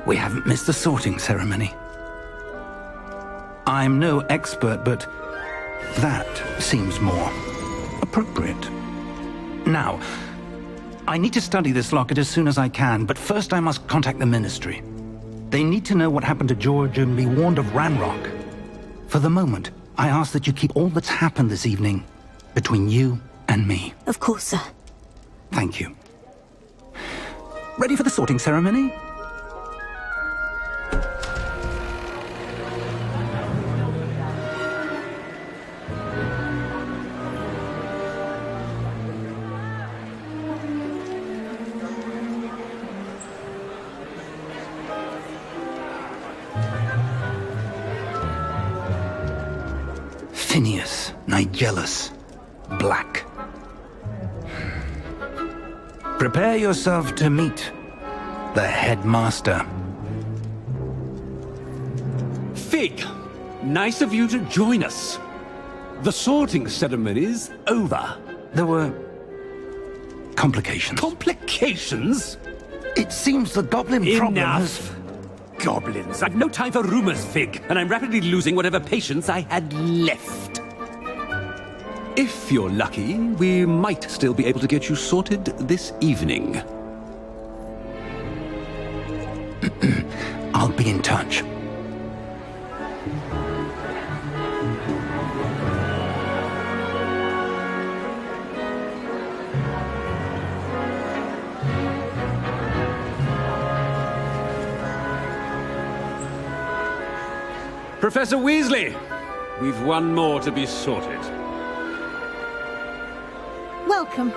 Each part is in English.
We haven't missed the sorting ceremony. I'm no expert, but that seems more appropriate. Now, I need to study this locket as soon as I can, but first I must contact the Ministry. They need to know what happened to George and be warned of Ranrock. For the moment, I ask that you keep all that's happened this evening between you and me. Of course, sir. Thank you. Ready for the sorting ceremony? Phineas, Nigellus, Black. Prepare yourself to meet the headmaster. Fig, nice of you to join us. The sorting ceremony's over. There were complications. Complications? It seems the goblin problem has... Enough! Goblins. I've no time for rumors, Fig, and I'm rapidly losing whatever patience I had left. If you're lucky, we might still be able to get you sorted this evening. I'll be in touch. Professor Weasley, we've one more to be sorted. Welcome.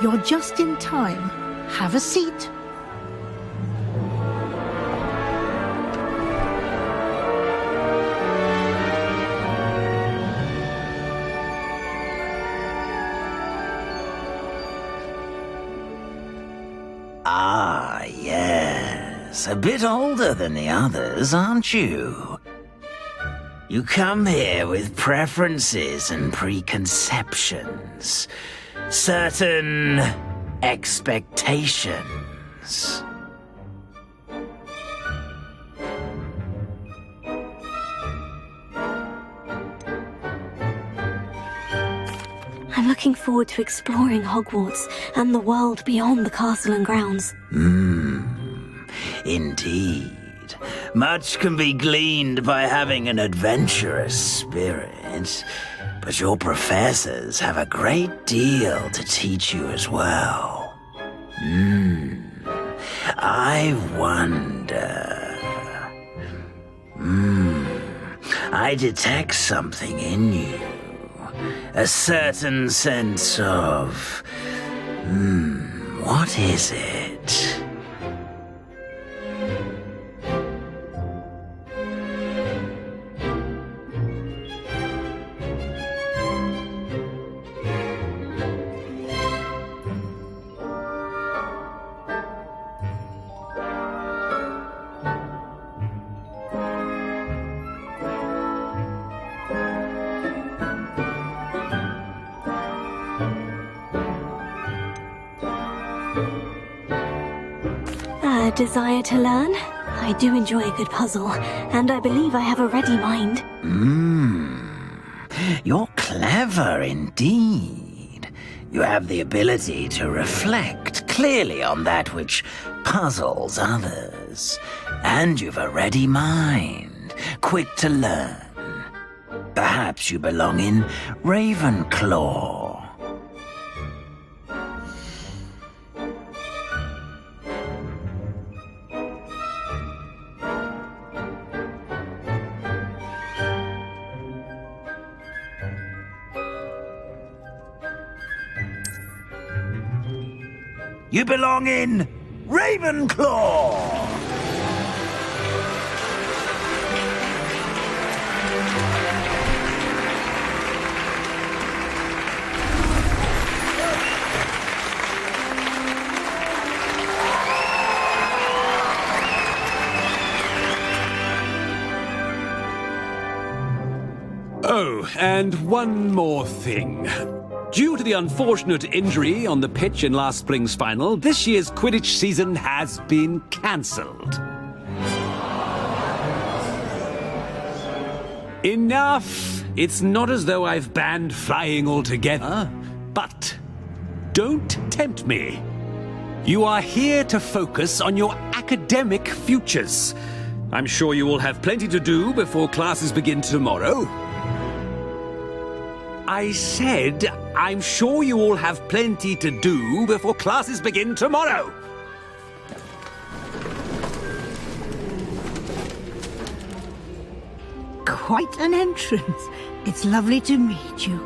You're just in time. Have a seat. Ah, yes. A bit older than the others, aren't you? You come here with preferences and preconceptions. Certain expectations. I'm looking forward to exploring Hogwarts and the world beyond the castle and grounds. Indeed. Much can be gleaned by having an adventurous spirit, but your professors have a great deal to teach you as well. I wonder... I detect something in you. A certain sense of... what is it? A desire to learn? I do enjoy a good puzzle, and I believe I have a ready mind. You're clever indeed. You have the ability to reflect clearly on that which puzzles others. And you've a ready mind, quick to learn. Perhaps you belong in Ravenclaw. You belong in Ravenclaw! Oh, and one more thing. Due to the unfortunate injury on the pitch in last spring's final, this year's Quidditch season has been cancelled. Enough! It's not as though I've banned flying altogether, but don't tempt me. You are here to focus on your academic futures. I'm sure you will have plenty to do before classes begin tomorrow. I said, I'm sure you all have plenty to do before classes begin tomorrow. Quite an entrance. It's lovely to meet you.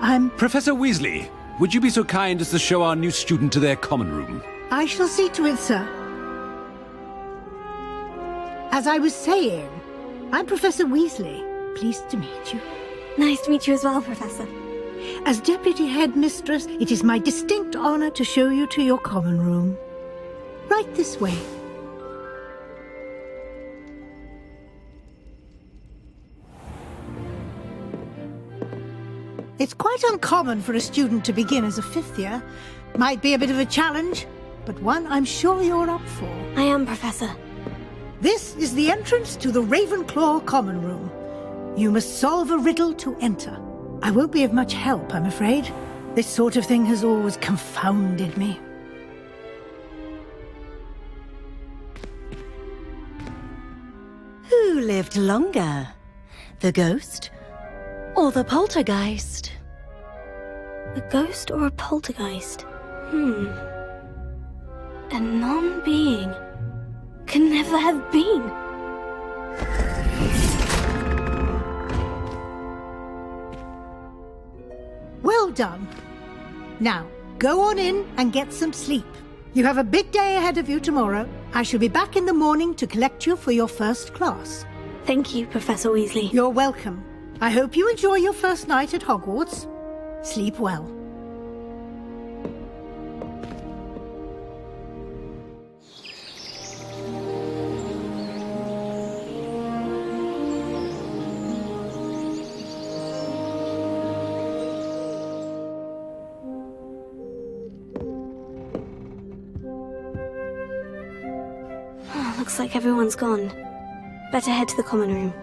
I'm... Professor Weasley, would you be so kind as to show our new student to their common room? I shall see to it, sir. As I was saying, I'm Professor Weasley. Pleased to meet you. Nice to meet you as well, Professor. As Deputy Headmistress, it is my distinct honor to show you to your common room. Right this way. It's quite uncommon for a student to begin as a fifth year. Might be a bit of a challenge, but one I'm sure you're up for. I am, Professor. This is the entrance to the Ravenclaw Common Room. You must solve a riddle to enter. I won't be of much help, I'm afraid. This sort of thing has always confounded me. Who lived longer? The ghost or the poltergeist? A ghost or a poltergeist? A non-being can never have been. Well done. Now, go on in and get some sleep. You have a big day ahead of you tomorrow. I shall be back in the morning to collect you for your first class. Thank you, Professor Weasley. You're welcome. I hope you enjoy your first night at Hogwarts. Sleep well. Looks like everyone's gone. Better head to the common room.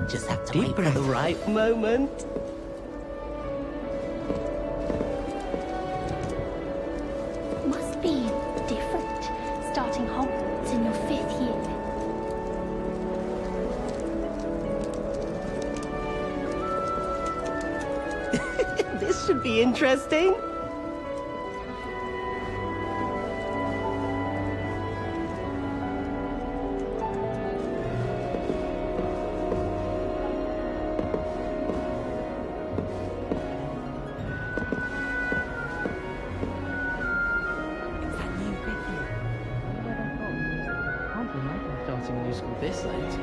Just have to wait for the right moment. Must be different, starting Hogwarts in your 5th year. This should be interesting. This late.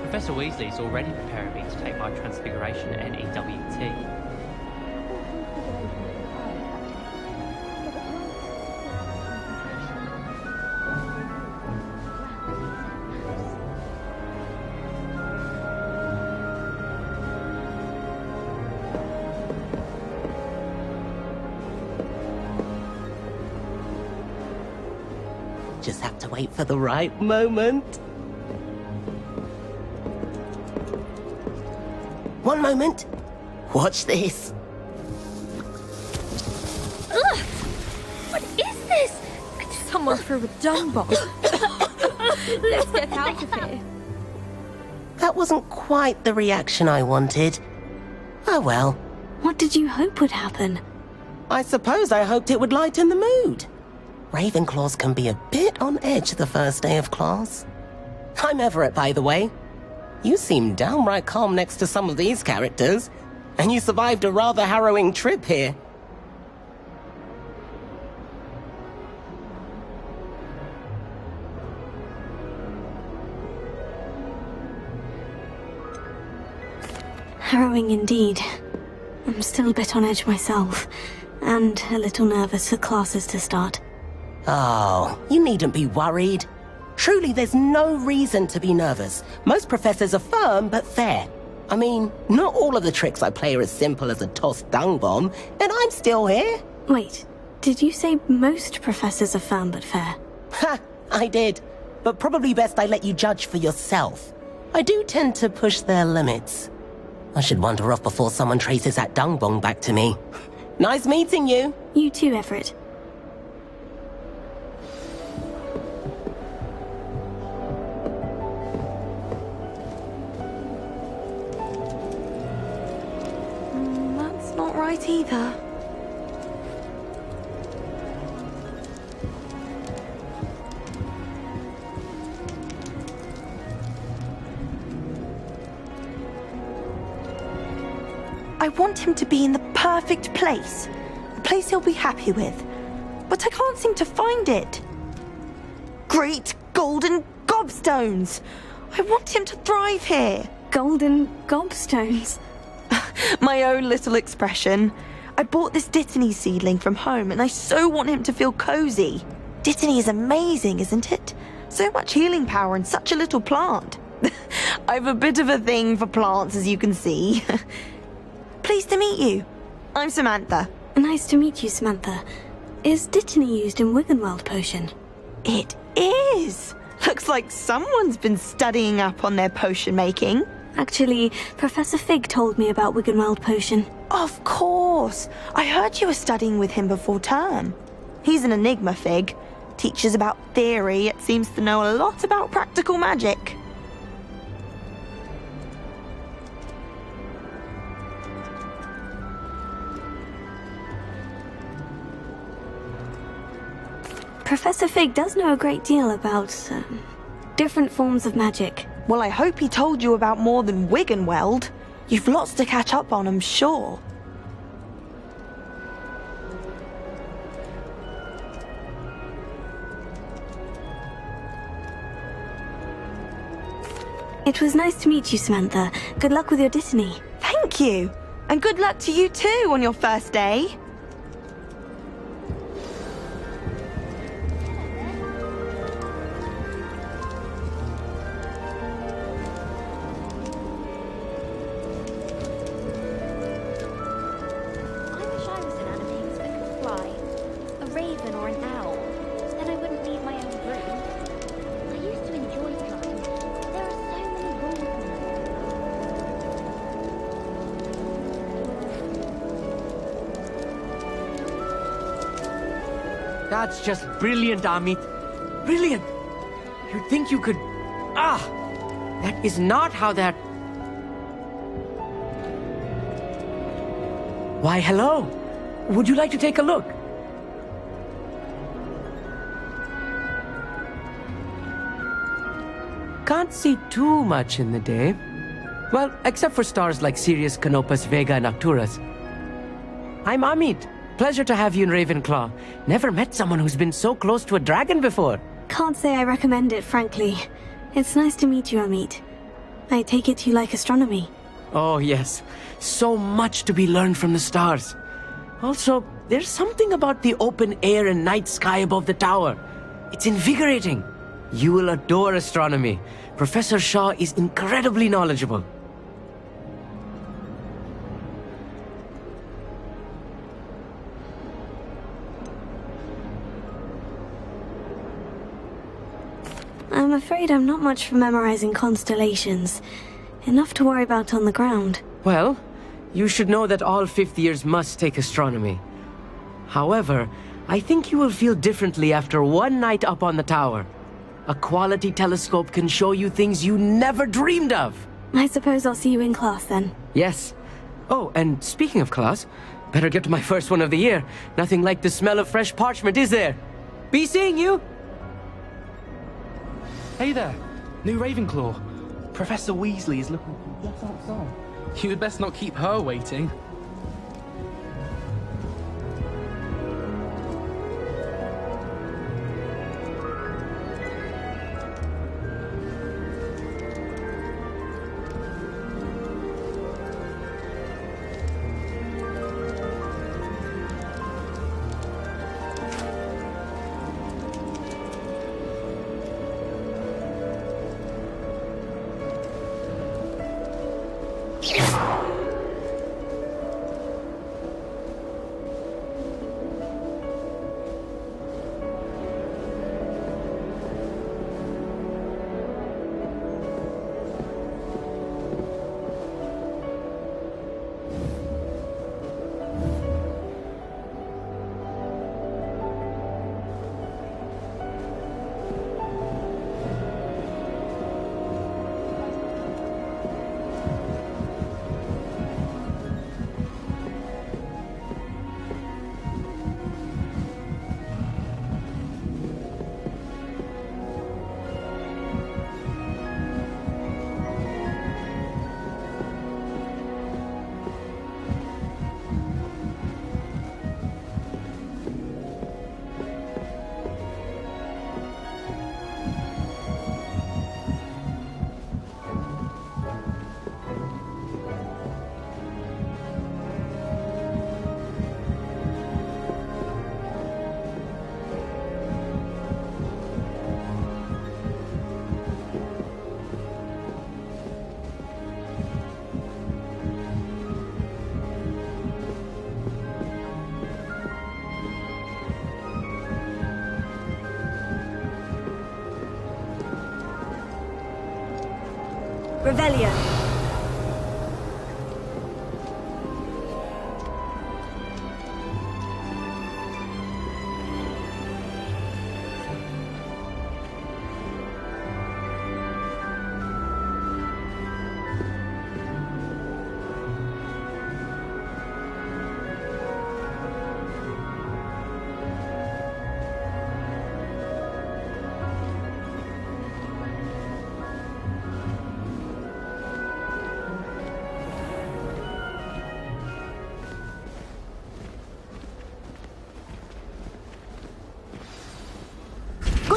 Professor Weasley is already preparing me to take my Transfiguration NEWT. Just have to wait for the right moment. One moment. Watch this. Ugh! What is this? Someone threw a dung bomb. Let's get out of here. That wasn't quite the reaction I wanted. Oh well. What did you hope would happen? I suppose I hoped it would lighten the mood. Ravenclaws can be a bit on edge the first day of class. I'm Everett, by the way. You seem downright calm next to some of these characters, and you survived a rather harrowing trip here. Harrowing indeed. I'm still a bit on edge myself, and a little nervous for classes to start. Oh, you needn't be worried. Truly, there's no reason to be nervous. Most professors are firm but fair. I mean, not all of the tricks I play are as simple as a tossed dung bomb, and I'm still here. Wait, did you say most professors are firm but fair? Ha, I did. But probably best I let you judge for yourself. I do tend to push their limits. I should wander off before someone traces that dung bomb back to me. Nice meeting you. You too, Everett. That's not right either. I want him to be in the perfect place. A place he'll be happy with. But I can't seem to find it. Great golden gobstones! I want him to thrive here. Golden gobstones. My own little expression. I bought this Dittany seedling from home and I so want him to feel cozy. Dittany is amazing, isn't it? So much healing power in such a little plant. I've a bit of a thing for plants, as you can see. Pleased to meet you. I'm Samantha. Nice to meet you, Samantha. Is Dittany used in Wiggenweld potion? It is. Looks like someone's been studying up on their potion making. Actually, Professor Fig told me about Wiggenweld potion. Of course. I heard you were studying with him before term. He's an enigma, Fig. Teaches about theory, yet seems to know a lot about practical magic. Professor Fig does know a great deal about different forms of magic. Well, I hope he told you about more than Wiggenweld. You've lots to catch up on, I'm sure. It was nice to meet you, Samantha. Good luck with your Dittany. Thank you. And good luck to you too on your first day. That's just brilliant, Amit. Brilliant! You'd think you could... That is not how that... Why, hello. Would you like to take a look? Can't see too much in the day. Well, except for stars like Sirius, Canopus, Vega, and Arcturus. I'm Amit. Pleasure to have you in Ravenclaw. Never met someone who's been so close to a dragon before. Can't say I recommend it, frankly. It's nice to meet you, Amit. I take it you like astronomy. Oh, yes. So much to be learned from the stars. Also, there's something about the open air and night sky above the tower. It's invigorating. You will adore astronomy. Professor Shaw is incredibly knowledgeable. afraid I'm not much for memorizing constellations. Enough to worry about on the ground. Well, you should know that all fifth years must take astronomy. However, I think you will feel differently after one night up on the tower. A quality telescope can show you things you never dreamed of. I suppose I'll see you in class then. Yes. Oh, and speaking of class, better get to my first one of the year. Nothing like the smell of fresh parchment, is there? Be seeing you! Hey there, new Ravenclaw. Professor Weasley is looking just outside. You had best not keep her waiting. Revelio.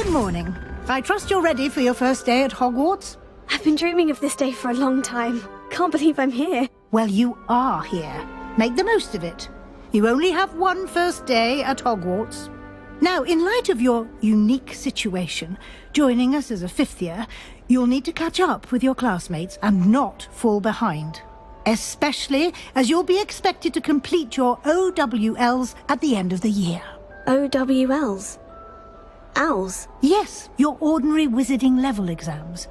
Good morning. I trust you're ready for your first day at Hogwarts? I've been dreaming of this day for a long time. Can't believe I'm here. Well, you are here. Make the most of it. You only have one first day at Hogwarts. Now, in light of your unique situation, joining us as a fifth year, you'll need to catch up with your classmates and not fall behind. Especially as you'll be expected to complete your OWLs at the end of the year. OWLs? Owls? Yes, your ordinary wizarding level exams.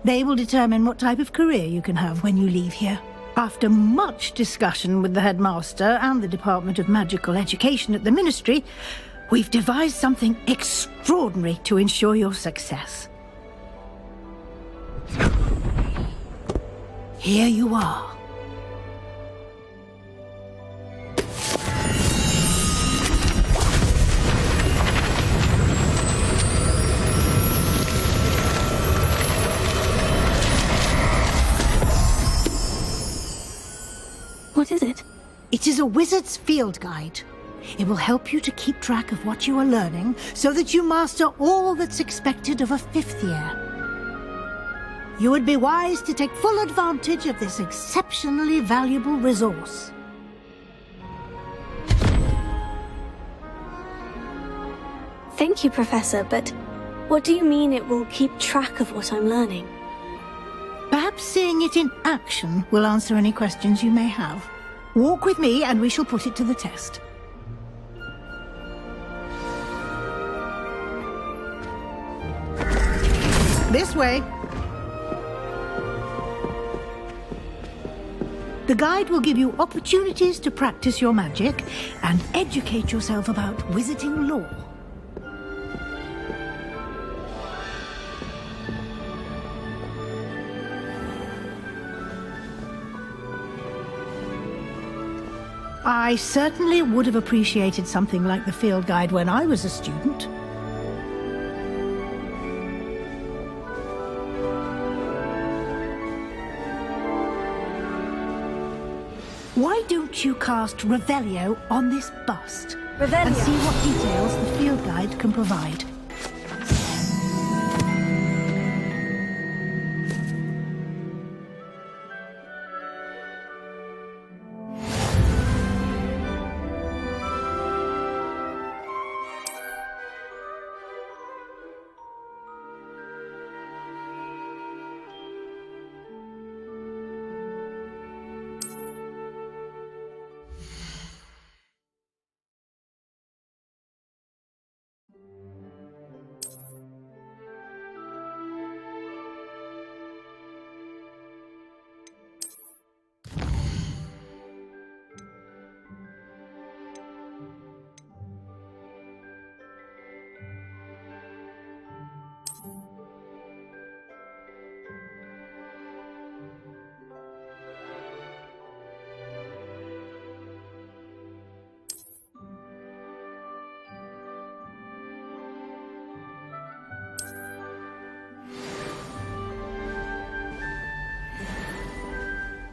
They will determine what type of career you can have when you leave here. After much discussion with the headmaster and the Department of Magical Education at the Ministry, we've devised something extraordinary to ensure your success. Here you are. What is it? It is a wizard's field guide. It will help you to keep track of what you are learning so that you master all that's expected of a fifth year. You would be wise to take full advantage of this exceptionally valuable resource. Thank you, Professor, but what do you mean it will keep track of what I'm learning? Perhaps seeing it in action will answer any questions you may have. Walk with me and we shall put it to the test. This way. The guide will give you opportunities to practice your magic and educate yourself about wizarding lore. I certainly would have appreciated something like the field guide when I was a student. Why don't you cast Revelio on this bust? Revelio. And see what details the field guide can provide.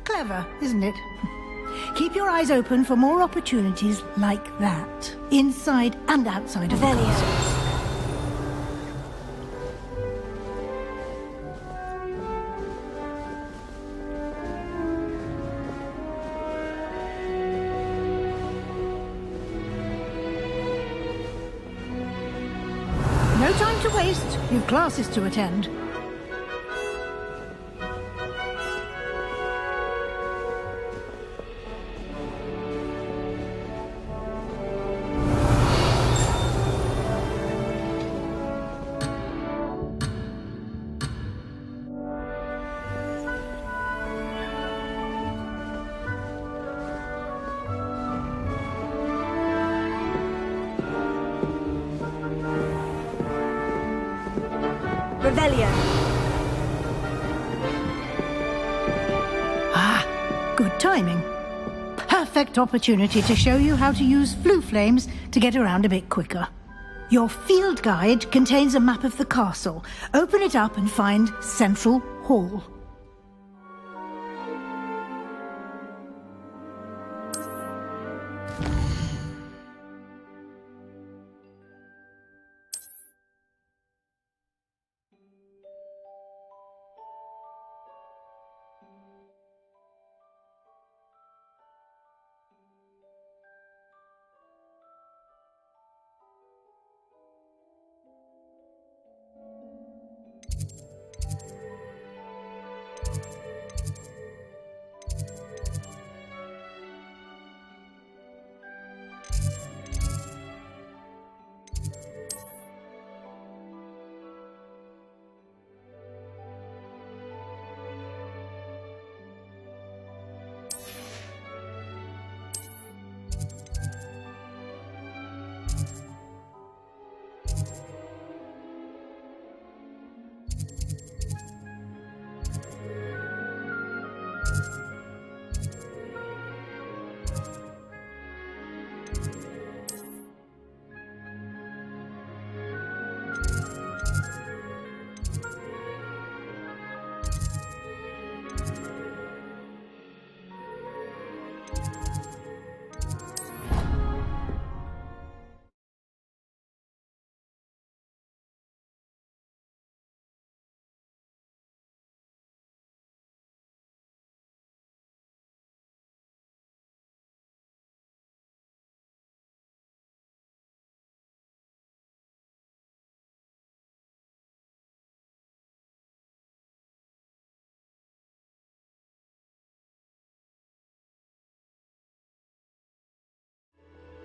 Clever, isn't it? Keep your eyes open for more opportunities like that, inside and outside of the castle. No time to waste. You've classes to attend. Revelio. Ah, good timing. Perfect opportunity to show you how to use flue flames to get around a bit quicker. Your field guide contains a map of the castle. Open it up and find Central Hall.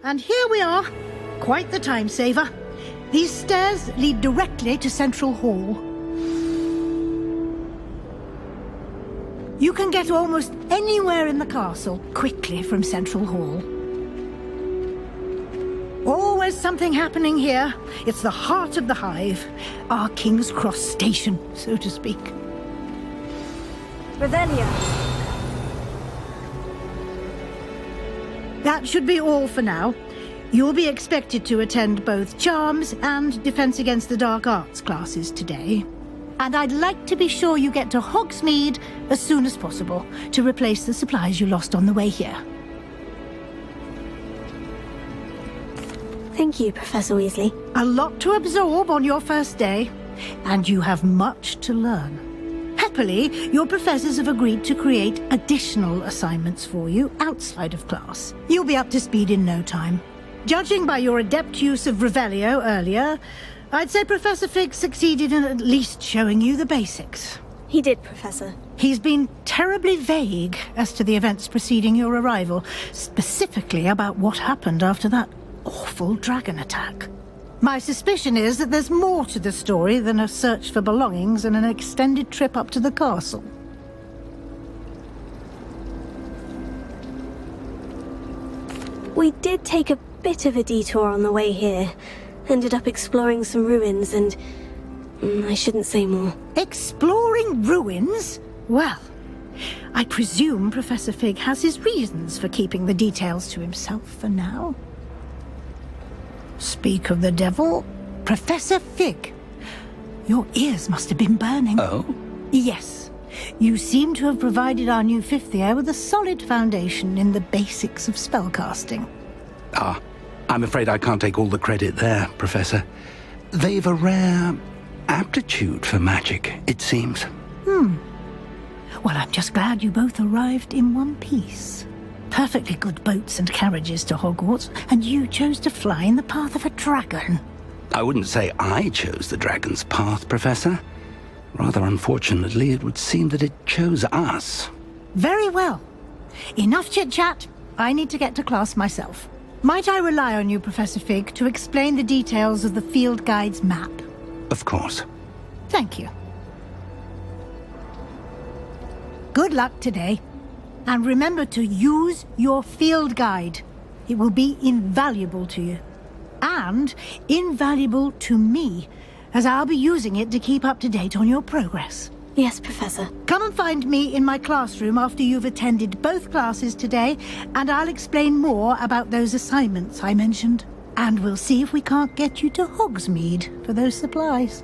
And here we are. Quite the time saver. These stairs lead directly to Central Hall. You can get almost anywhere in the castle quickly from Central Hall. Always something happening here. It's the heart of the hive. Our King's Cross station, so to speak. Revelio. That should be all for now. You'll be expected to attend both Charms and Defense Against the Dark Arts classes today. And I'd like to be sure you get to Hogsmeade as soon as possible to replace the supplies you lost on the way here. Thank you, Professor Weasley. A lot to absorb on your first day, and you have much to learn. Happily, your professors have agreed to create additional assignments for you outside of class. You'll be up to speed in no time. Judging by your adept use of Revelio earlier, I'd say Professor Fig succeeded in at least showing you the basics. He did, Professor. He's been terribly vague as to the events preceding your arrival, specifically about what happened after that awful dragon attack. My suspicion is that there's more to the story than a search for belongings and an extended trip up to the castle. We did take a bit of a detour on the way here. Ended up exploring some ruins and... I shouldn't say more. Exploring ruins? Well, I presume Professor Fig has his reasons for keeping the details to himself for now. Speak of the devil, Professor Fig. Your ears must have been burning. Oh? Yes. You seem to have provided our new fifth year with a solid foundation in the basics of spellcasting. Ah, I'm afraid I can't take all the credit there, Professor. They've a rare aptitude for magic, it seems. Well, I'm just glad you both arrived in one piece. Perfectly good boats and carriages to Hogwarts, and you chose to fly in the path of a dragon. I wouldn't say I chose the dragon's path, Professor. Rather unfortunately, it would seem that it chose us. Very well. Enough chit-chat. I need to get to class myself. Might I rely on you, Professor Fig, to explain the details of the field guide's map? Of course. Thank you. Good luck today. And remember to use your field guide. It will be invaluable to you. And invaluable to me, as I'll be using it to keep up to date on your progress. Yes, Professor. Come and find me in my classroom after you've attended both classes today, and I'll explain more about those assignments I mentioned. And we'll see if we can't get you to Hogsmeade for those supplies.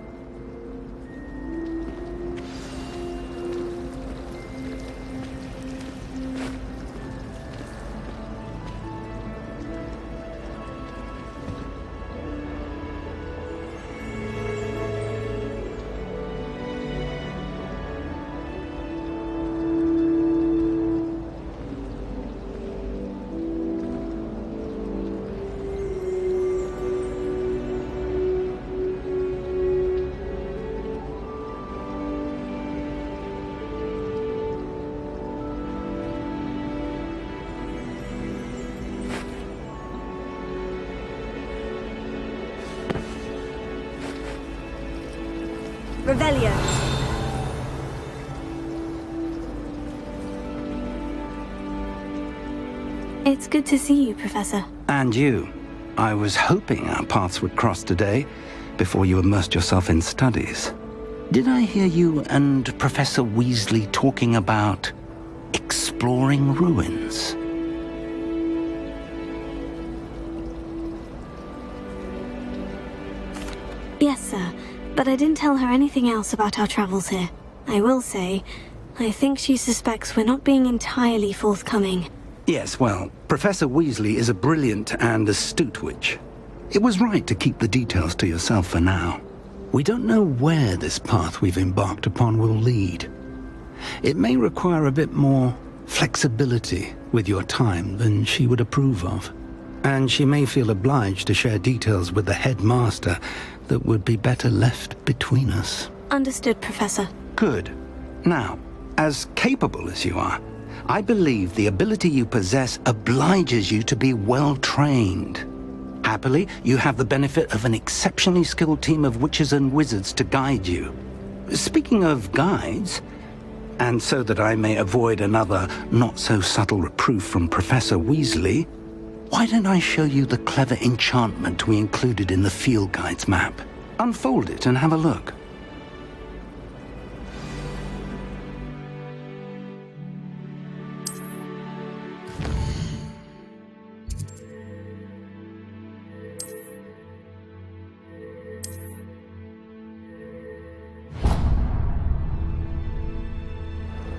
Revelio. It's good to see you, Professor. And you. I was hoping our paths would cross today, before you immersed yourself in studies. Did I hear you and Professor Weasley talking about exploring ruins? Yes, sir. But I didn't tell her anything else about our travels here. I will say, I think she suspects we're not being entirely forthcoming. Yes, well, Professor Weasley is a brilliant and astute witch. It was right to keep the details to yourself for now. We don't know where this path we've embarked upon will lead. It may require a bit more flexibility with your time than she would approve of. And she may feel obliged to share details with the headmaster that would be better left between us. Understood, Professor. Good. Now, as capable as you are, I believe the ability you possess obliges you to be well trained. Happily, you have the benefit of an exceptionally skilled team of witches and wizards to guide you. Speaking of guides, And so that I may avoid another not-so-subtle reproof from Professor Weasley, why don't I show you the clever enchantment we included in the field guide's map? Unfold it and have a look.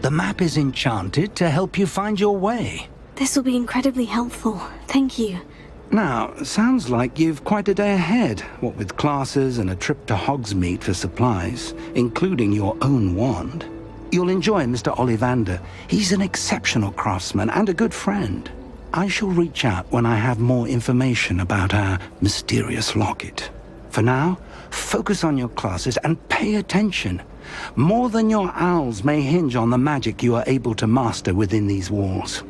The map is enchanted to help you find your way. This will be incredibly helpful. Thank you. Now, sounds like you've quite a day ahead, what with classes and a trip to Hogsmeade for supplies, including your own wand. You'll enjoy Mr. Ollivander. He's an exceptional craftsman and a good friend. I shall reach out when I have more information about our mysterious locket. For now, focus on your classes and pay attention. More than your owls may hinge on the magic you are able to master within these walls.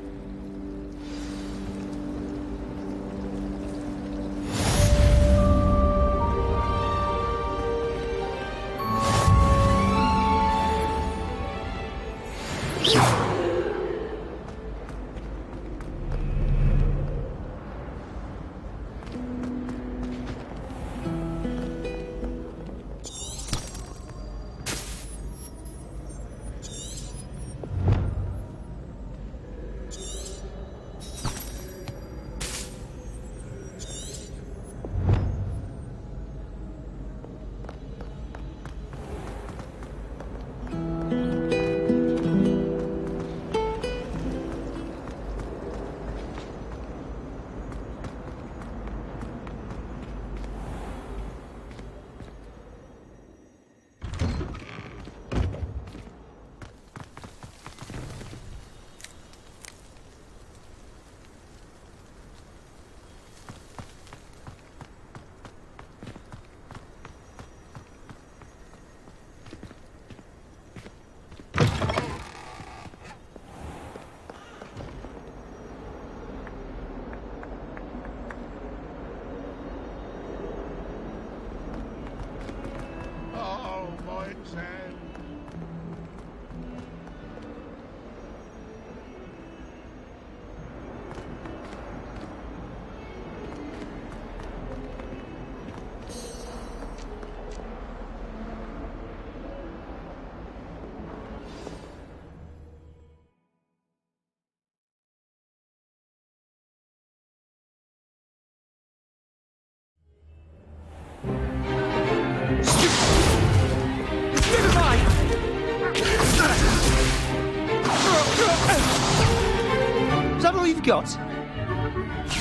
Is that all you've got?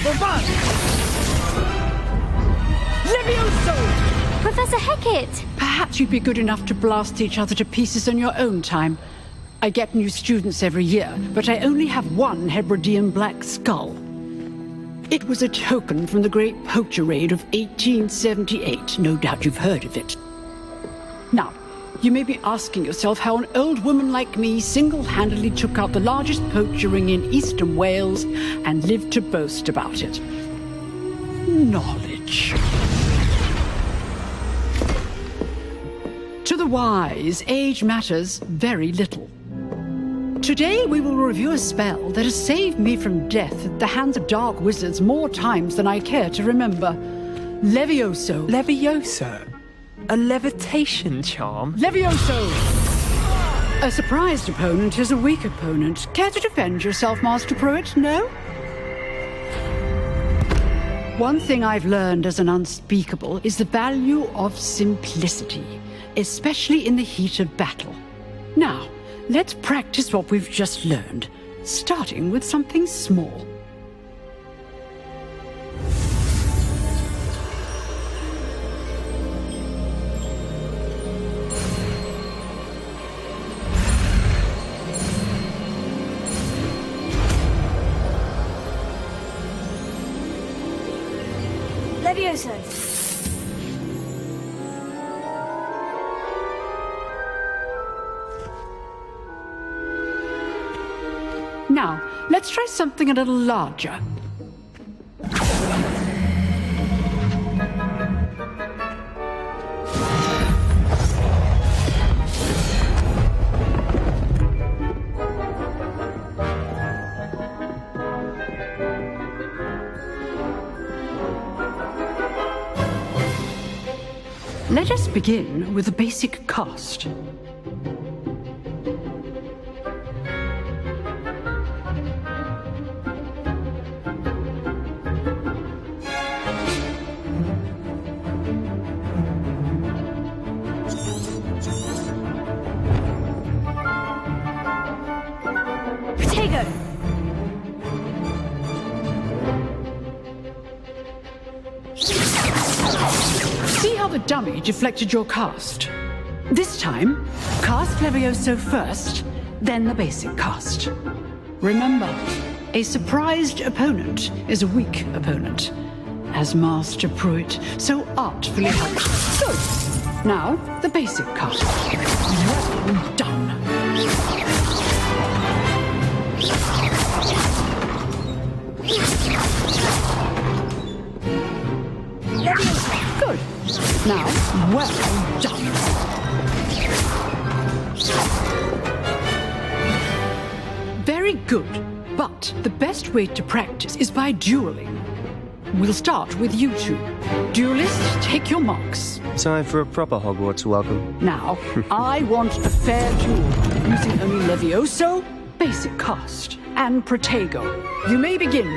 Bombard! Levioso! Professor Hecat! Perhaps you'd be good enough to blast each other to pieces on your own time. I get new students every year, but I only have one Hebridean black skull. It was a token from the Great Poacher Raid of 1878. No doubt you've heard of it. Now, you may be asking yourself how an old woman like me single-handedly took out the largest poacher ring in eastern Wales and lived to boast about it. Knowledge. To the wise, age matters very little. Today we will review a spell that has saved me from death at the hands of dark wizards more times than I care to remember. Levioso. Levioso? A levitation charm? Levioso! A surprised opponent is a weak opponent. Care to defend yourself, Master Pruitt? No? One thing I've learned as an unspeakable is the value of simplicity, especially in the heat of battle. Now, let's practice what we've just learned, starting with something small. Levioso. Now, let's try something a little larger. Let us begin with the basic cast. See how the dummy deflected your cast? This time, cast Levioso first, then the basic cast. Remember, a surprised opponent is a weak opponent, as Master Pruitt so artfully helped. Good. Now, the basic cast. Well done. Good. Now, well done. Very good. But the best way to practice is by dueling. We'll start with you two. Duelists, take your marks. Time for a proper Hogwarts welcome. Now, I want a fair duel, using only Levioso, basic cast, and Protego. You may begin.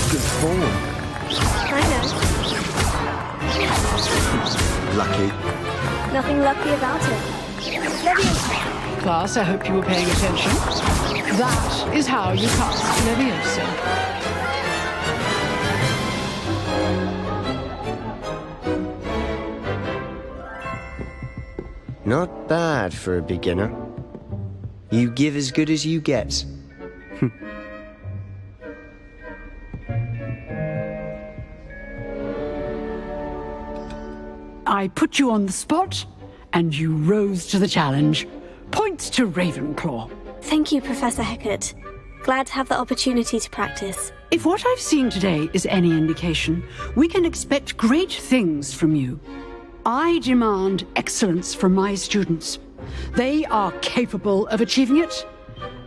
Good form. I know. Lucky. Nothing lucky about it. Levioso. Class, I hope you were paying attention. That is how you cast Levioso. Not bad for a beginner. You give as good as you get. I put you on the spot, and you rose to the challenge. Points to Ravenclaw. Thank you, Professor Hecat. Glad to have the opportunity to practice. If what I've seen today is any indication, we can expect great things from you. I demand excellence from my students. They are capable of achieving it,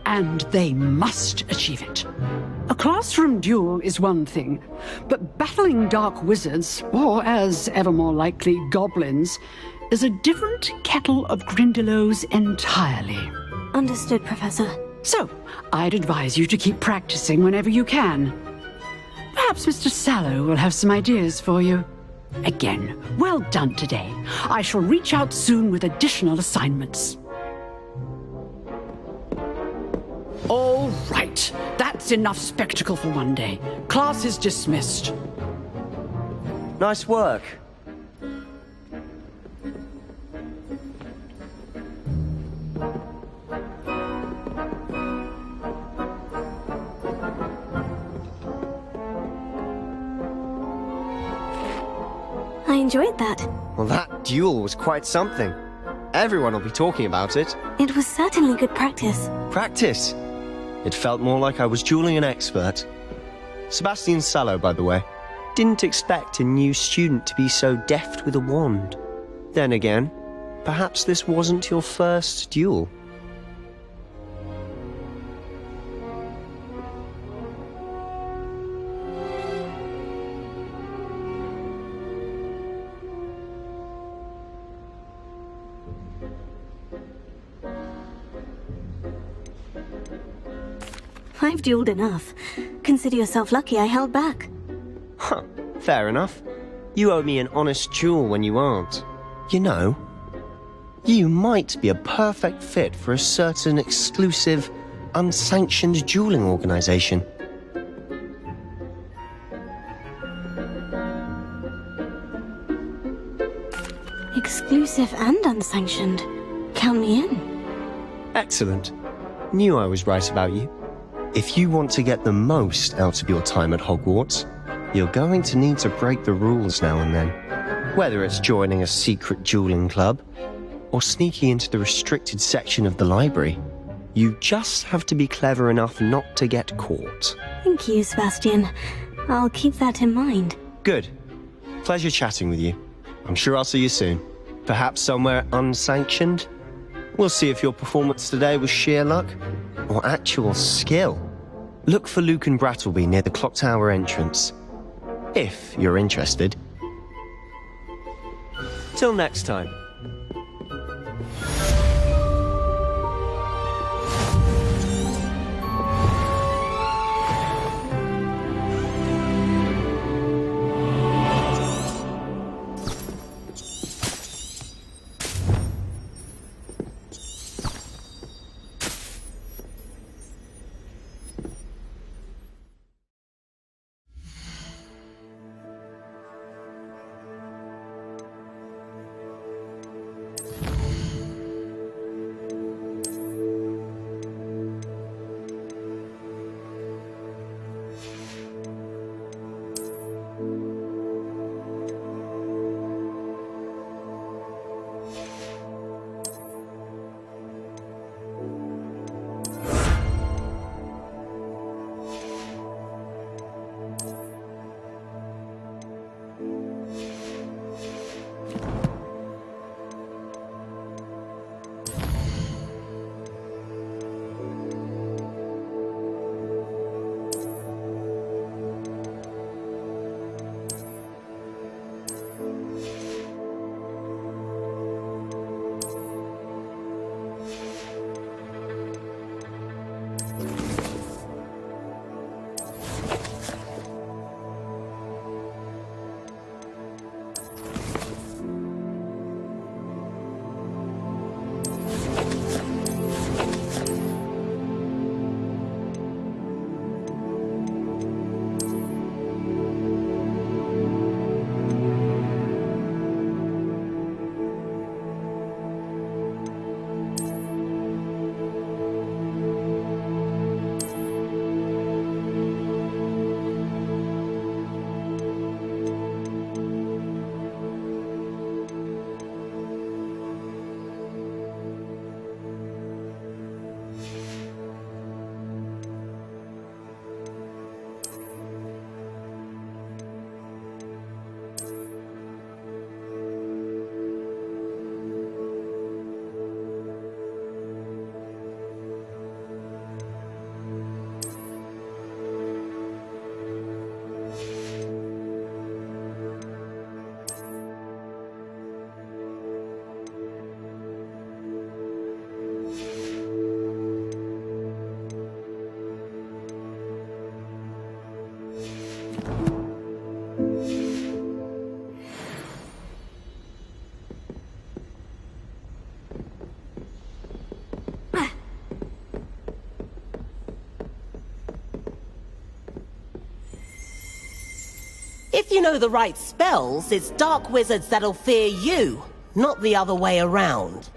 and they must achieve it. A classroom duel is one thing, but battling dark wizards, or as ever more likely, goblins, is a different kettle of Grindylows entirely. Understood, Professor. So, I'd advise you to keep practicing whenever you can. Perhaps Mr. Sallow will have some ideas for you. Again, well done today. I shall reach out soon with additional assignments. All right, that's enough spectacle for one day. Class is dismissed. Nice work. I enjoyed that. Well, that duel was quite something. Everyone will be talking about it. It was certainly good practice. Practice? It felt more like I was dueling an expert. Sebastian Sallow, by the way. Didn't expect a new student to be so deft with a wand. Then again, perhaps this wasn't your first duel. I've dueled enough. Consider yourself lucky I held back. Huh, fair enough. You owe me an honest duel when you aren't. You know, you might be a perfect fit for a certain exclusive, unsanctioned dueling organization. Exclusive and unsanctioned. Count me in. Excellent. Knew I was right about you. If you want to get the most out of your time at Hogwarts, you're going to need to break the rules now and then. Whether it's joining a secret dueling club, or sneaking into the restricted section of the library, you just have to be clever enough not to get caught. Thank you, Sebastian. I'll keep that in mind. Good. Pleasure chatting with you. I'm sure I'll see you soon. Perhaps somewhere unsanctioned? We'll see if your performance today was sheer luck or actual skill. Look for Luke and Brattleby near the clock tower entrance. If you're interested. Till next time. If you know the right spells, it's dark wizards that'll fear you, not the other way around.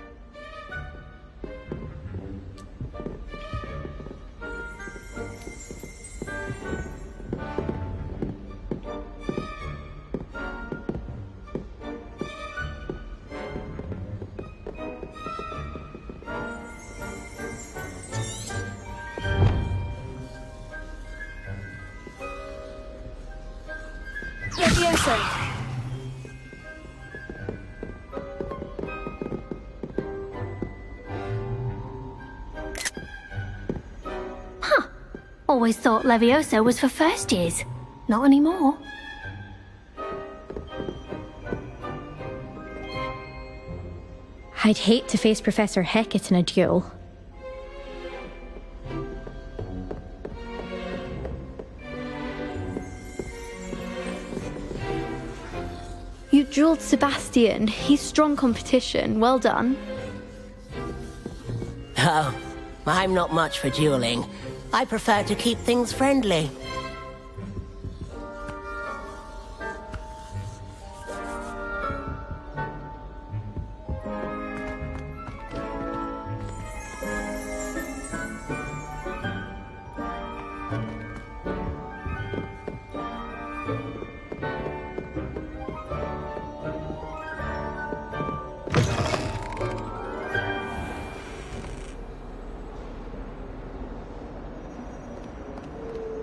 Always thought Levioso was for first years. Not anymore. I'd hate to face Professor Hecat in a duel. You dueled Sebastian. He's strong competition. Well done. Oh, I'm not much for dueling. I prefer to keep things friendly.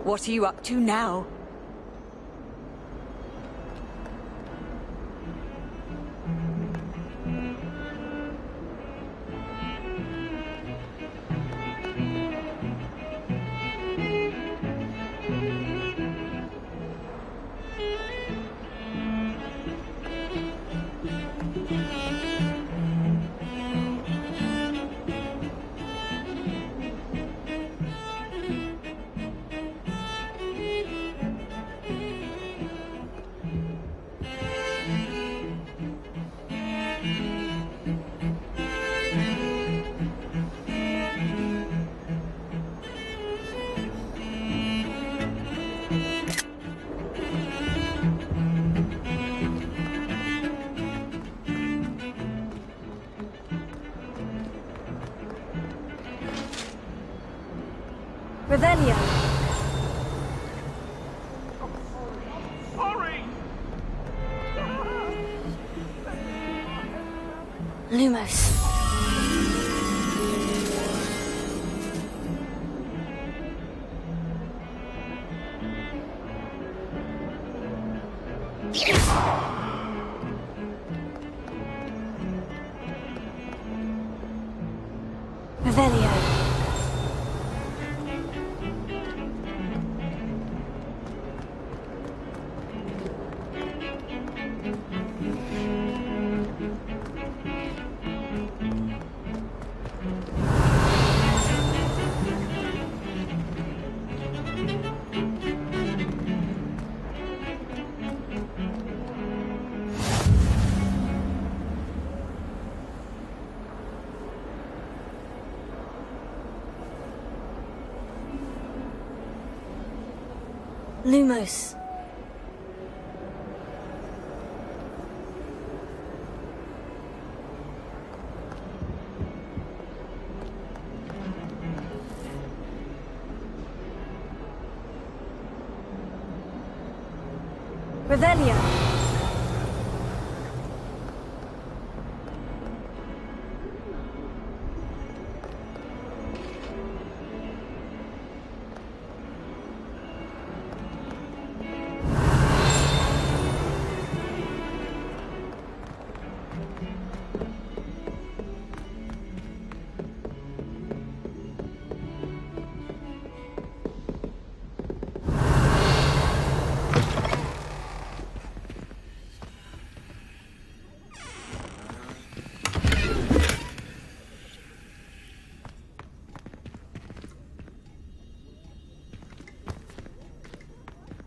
What are you up to now? Revelio. Sorry! Lumos. Revelio. Lumos. Revelio.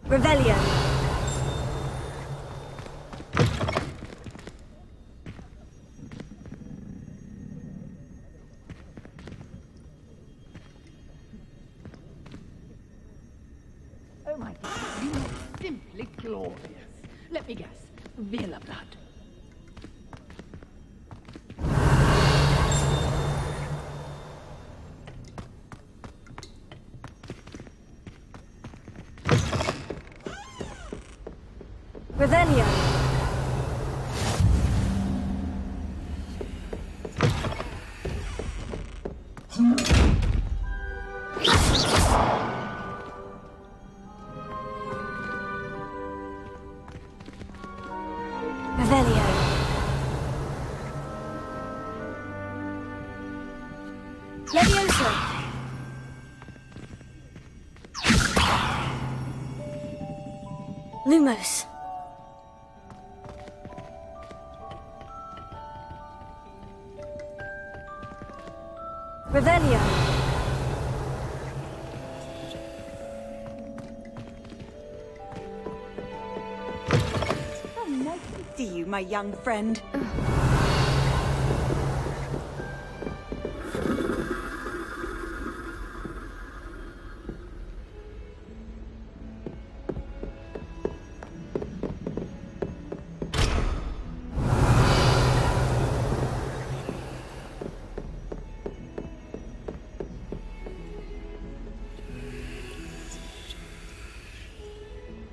Revelio. Oh my God, you are simply glorious. Let me guess, Villa blood. Revelio. Revelio. Levioso. Lumos. Revelio. Oh, nice to see you, my young friend.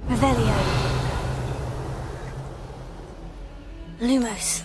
Revelio. Lumos.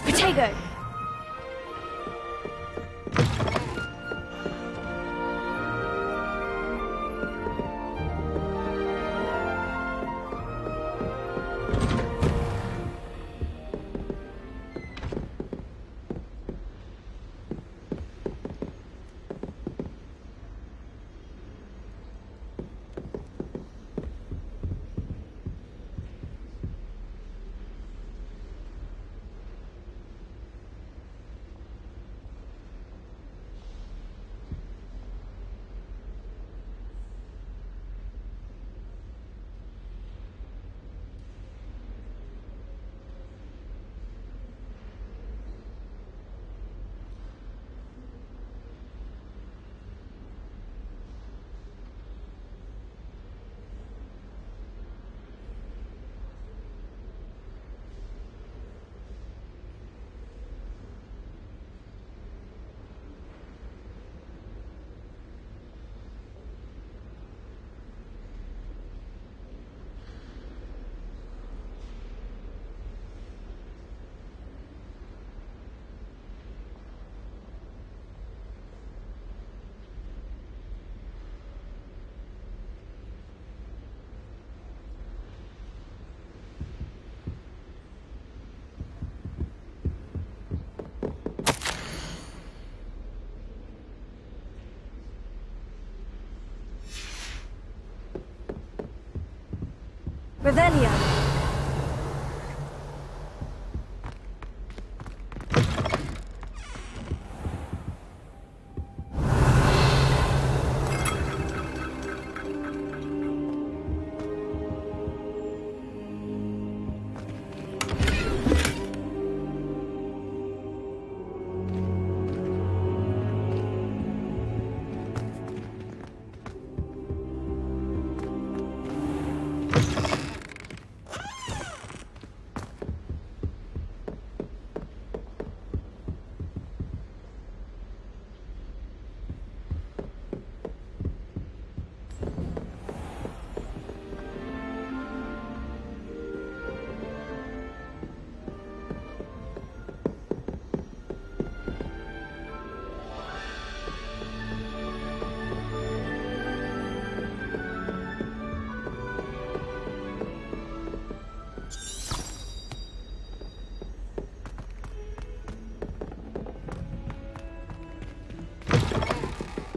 Protego. Revelio.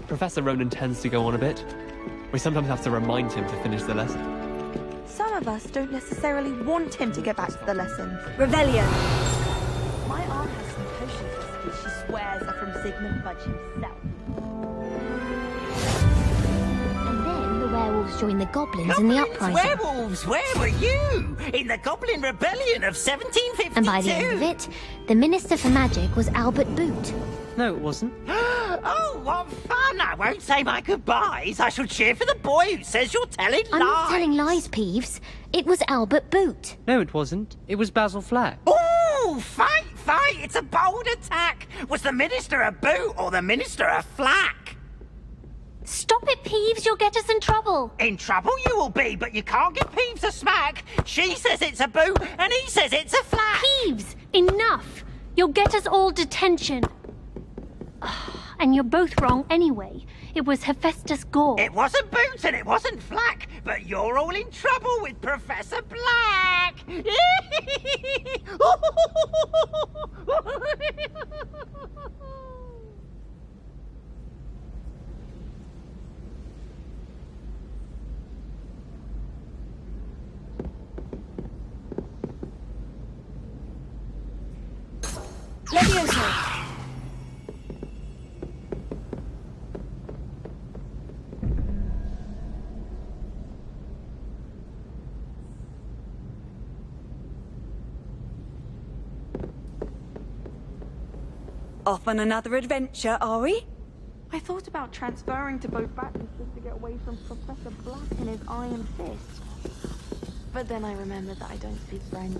Professor Ronan tends to go on a bit. We sometimes have to remind him to finish the lesson. Some of us don't necessarily want him to get back to the lesson. Revelio. My aunt has some potion recipes she swears are from Sigmund Fudge himself. And then the werewolves join the goblins in the uprising. Werewolves, where were you? In the Goblin Rebellion of 1752? And by the end of it, the Minister for Magic was Albert Boot. No, it wasn't. Oh, what fun! I won't say my goodbyes. I shall cheer for the boy who says you're telling lies. I'm not telling lies, Peeves. It was Albert Boot. No, it wasn't. It was Basil Flack. Ooh, fight, fight! It's a bold attack. Was the Minister a boot or the Minister a flack? Stop it, Peeves. You'll get us in trouble. In trouble you will be, but you can't give Peeves a smack. She says it's a boot and he says it's a flack. Peeves, enough. You'll get us all detention. And you're both wrong anyway. It was Hephaestus Gore. It wasn't Boot and it wasn't Flack, but you're all in trouble with Professor Black. Levioso. Off on another adventure, are we? I thought about transferring to both battles just to get away from Professor Black and his iron fist. But then I remembered that I don't speak French.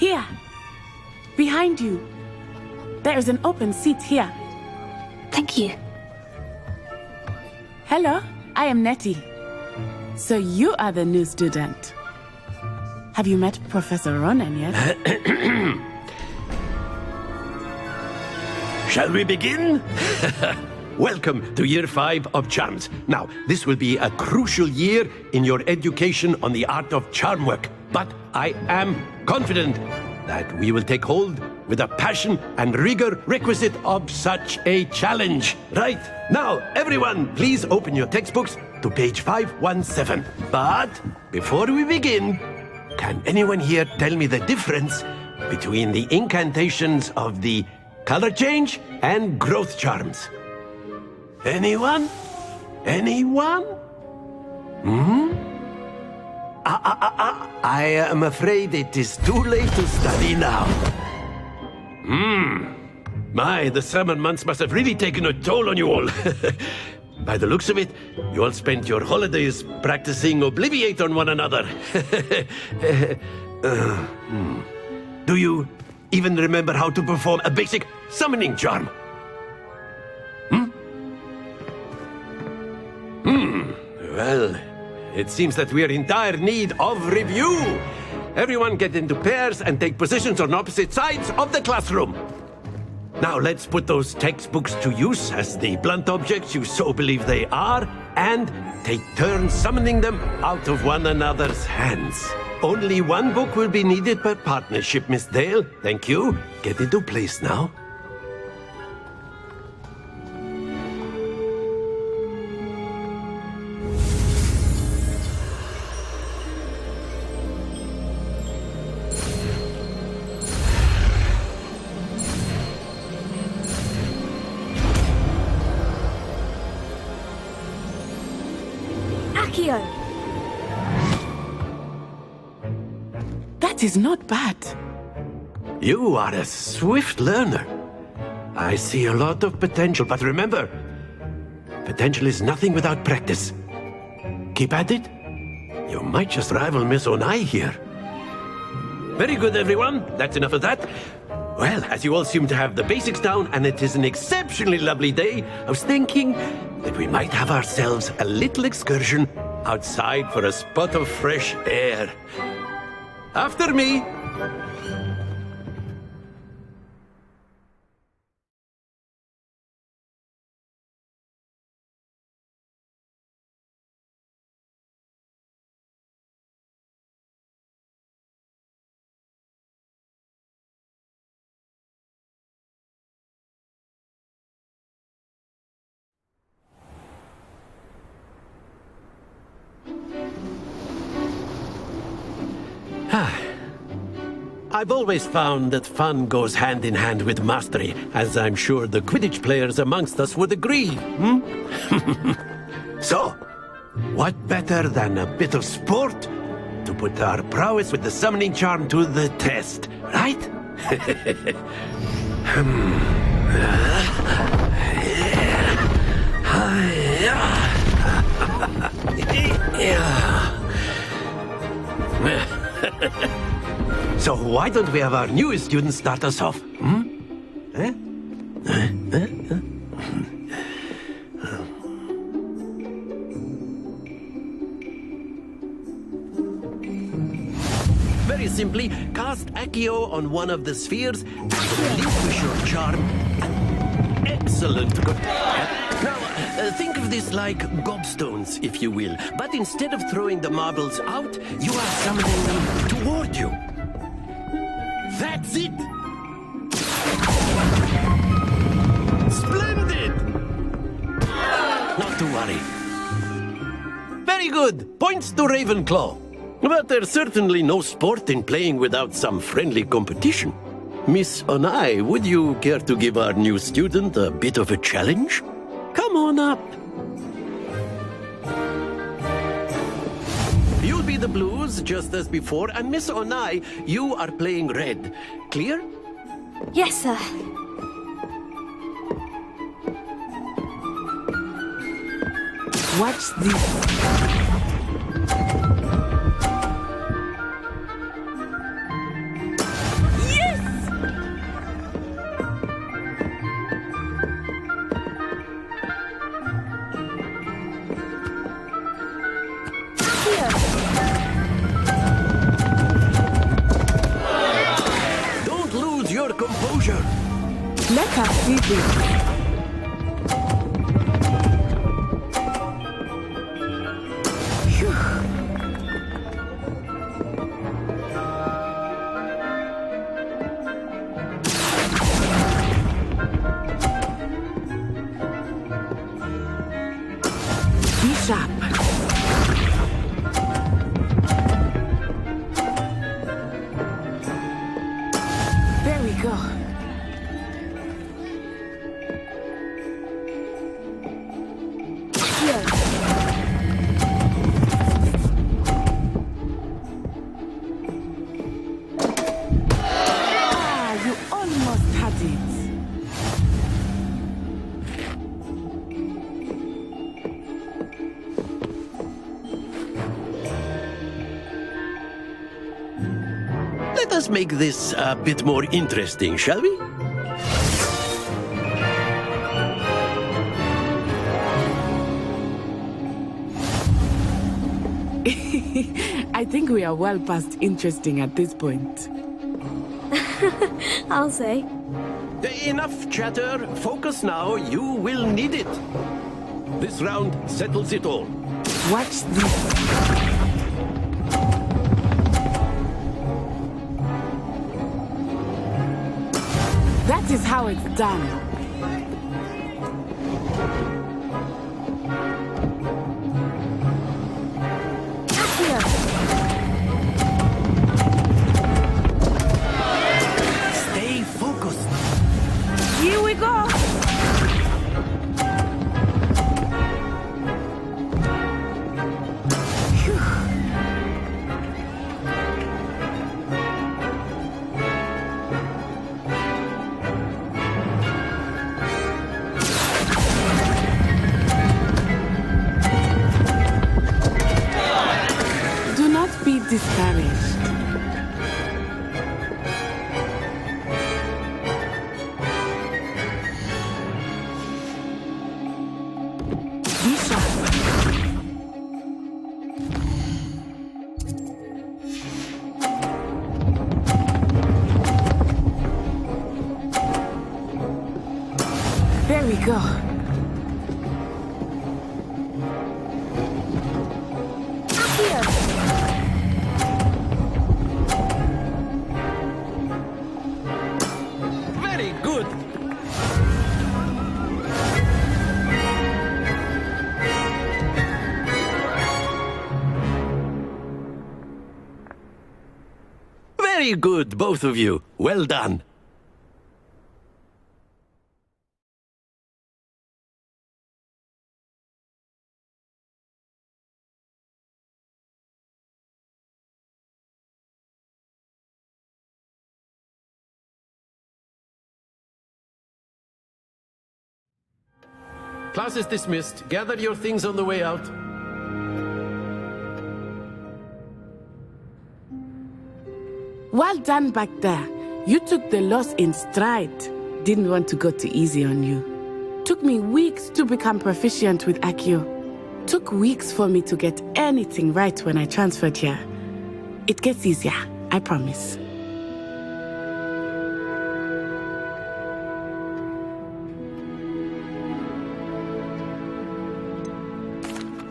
Here. Behind you. There is an open seat here. Thank you. Hello, I am Nettie. So you are the new student. Have you met Professor Ronan yet? Shall we begin? Welcome to Year 5 of Charms. Now, this will be a crucial year in your education on the art of charm work. But I am confident that we will take hold with the passion and rigor requisite of such a challenge. Right, now, everyone, please open your textbooks to page 517. But before we begin, can anyone here tell me the difference between the incantations of the color change and growth charms? Anyone? Anyone? I am afraid it is too late to study now. My, the summer months must have really taken a toll on you all. By the looks of it, you all spent your holidays practicing Obliviate on one another. Do you even remember how to perform a basic summoning charm? Well, it seems that we are in dire need of review. Everyone get into pairs and take positions on opposite sides of the classroom. Now let's put those textbooks to use as the blunt objects you so believe they are, and take turns summoning them out of one another's hands. Only one book will be needed per partnership, Miss Dale. Thank you. Get into place now. That is not bad. You are a swift learner. I see a lot of potential, but remember, potential is nothing without practice. Keep at it. You might just rival Miss Onai here. Very good, everyone. That's enough of that. Well, as you all seem to have the basics down, and it is an exceptionally lovely day, I was thinking that we might have ourselves a little excursion outside for a spot of fresh air. After me. I've always found that fun goes hand in hand with mastery, as I'm sure the Quidditch players amongst us would agree. So, what better than a bit of sport to put our prowess with the summoning charm to the test, right? So why don't we have our newest student start us off? Very simply, cast akko on one of the spheres and relinquish your charm. Excellent. Good. Now, think of this like gobstones, if you will. But instead of throwing the marbles out, you are summoning them toward you. That's it! Splendid! Not to worry. Very good. Points to Ravenclaw. But there's certainly no sport in playing without some friendly competition. Miss Onai, would you care to give our new student a bit of a challenge? Come on up. You'll be the blues, just as before, and Miss Onai, you are playing red. Clear? Yes, sir. Watch this. this. Let us make this a bit more interesting, shall we? I think we are well past interesting at this point. I'll say. Enough chatter. Focus now. You will need it. This round settles it all. Watch this. That is how it's done. Stay focused. Here we go. Discouraged. Be sharp. There we go. Very good, both of you. Well done. Class is dismissed. Gather your things on the way out. Well done back there. You took the loss in stride. Didn't want to go too easy on you. Took me weeks to become proficient with akko. Took weeks for me to get anything right when I transferred here. It gets easier, I promise.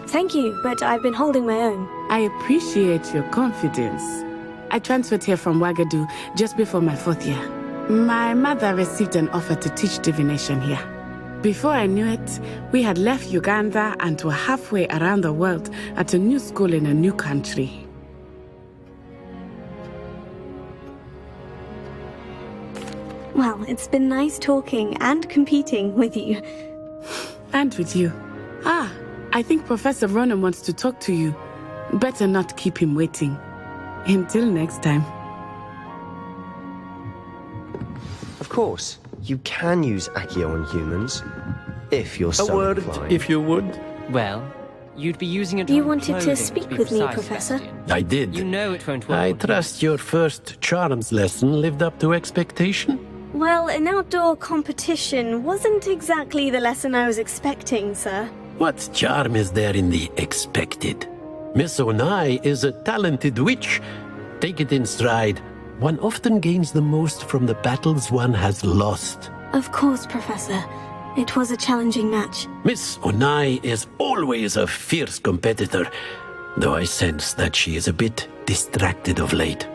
Thank you, but I've been holding my own. I appreciate your confidence. I transferred here from Ouagadougou just before my 4th year. My mother received an offer to teach divination here. Before I knew it, we had left Uganda and were halfway around the world at a new school in a new country. Well, it's been nice talking and competing with you. And with you. I think Professor Ronan wants to talk to you. Better not keep him waiting. Until next time. Of course, you can use akko on humans, if you're so inclined. A word, if you would. Well, you'd be using it. You wanted to speak with me, Professor? I did. You know it won't work. I trust your first charms lesson lived up to expectation. Well, an outdoor competition wasn't exactly the lesson I was expecting, sir. What charm is there in the expected? Miss Onai is a talented witch. Take it in stride. One often gains the most from the battles one has lost. Of course, Professor. It was a challenging match. Miss Onai is always a fierce competitor, though I sense that she is a bit distracted of late.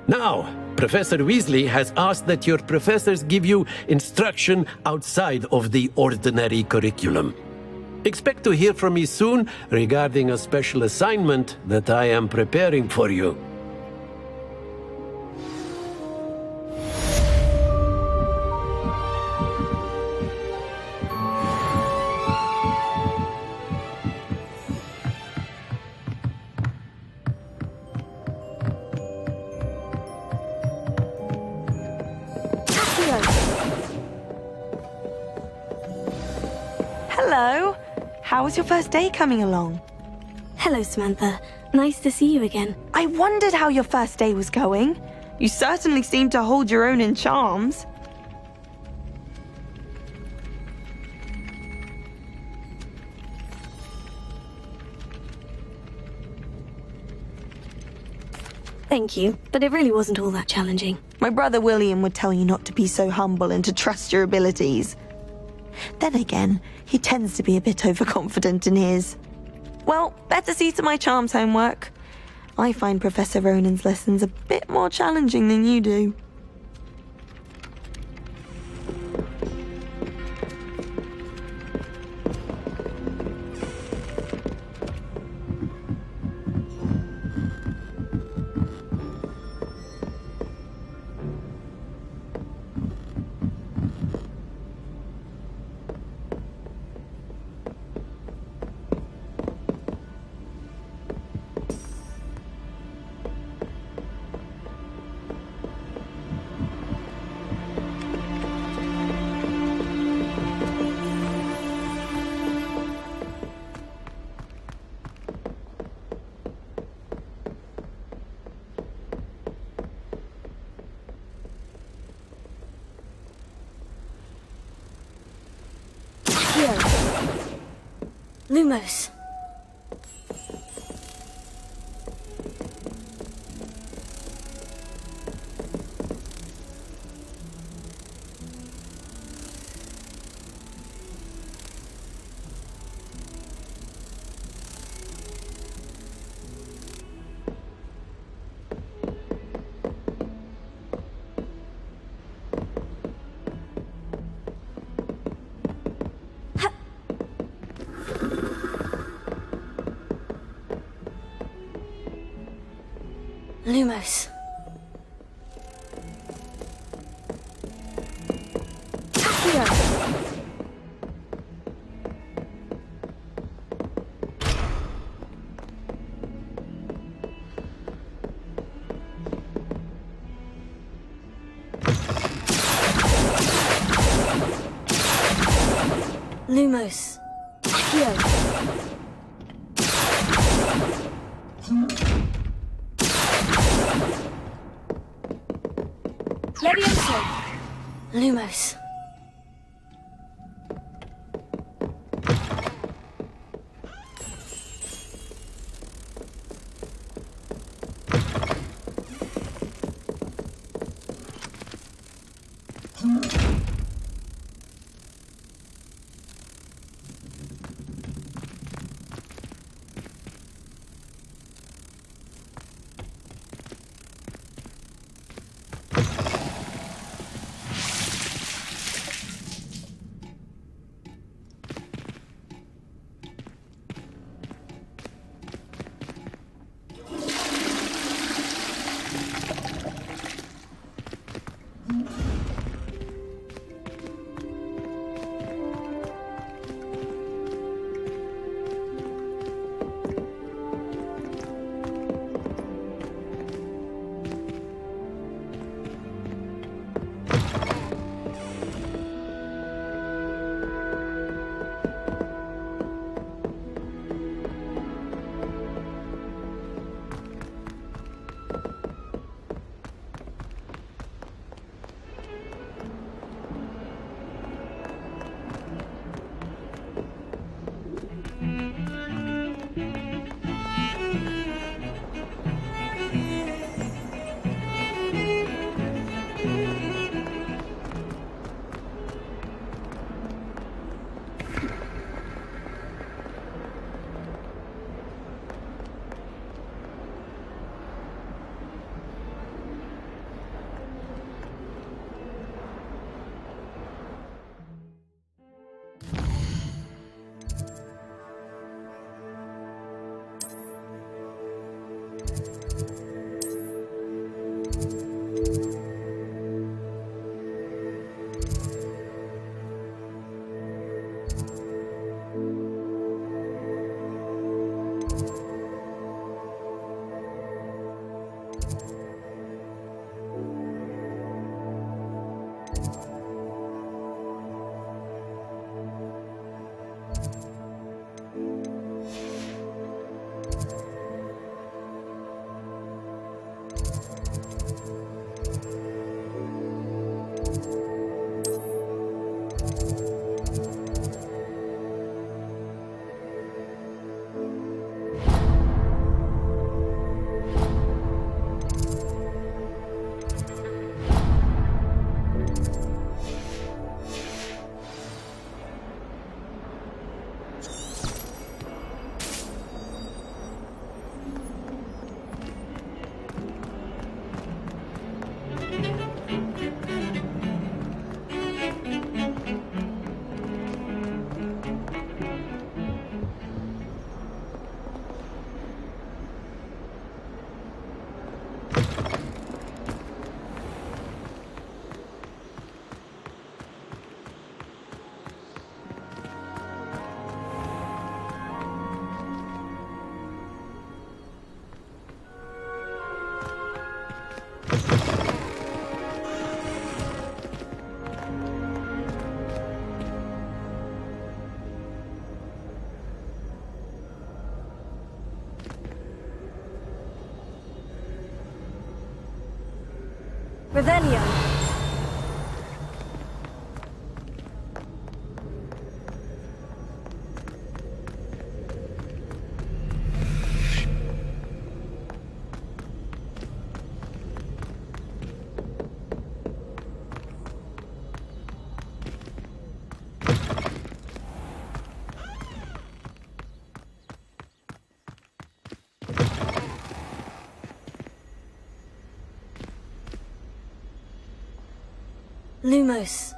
Now, Professor Weasley has asked that your professors give you instruction outside of the ordinary curriculum. Expect to hear from me soon regarding a special assignment that I am preparing for you. Hello. How was your first day coming along? Hello, Samantha. Nice to see you again. I wondered how your first day was going. You certainly seem to hold your own in charms. Thank you, but it really wasn't all that challenging. My brother William would tell you not to be so humble and to trust your abilities. Then again, he tends to be a bit overconfident in his. Well, better see to my charms homework. I find Professor Ronan's lessons a bit more challenging than you do. Lumos. Lumos. Lumos. Lumos. Revelio. Lumos.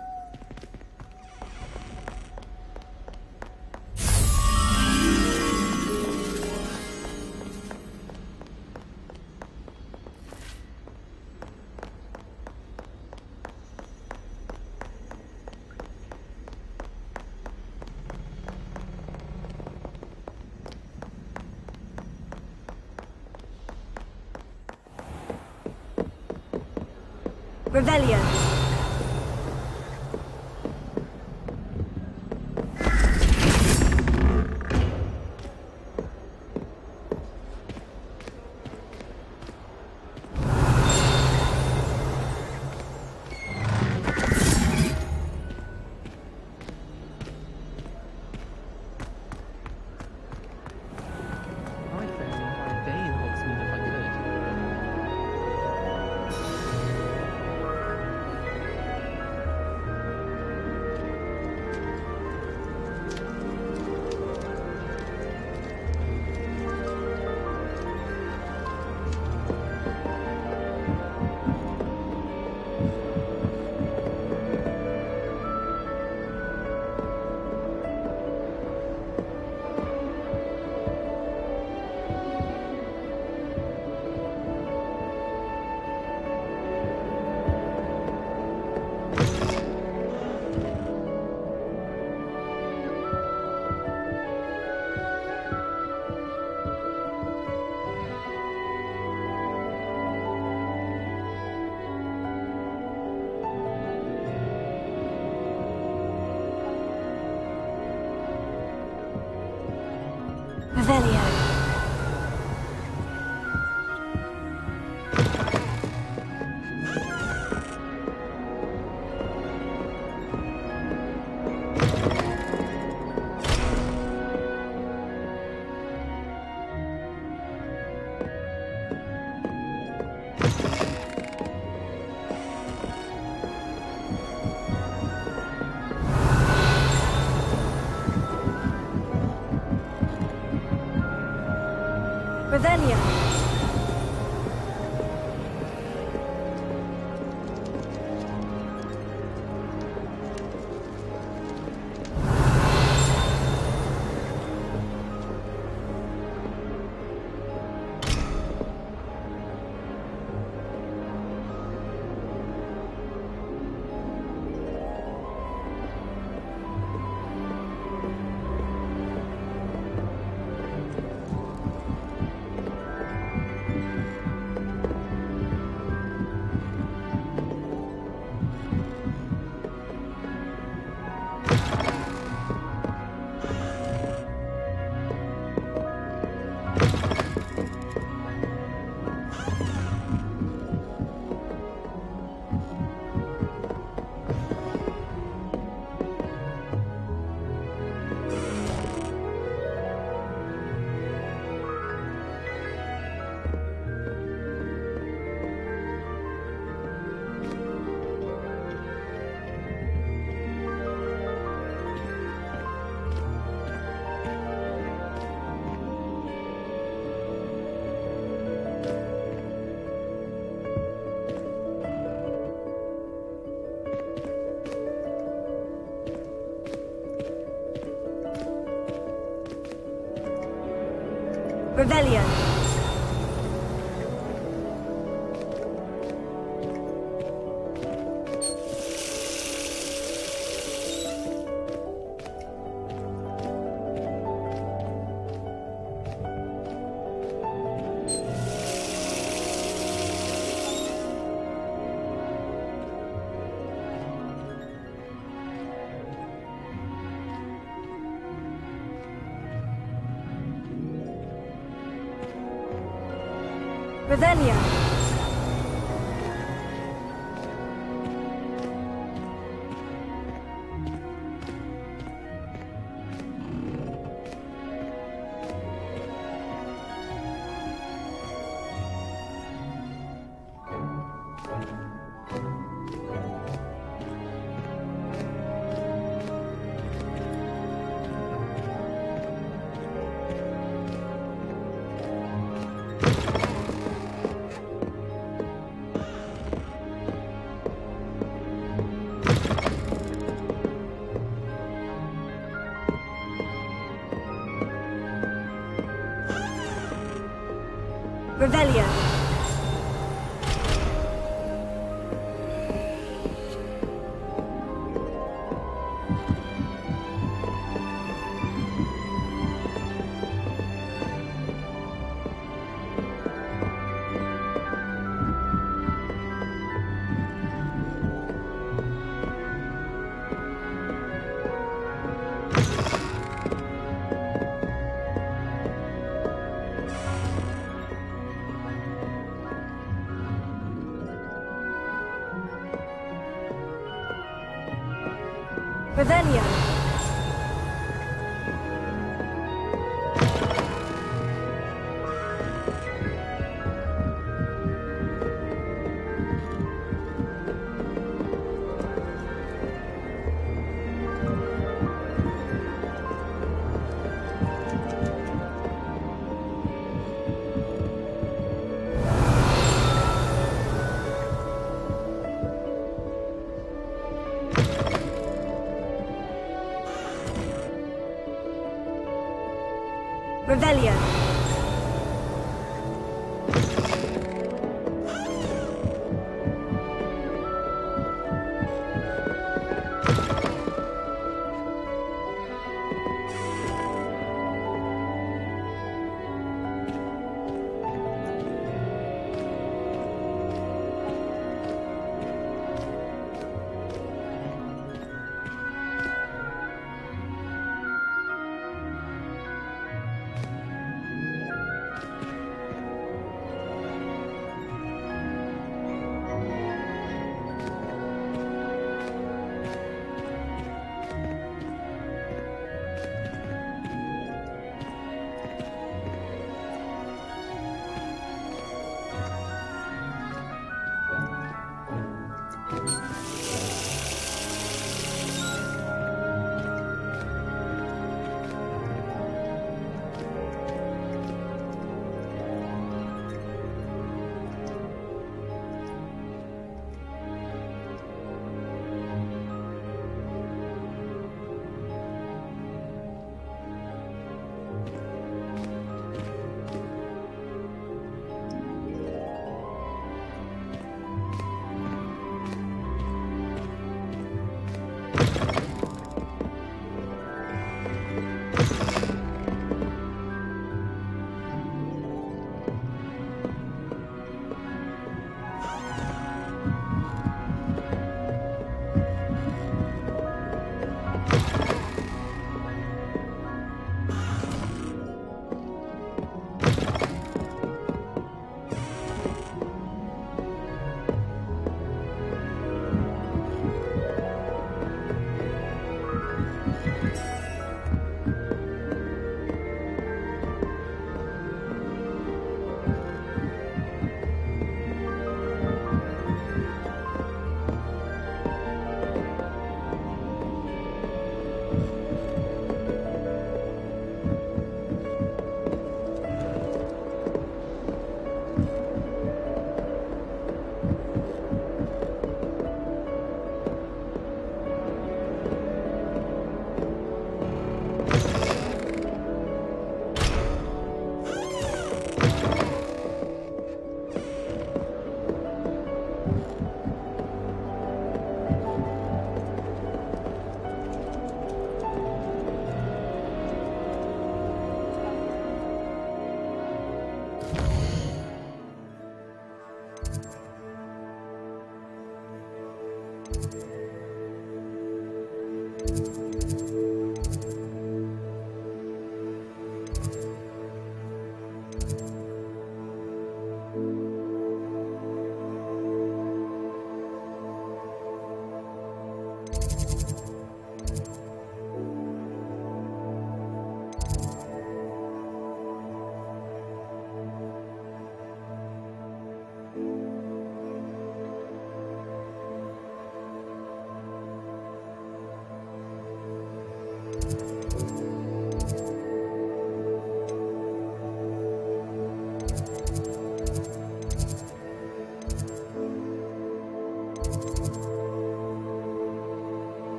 Revelio. Revelio. Revelio. Revelio. Revelio. Revelio.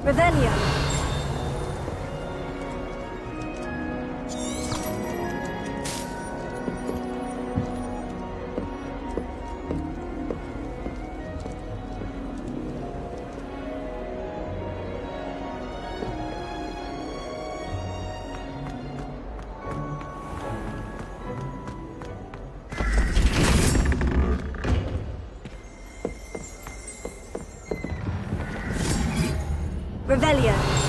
Revelio. Revelio.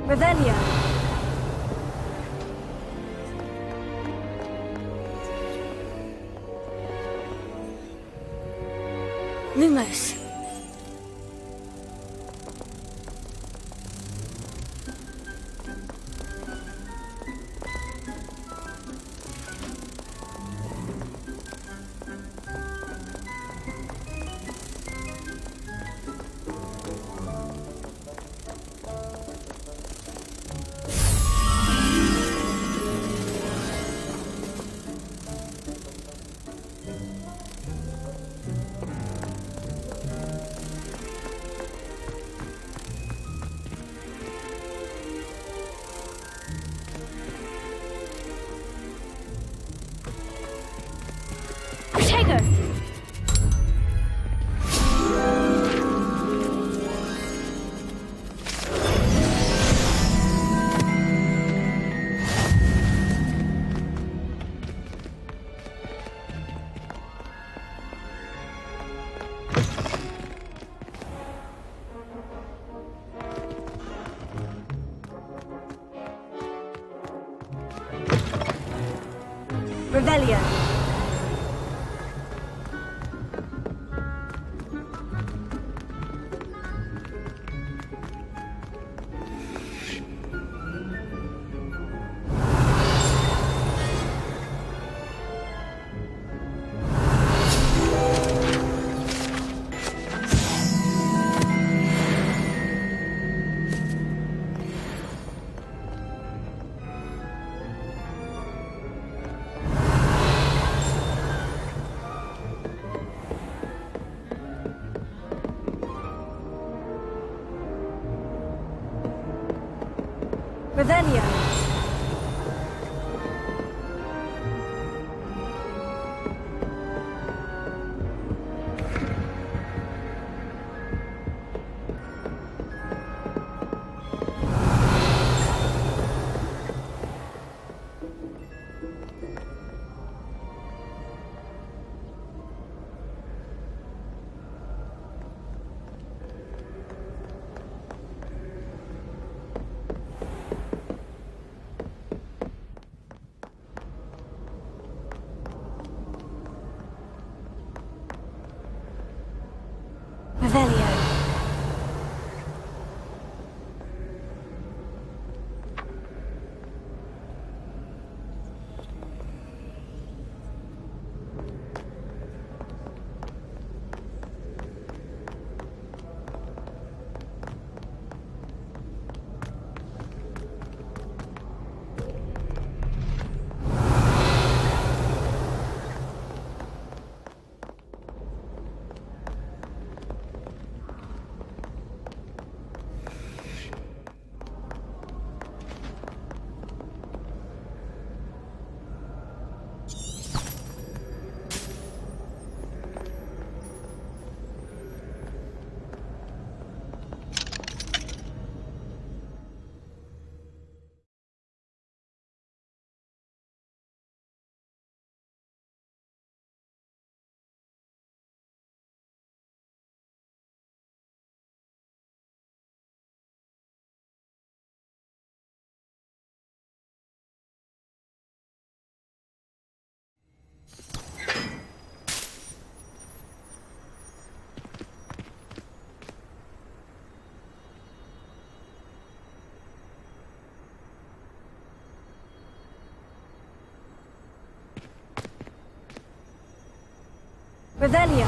Revelio. Lumos. Revelio. Revelio. Revelio. Revelio.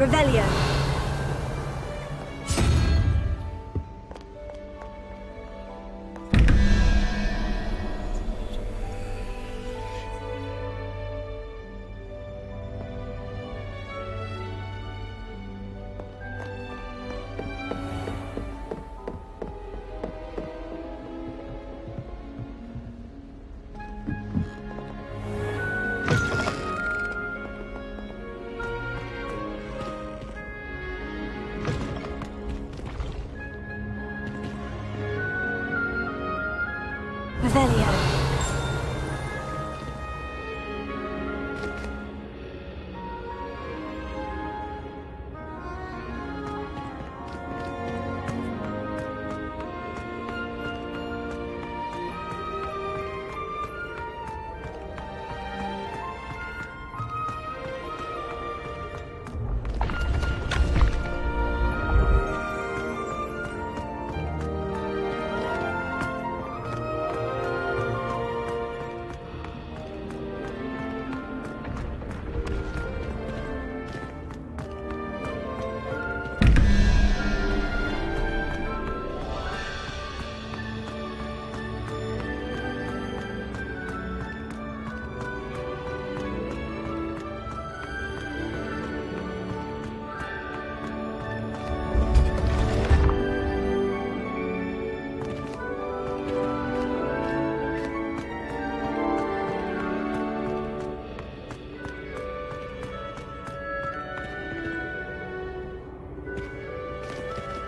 Revelio. Revelio.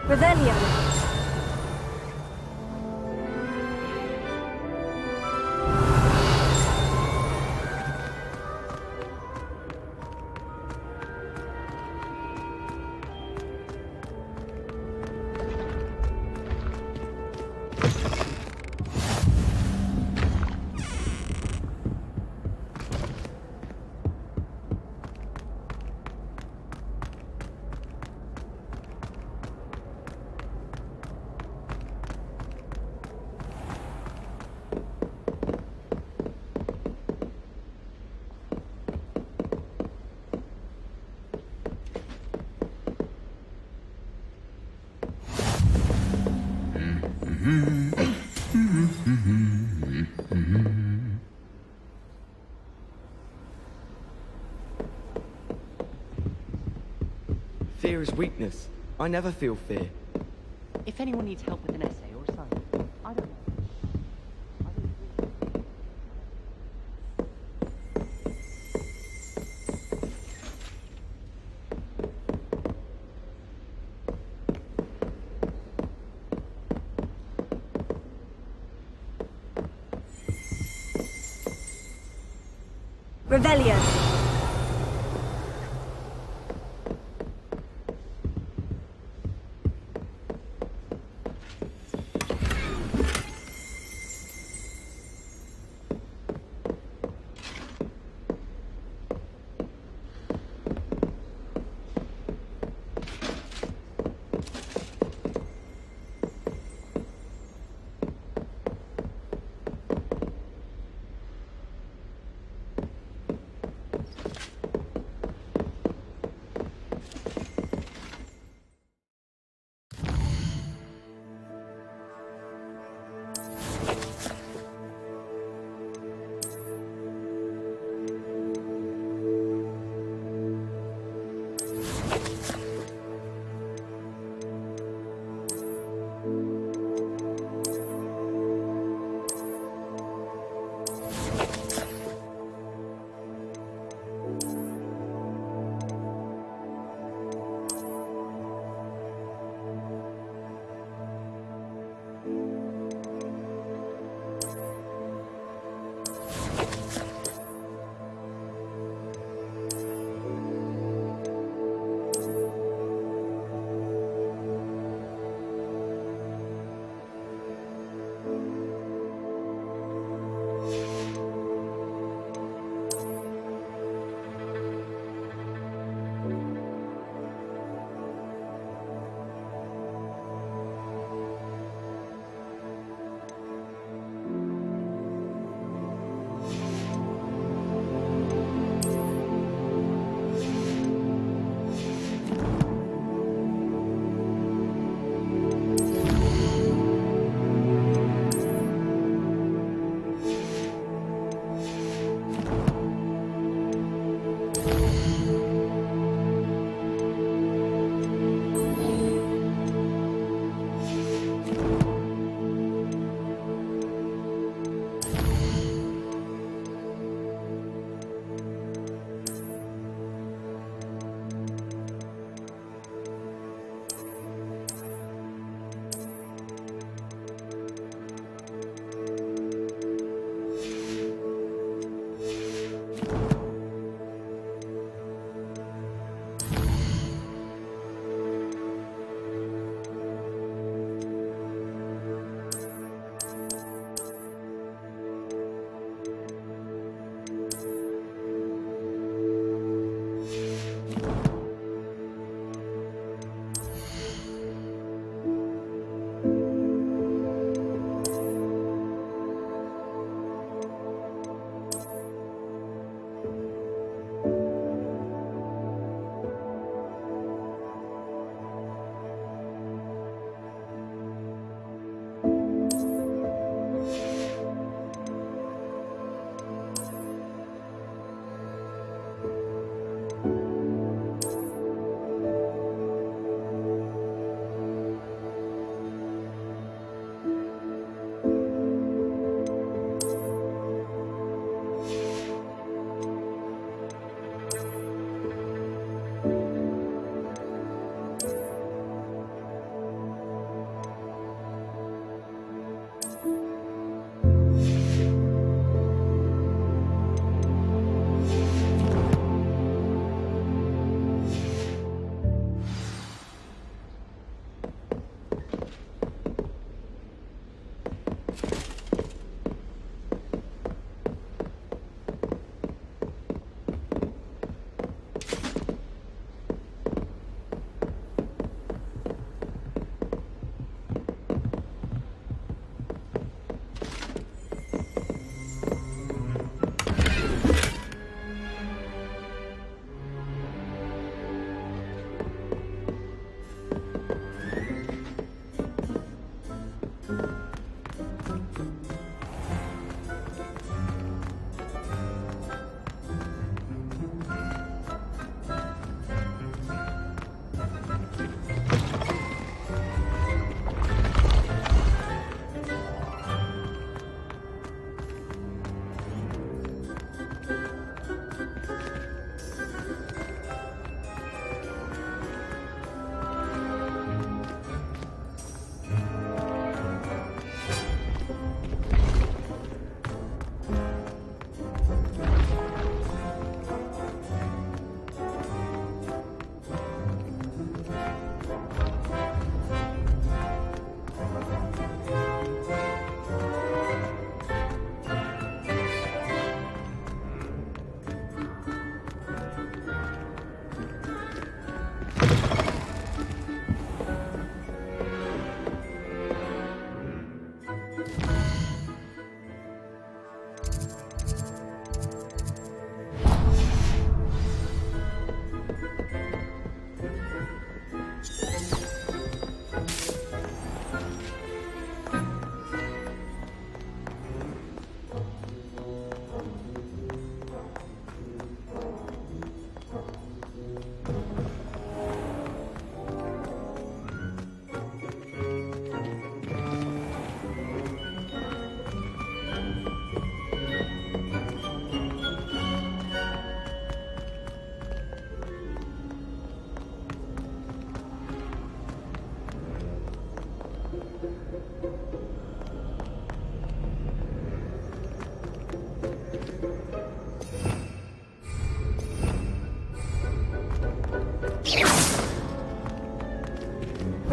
Revelio. Fear is weakness. I never feel fear. If anyone needs help with an essay or assignment, I don't know. Revelio.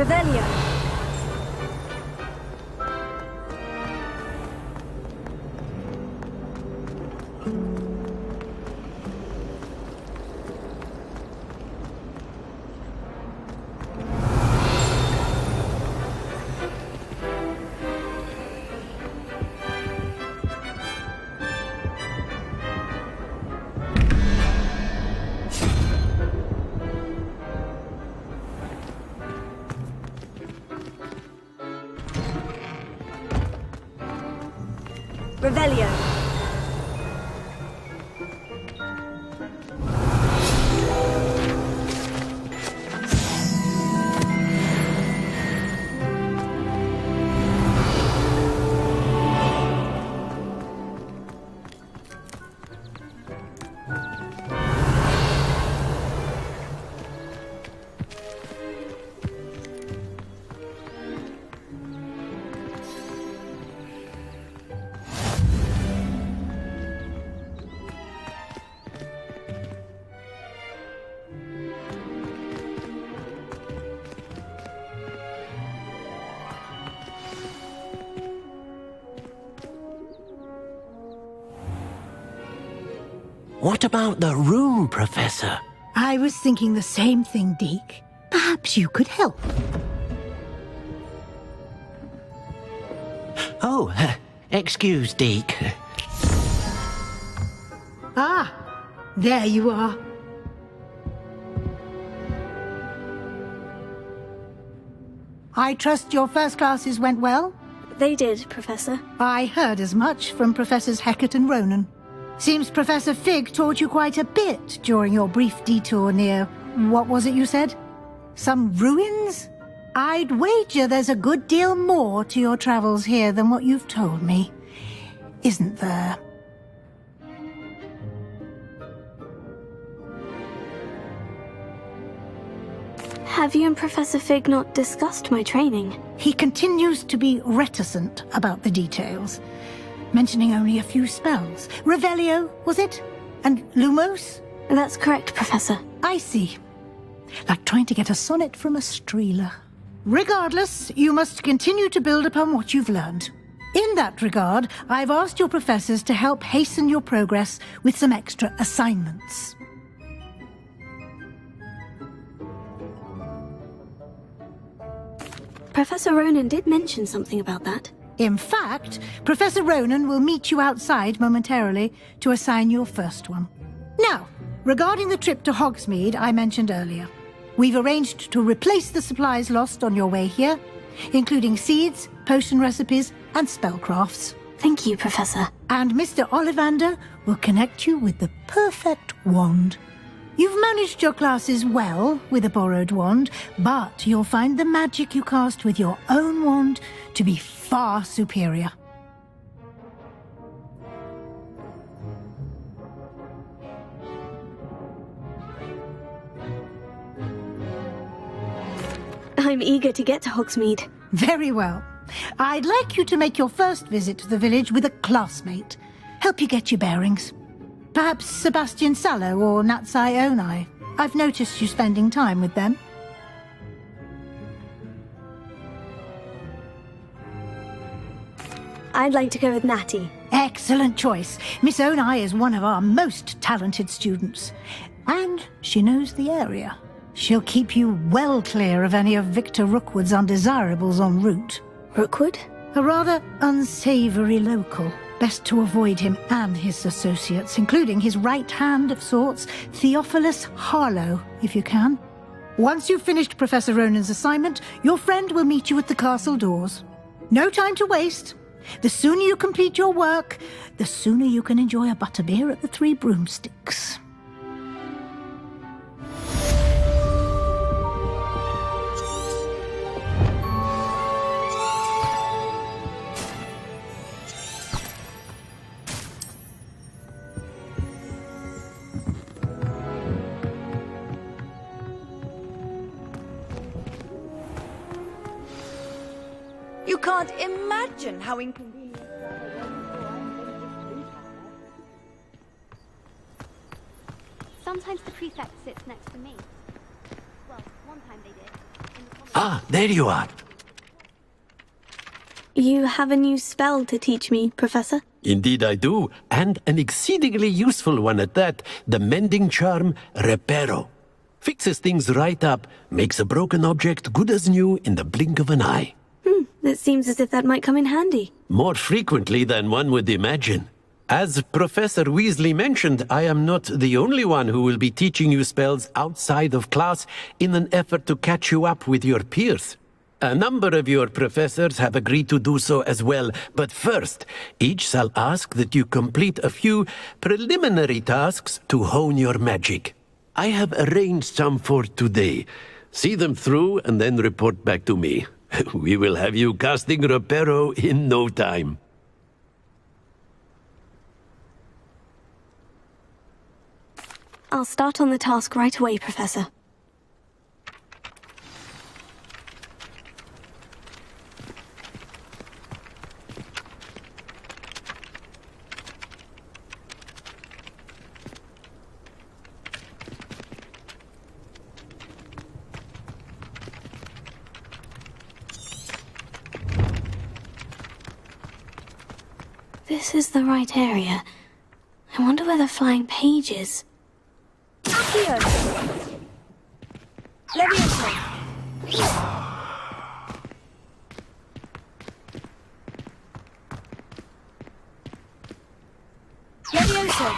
Revelio. Revelio. What about the room, Professor? I was thinking the same thing, Deke. Perhaps you could help. Oh, excuse, Deke. Ah, there you are. I trust your first classes went well? They did, Professor. I heard as much from Professors Hecat and Ronan. Seems Professor Fig taught you quite a bit during your brief detour near... what was it you said? Some ruins? I'd wager there's a good deal more to your travels here than what you've told me. Isn't there? Have you and Professor Fig not discussed my training? He continues to be reticent about the details, mentioning only a few spells. Revelio, was it? And Lumos? That's correct, Professor. I see. Like trying to get a sonnet from a streeler. Regardless, you must continue to build upon what you've learned. In that regard, I've asked your professors to help hasten your progress with some extra assignments. Professor Ronan did mention something about that. In fact, Professor Ronan will meet you outside momentarily to assign your first one. Now, regarding the trip to Hogsmeade I mentioned earlier, we've arranged to replace the supplies lost on your way here, including seeds, potion recipes, and spellcrafts. Thank you, Professor. And Mr. Ollivander will connect you with the perfect wand. You've managed your classes well with a borrowed wand, but you'll find the magic you cast with your own wand to be far superior. I'm eager to get to Hogsmeade. Very well. I'd like you to make your first visit to the village with a classmate. Help you get your bearings. Perhaps Sebastian Sallow or Natsai Onai. I've noticed you spending time with them. I'd like to go with Natty. Excellent choice. Miss Onai is one of our most talented students. And she knows the area. She'll keep you well clear of any of Victor Rookwood's undesirables en route. Rookwood? A rather unsavory local. Best to avoid him and his associates, including his right hand of sorts, Theophilus Harlow, if you can. Once you've finished Professor Ronan's assignment, your friend will meet you at the castle doors. No time to waste. The sooner you complete your work, the sooner you can enjoy a butterbeer at the Three Broomsticks. You can't imagine how inconvenient... Sometimes the prefect sits next to me. Well, one time they did. In the Ah, there you are. You have a new spell to teach me, Professor? Indeed I do, and an exceedingly useful one at that. The mending charm, Reparo. Fixes things right up, makes a broken object good as new in the blink of an eye. It seems as if that might come in handy. More frequently than one would imagine. As Professor Weasley mentioned, I am not the only one who will be teaching you spells outside of class in an effort to catch you up with your peers. A number of your professors have agreed to do so as well, but first, each shall ask that you complete a few preliminary tasks to hone your magic. I have arranged some for today. See them through and then report back to me. We will have you casting Reparo in no time. I'll start on the task right away, Professor. This is the right area. I wonder where the flying page is. Accio! Levioso! Levioso!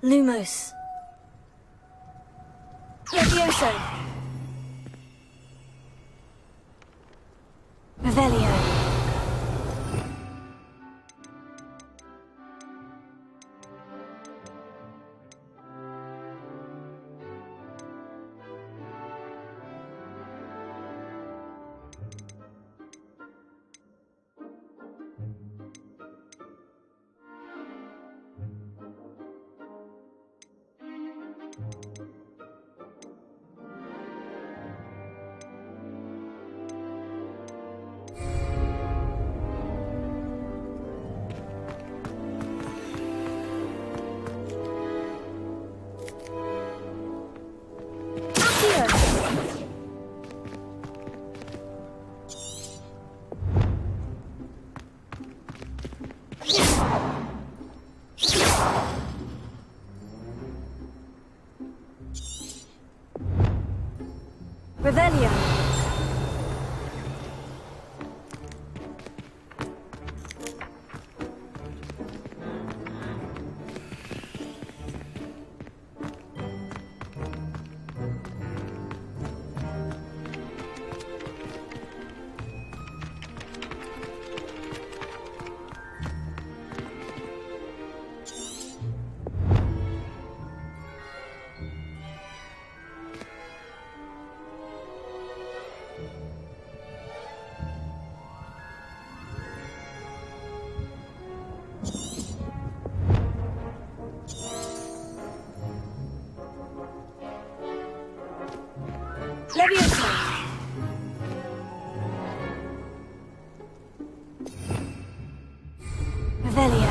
Lumos. Levioso! Revelio. Revelio! Levioso! Revelio.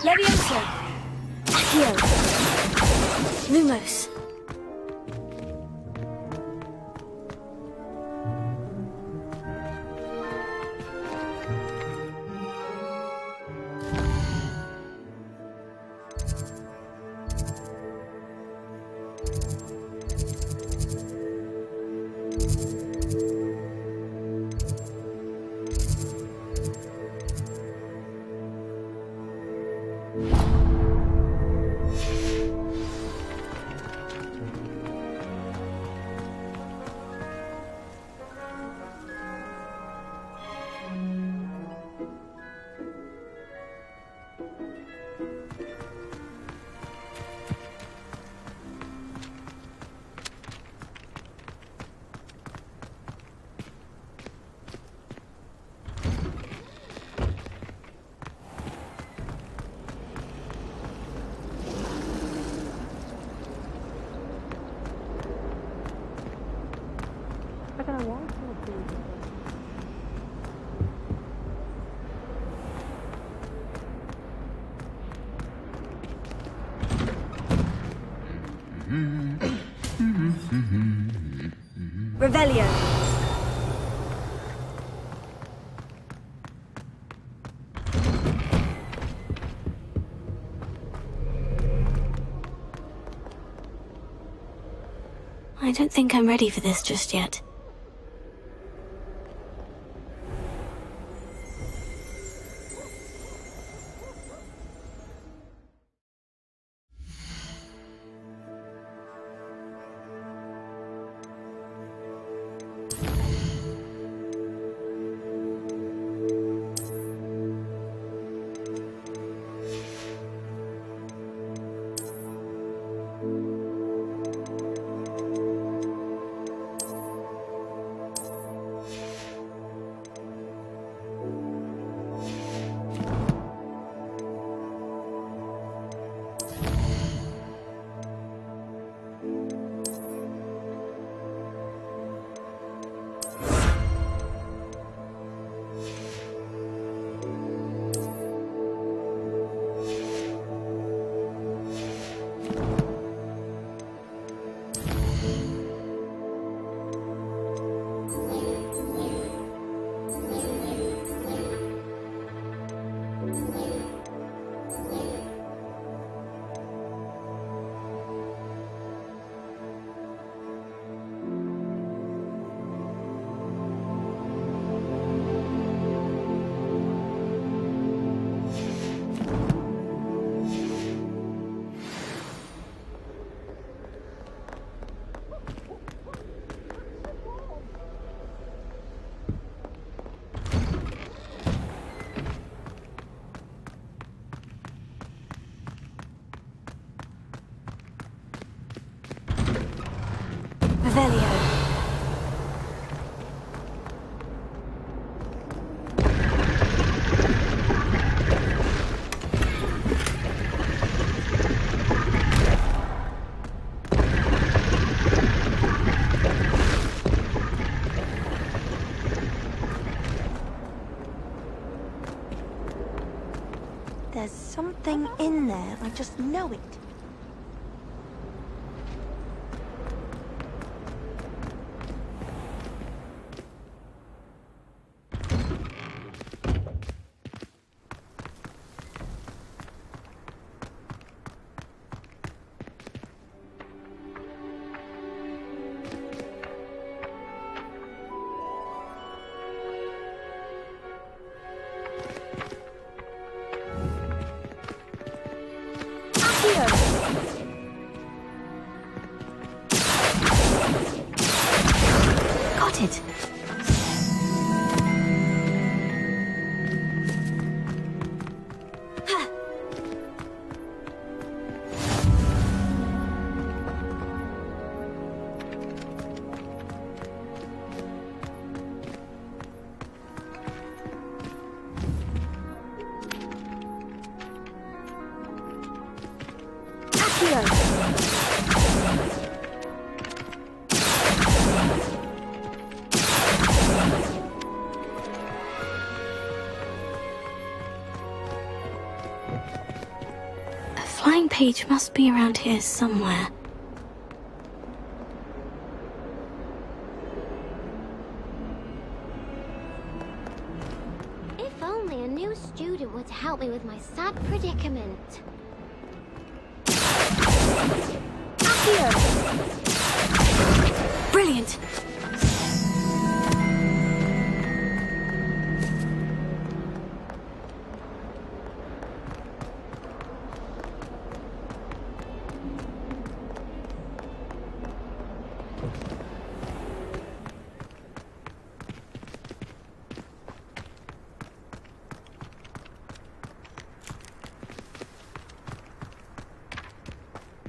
Levioso! Accio. Lumos. Revelio. I don't think I'm ready for this just yet. Revelio. There's something in there, I just know it. Got it. A flying page must be around here somewhere. If only a new student were to help me with my sad predicament. Brilliant!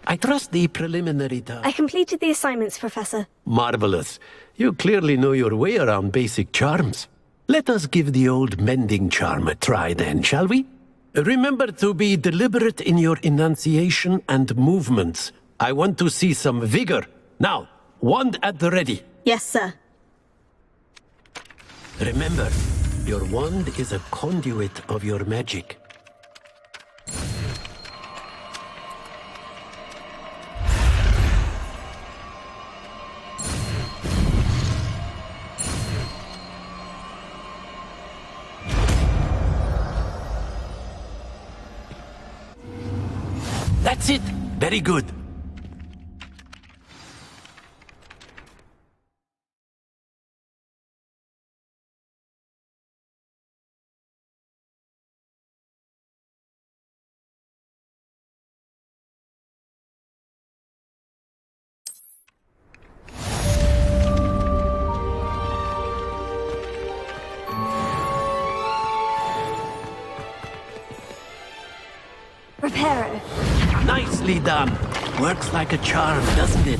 I trust the preliminary task. I completed the assignments, Professor. Marvelous. You clearly know your way around basic charms. Let us give the old mending charm a try then, shall we? Remember to be deliberate in your enunciation and movements. I want to see some vigor. Now, wand at the ready. Yes, sir. Remember, your wand is a conduit of your magic. That's it. Very good. Reparo. Nicely done. Works like a charm, doesn't it?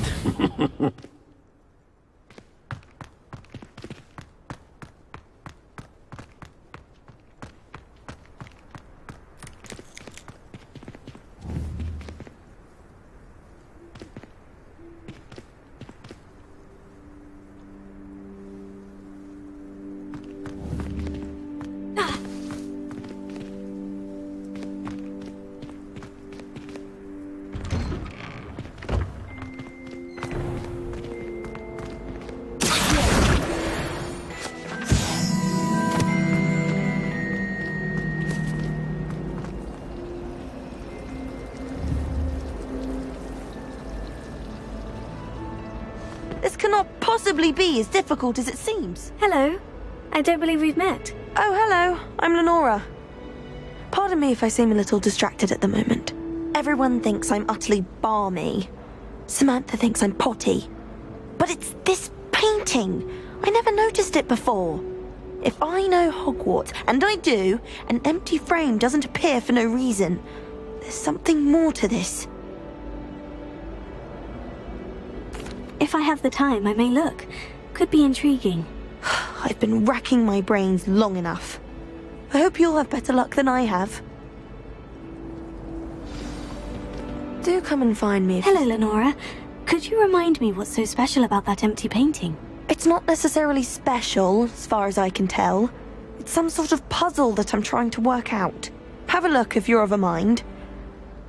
This cannot possibly be as difficult as it seems. Hello. I don't believe we've met. Oh, hello. I'm Lenora. Pardon me if I seem a little distracted at the moment. Everyone thinks I'm utterly balmy. Samantha thinks I'm potty. But it's this painting. I never noticed it before. If I know Hogwarts, and I do, an empty frame doesn't appear for no reason. There's something more to this. If I have the time, I may look. Could be intriguing. I've been racking my brains long enough. I hope you'll have better luck than I have. Do come and find me if Hello, Lenora. Could you remind me what's so special about that empty painting? It's not necessarily special, as far as I can tell. It's some sort of puzzle that I'm trying to work out. Have a look if you're of a mind.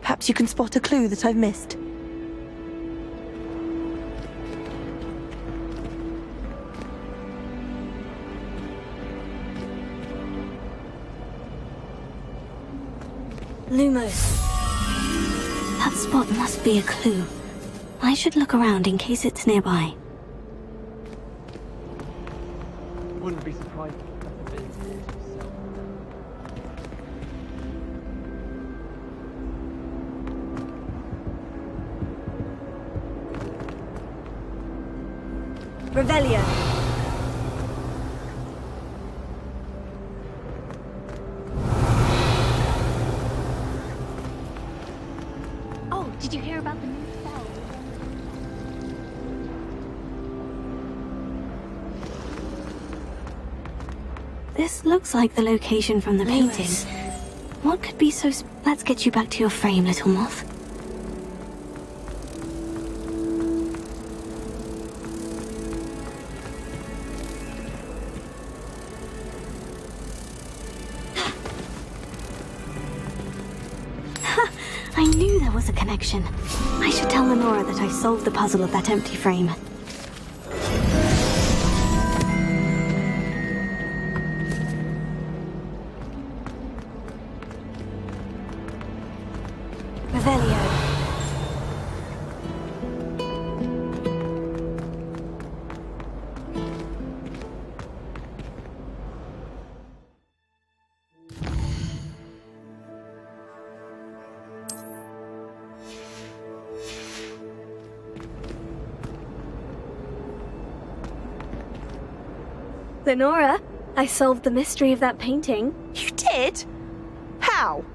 Perhaps you can spot a clue that I've missed. Lumos. That spot must be a clue. I should look around in case it's nearby. Wouldn't be surprised. Revelio. Oh, did you hear about the new spell? This looks like the location from the painting. What could be so Let's get you back to your frame, little moth. I knew there was a connection. I should tell Lenora that I solved the puzzle of that empty frame. Revelio. Lenora, I solved the mystery of that painting. You did? How?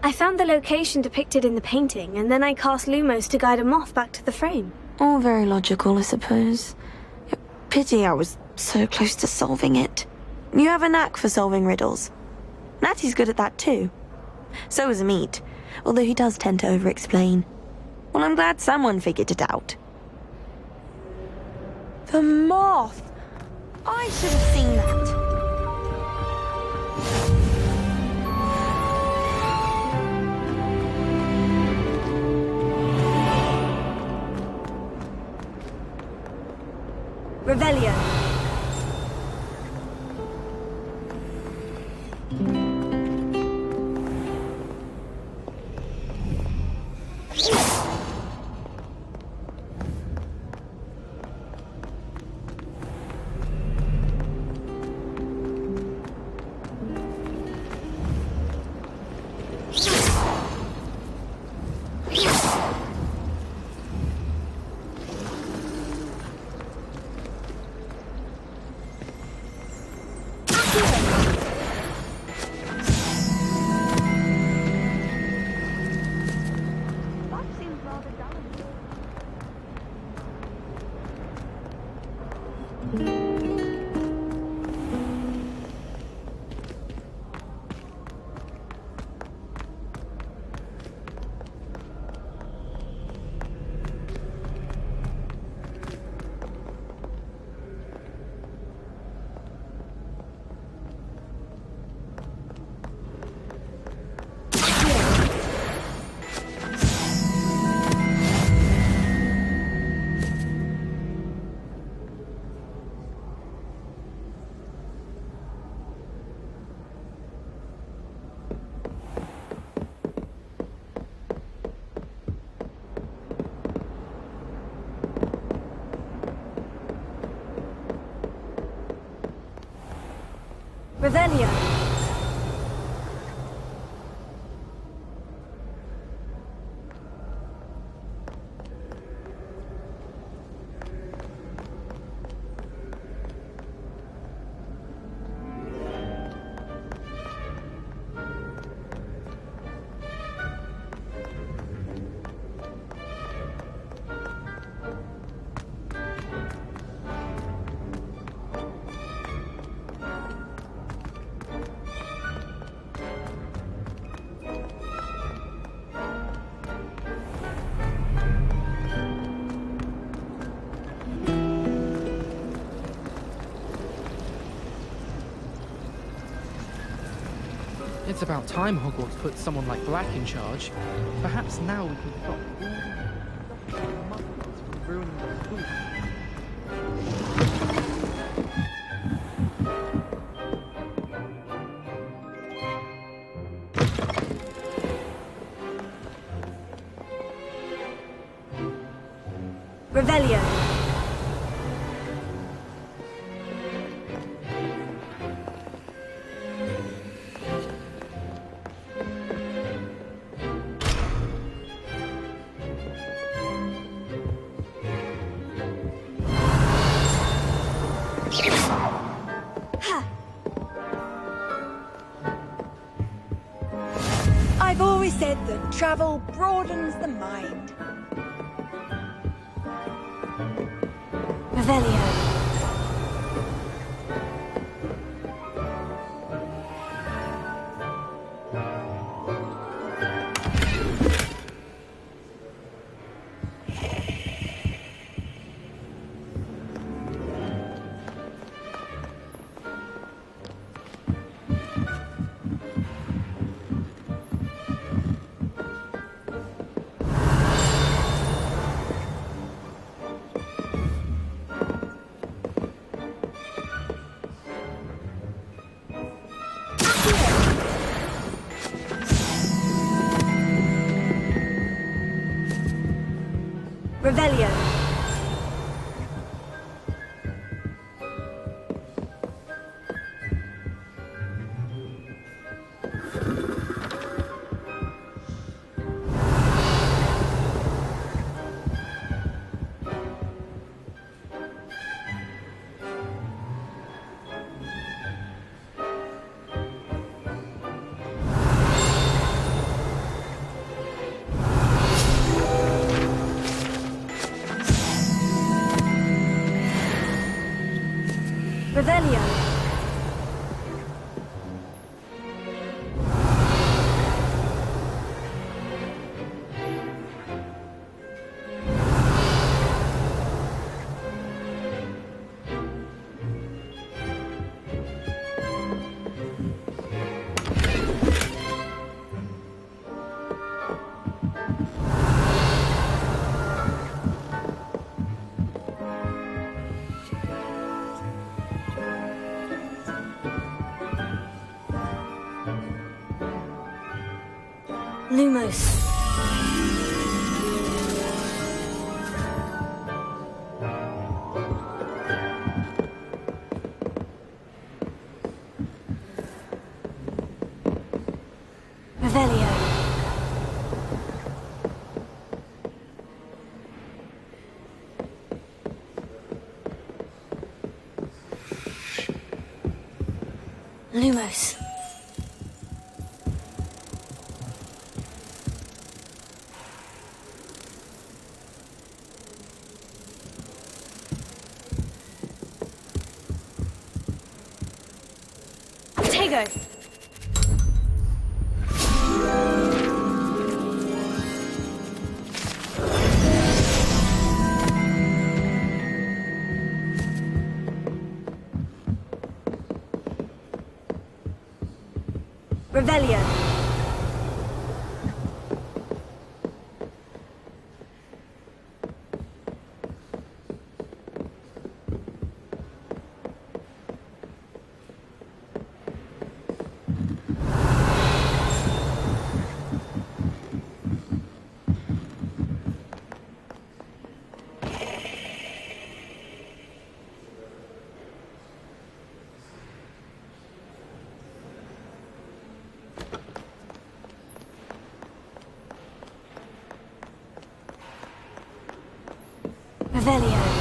I found the location depicted in the painting, and then I cast Lumos to guide a moth back to the frame. All very logical, I suppose. Pity I was so close to solving it. You have a knack for solving riddles. Natty's good at that too. So is Amit, although he does tend to over-explain. Well, I'm glad someone figured it out. The moth! I should have seen that. Revelio. Revelio. It's about time Hogwarts put someone like Black in charge. Perhaps now we can stop all the muggles from ruining the school. Revelio. I've always said that travel broadens the mind. Revelio. Revelio. Revelio. Lumos. Revelio. Lumos. Tego. Revelio. Revelio.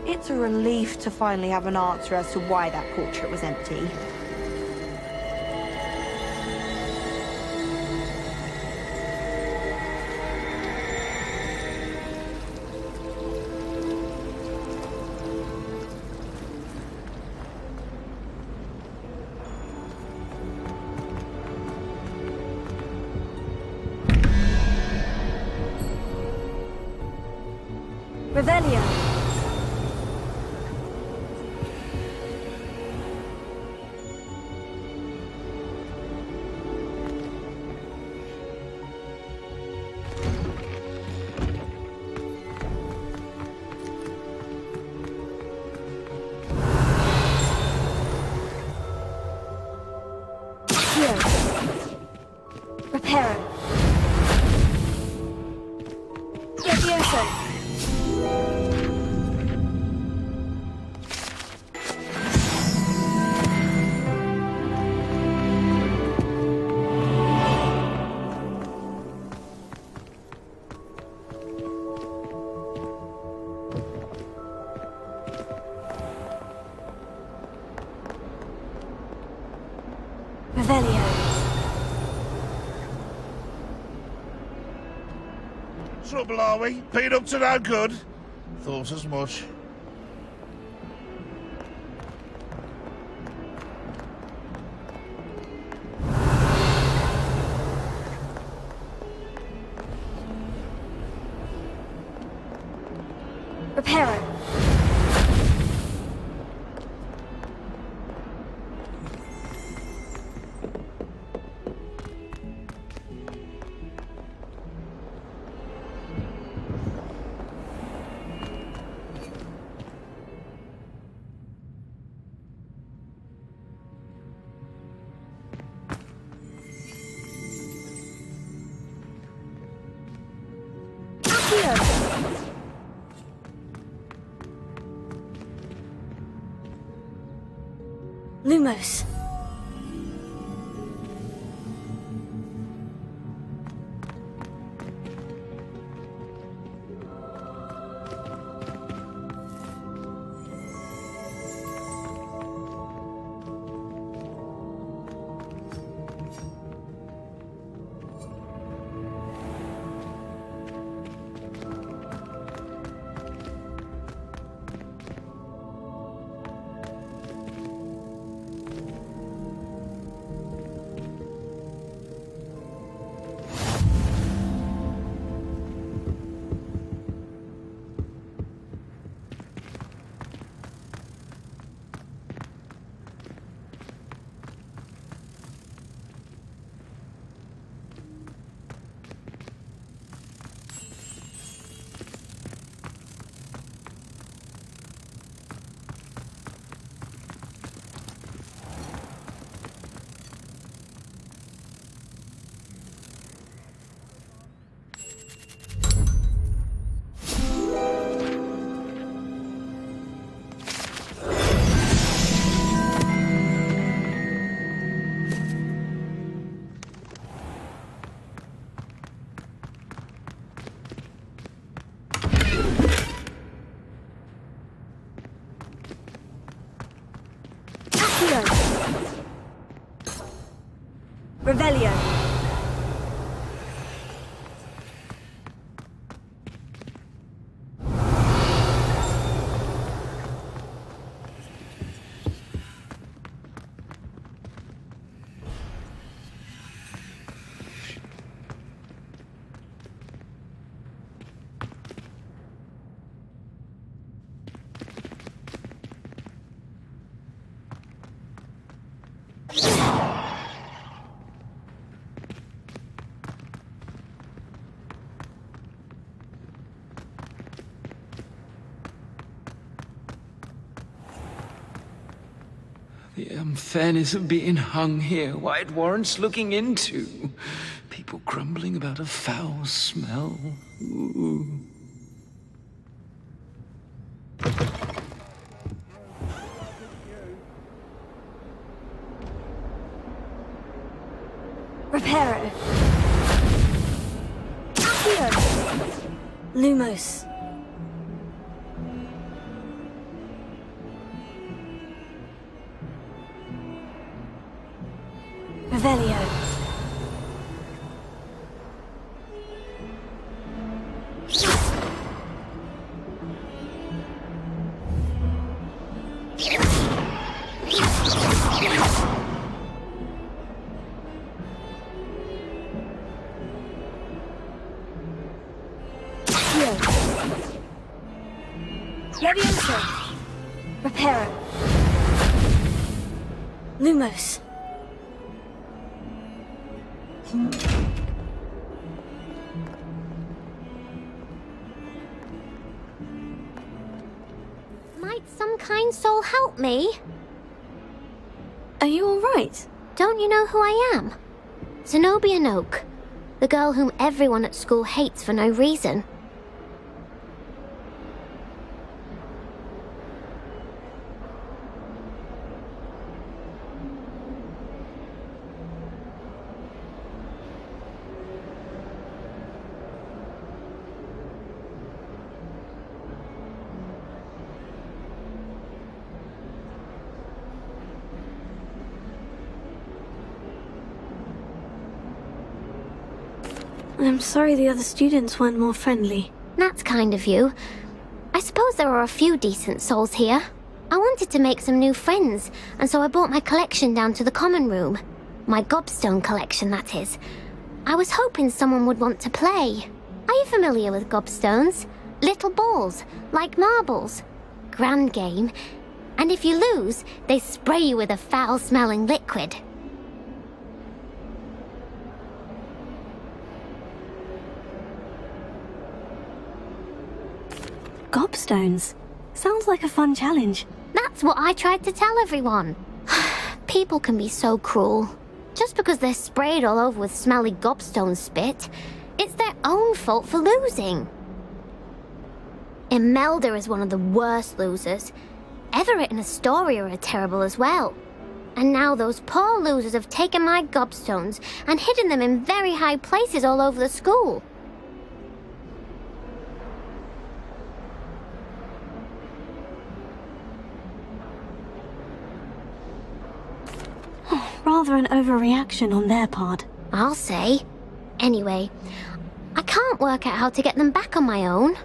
It's a relief to finally have an answer as to why that portrait was empty. Revelio. Reparo. Levioso. Revelio. Trouble, are we? Been up to no good? Thought as much. Reparo. Lumos. Revelio. The unfairness of being hung here, why it warrants looking into. People grumbling about a foul smell. Ooh. Reparo. Accio. Lumos. Revelio. Levioso. Reparo. Lumos. Might some kind soul help me? Are you all right? Don't you know who I am? Zenobia Noak, the girl whom everyone at school hates for no reason. I'm sorry the other students weren't more friendly. That's kind of you. I suppose there are a few decent souls here. I wanted to make some new friends, and so I brought my collection down to the common room. My gobstone collection, that is. I was hoping someone would want to play. Are you familiar with gobstones? Little balls, like marbles. Grand game. And if you lose, they spray you with a foul-smelling liquid. Gobstones. Sounds like a fun challenge. That's what I tried to tell everyone. People can be so cruel. Just because they're sprayed all over with smelly gobstone spit, it's their own fault for losing. Imelda is one of the worst losers. Everett and Astoria are terrible as well. And now those poor losers have taken my gobstones and hidden them in very high places all over the school. Rather an overreaction on their part. I'll say. Anyway, I can't work out how to get them back on my own.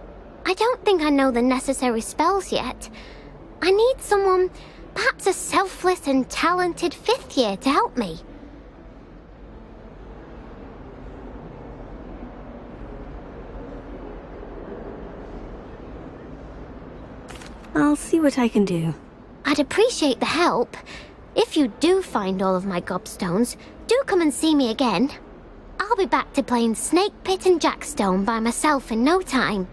I don't think I know the necessary spells yet. I need someone, perhaps a selfless and talented 5th year to help me. I'll see what I can do. I'd appreciate the help. If you do find all of my gobstones, do come and see me again. I'll be back to playing Snake Pit and Jackstone by myself in no time.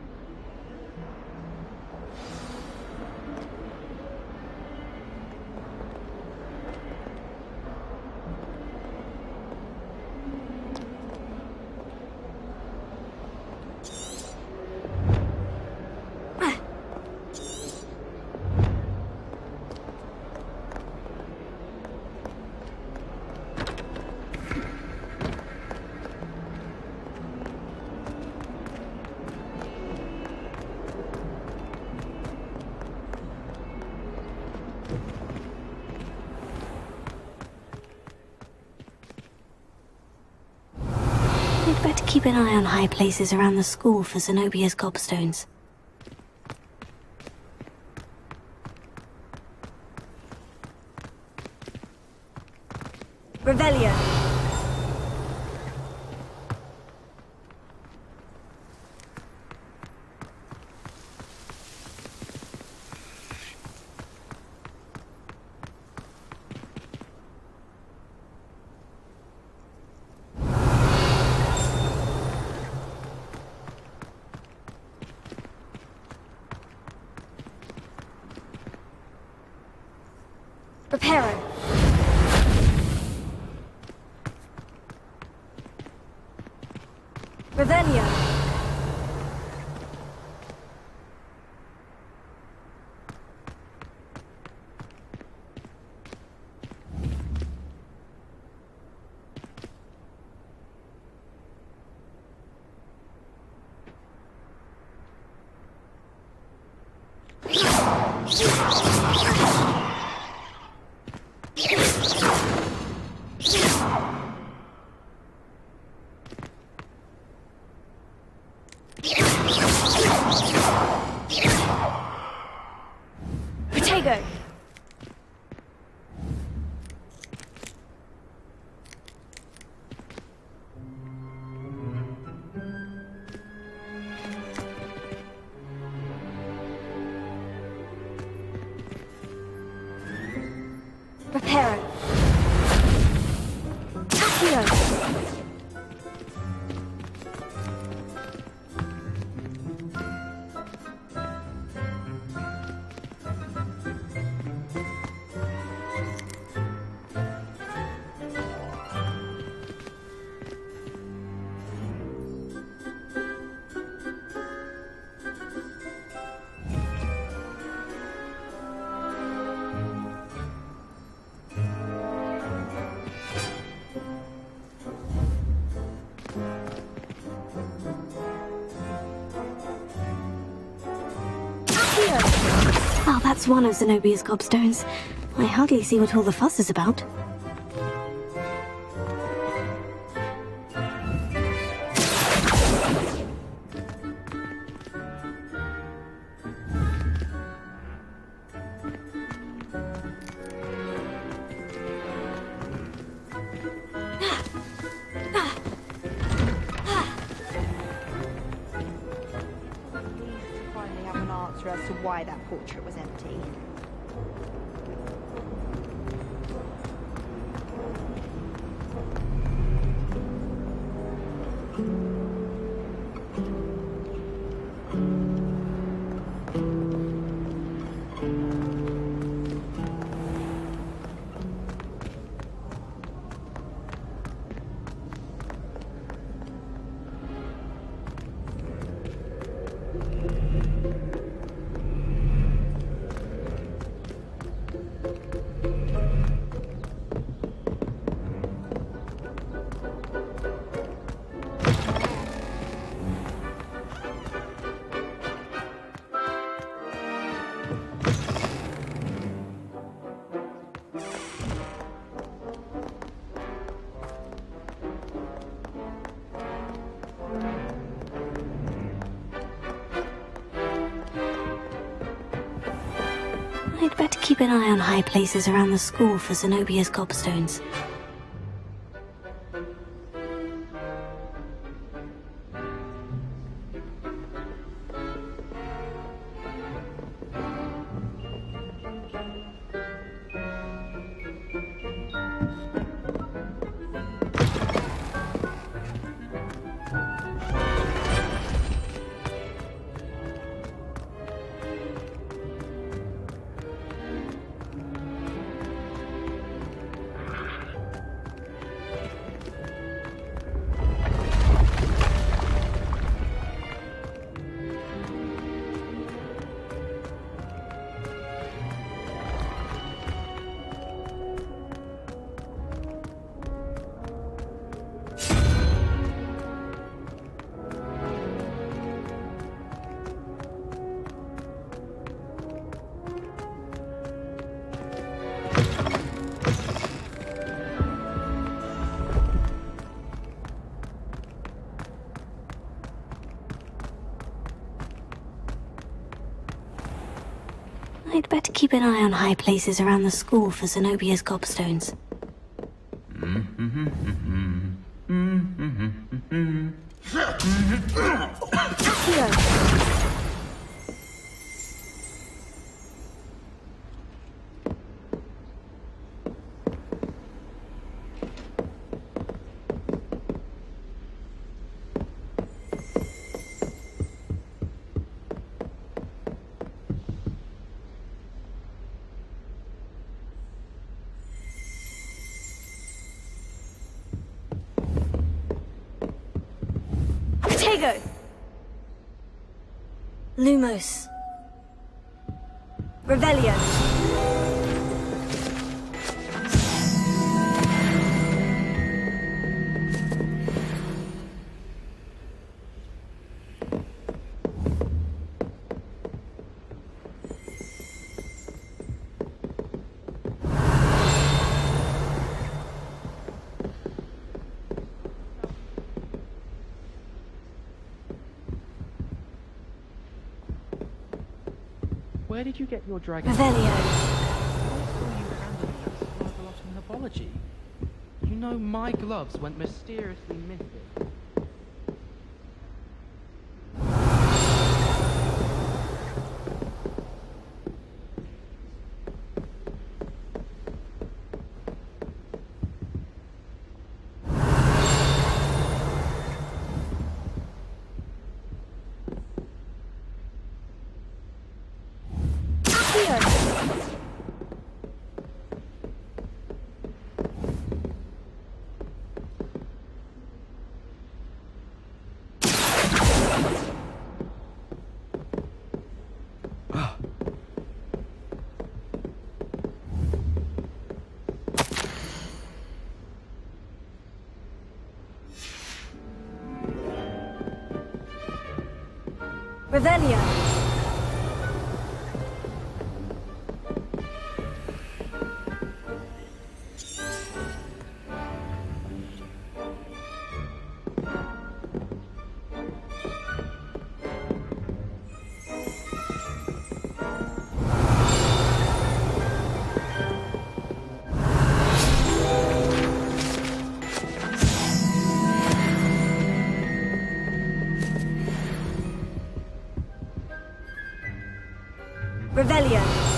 I'd better keep an eye on high places around the school for Zenobia's gobstones. Revelio. Reparo. Revelio. Protego. Reparo. Accio. Well, that's one of Zenobia's gobstones. I hardly see what all the fuss is about. As to why that portrait was empty. I'd better keep an eye on high places around the school for Zenobia's gobstones. I'd better keep an eye on high places around the school for Zenobia's gobstones. Tego! Lumos. Revelio. Where did you get your dragon? Revelio. I saw you handling that sparkle lot in herbology. You know my gloves went mysteriously missing. Revelio. Revelio.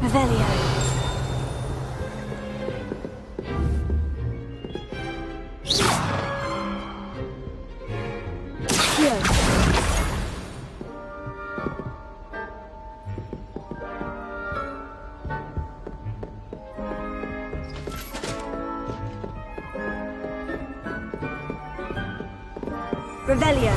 Revelio. Revelio.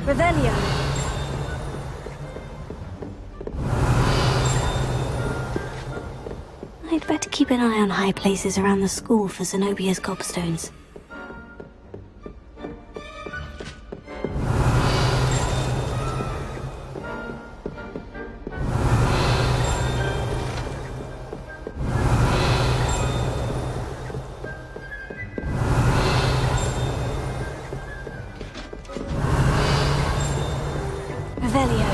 Revelio. I'd better keep an eye on high places around the school for Zenobia's gobstones. Revelio.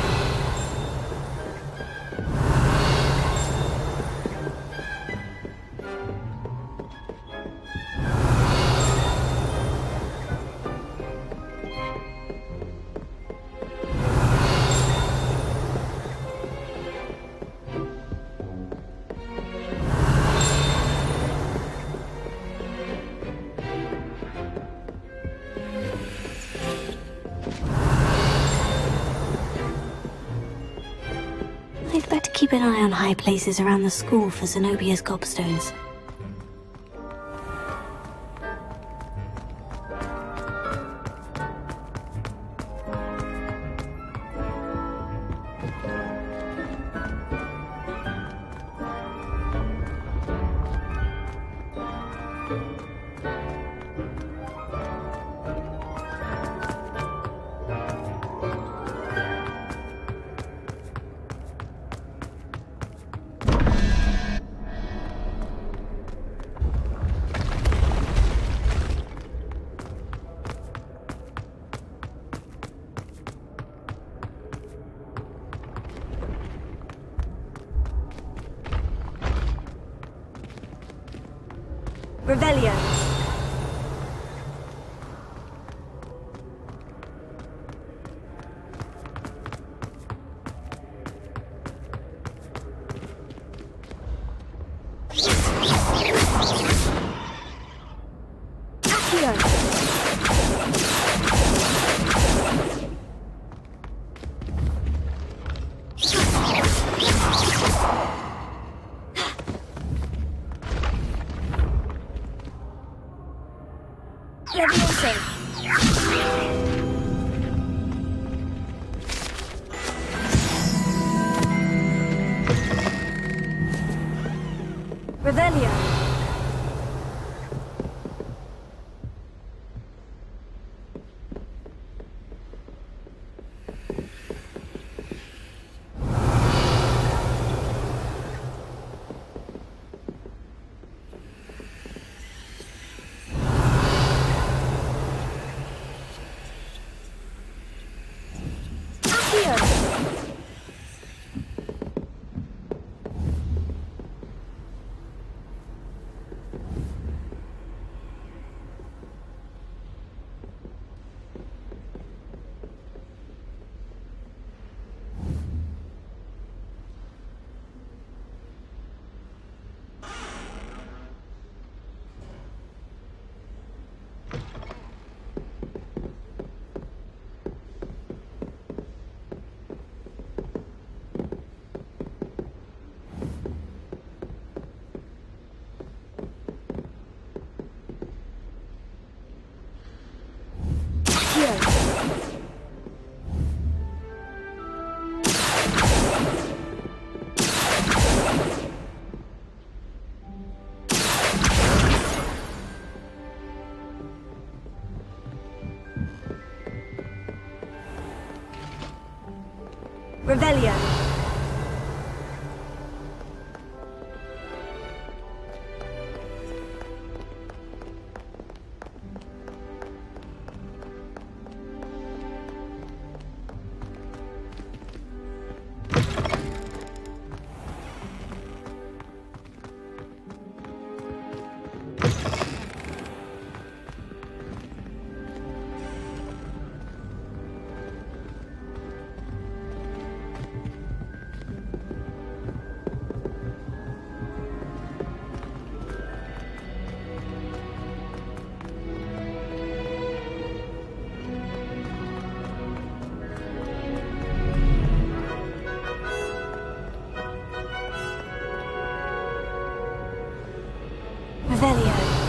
keep an eye on high places around the school for Zenobia's gobstones. Revelio. Revelio. Revelio. Revelio.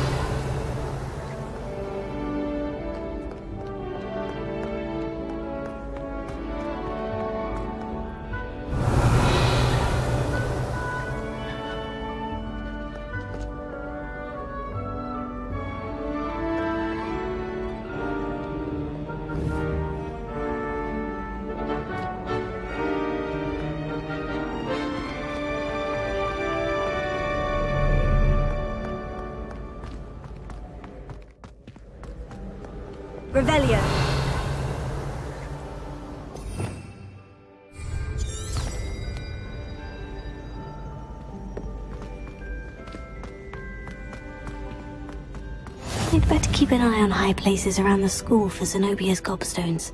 Revelio. I'd better keep an eye on high places around the school for Zenobia's gobstones.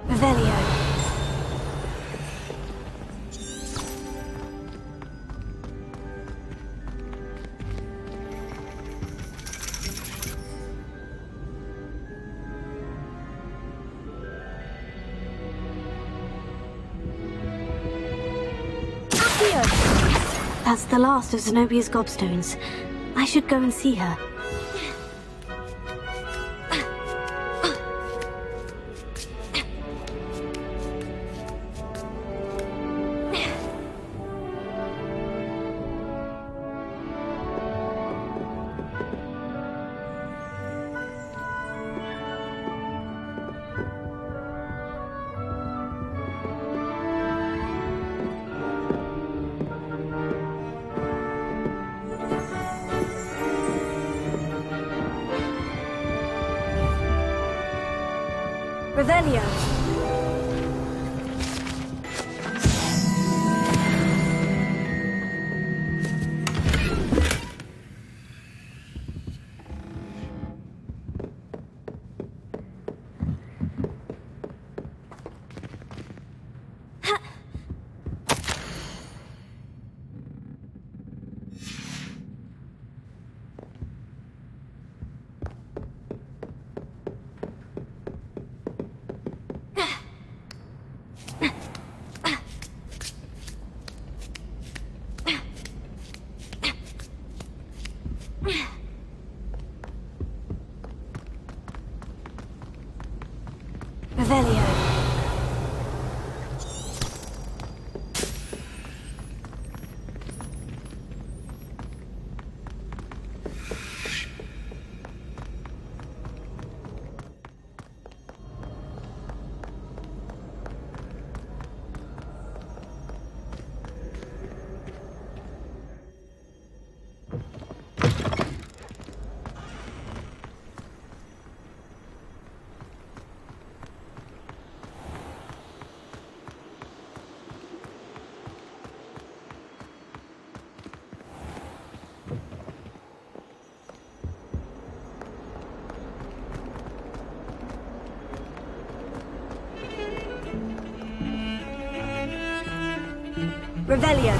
Revelio. That's the last of Zenobia's gobstones. I should go and see her. Revelio. Revelio. Revelio.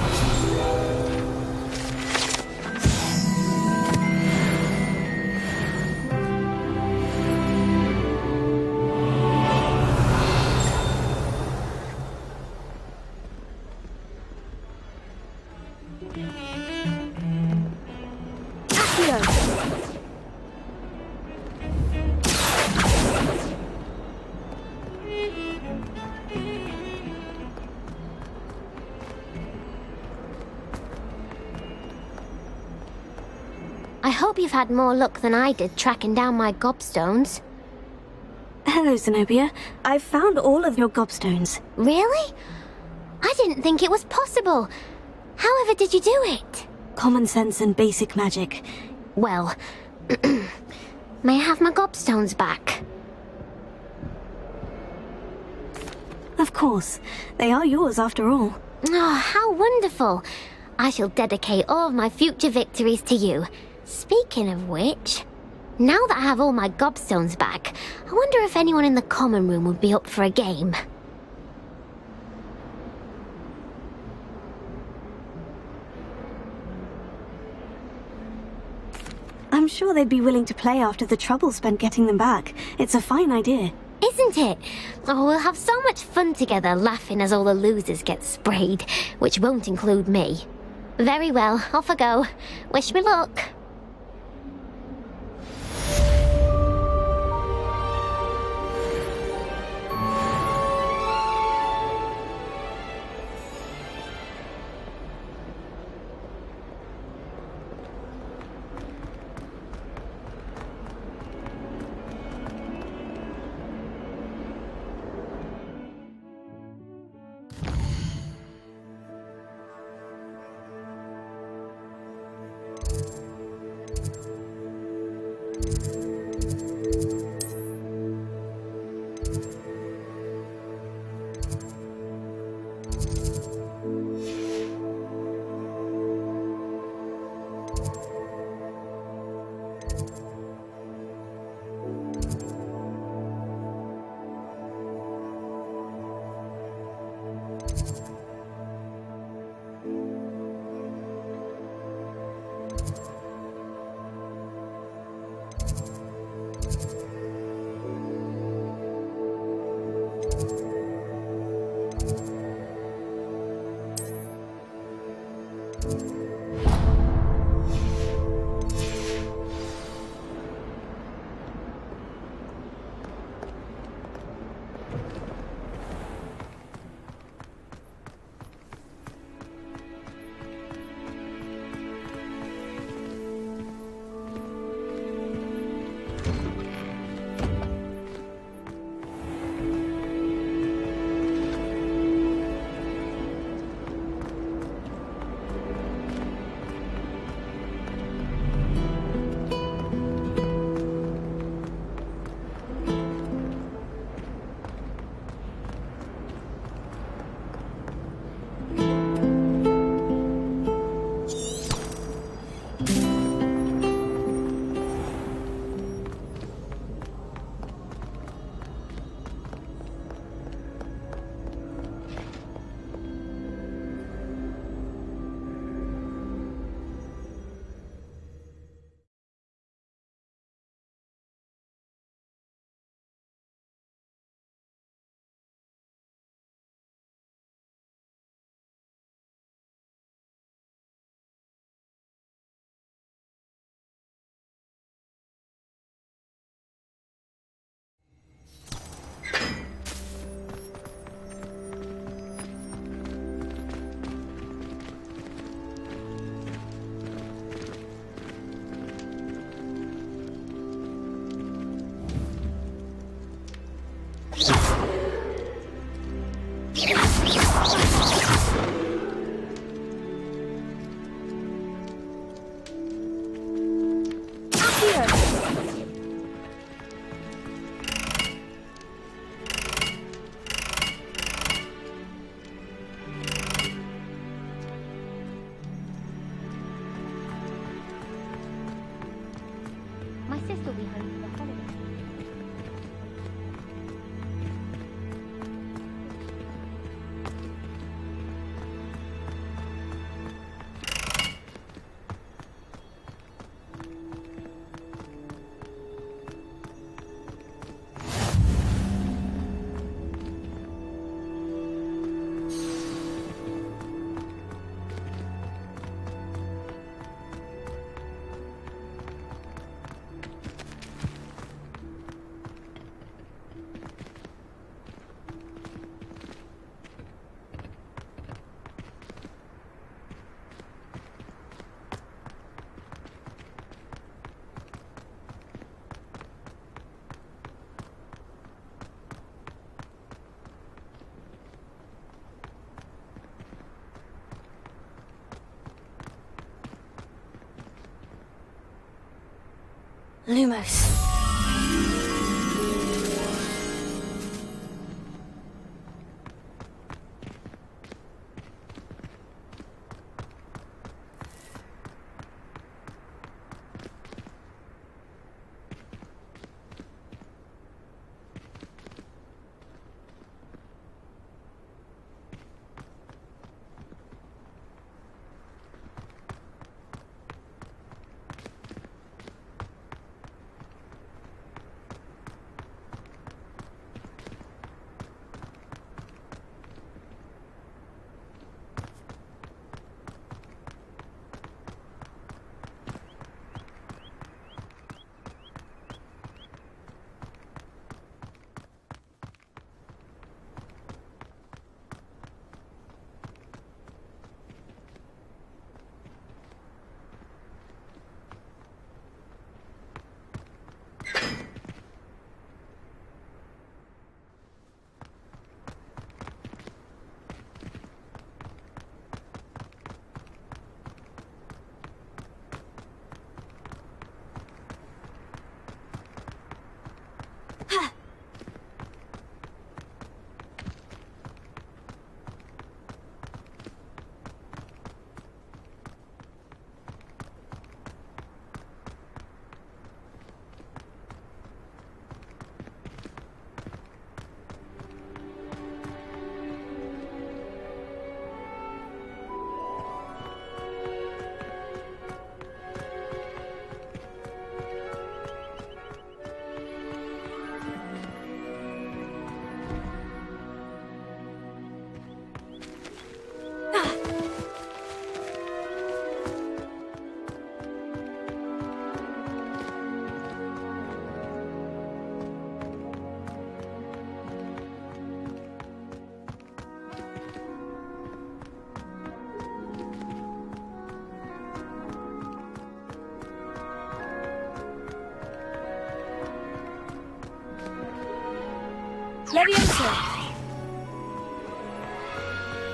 I hope you've had more luck than I did tracking down my gobstones. Hello, Zenobia. I've found all of your gobstones. Really? I didn't think it was possible. However did you do it? Common sense and basic magic. Well, may I have my gobstones back? Of course. They are yours after all. Oh, how wonderful. I shall dedicate all of my future victories to you. Speaking of which, now that I have all my gobstones back, I wonder if anyone in the common room would be up for a game. I'm sure they'd be willing to play after the trouble spent getting them back. It's a fine idea. Isn't it? Oh, we'll have so much fun together laughing as all the losers get sprayed, which won't include me. Very well, off I go. Wish me luck. My sister will be home for the holidays. Lumos. Leviosa.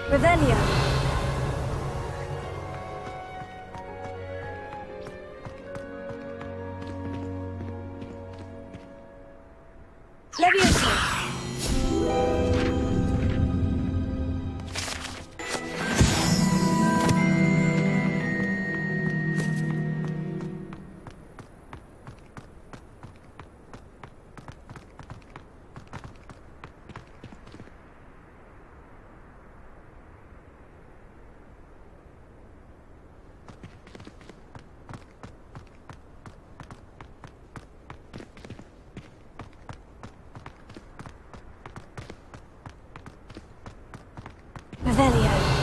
Revelio. Leviosa. Revelio.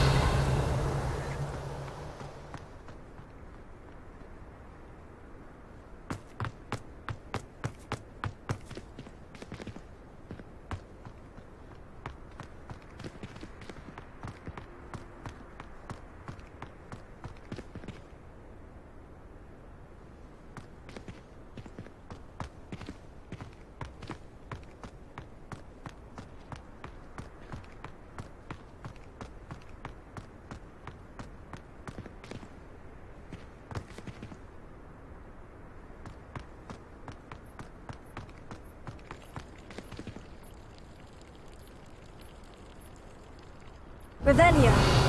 Revelio.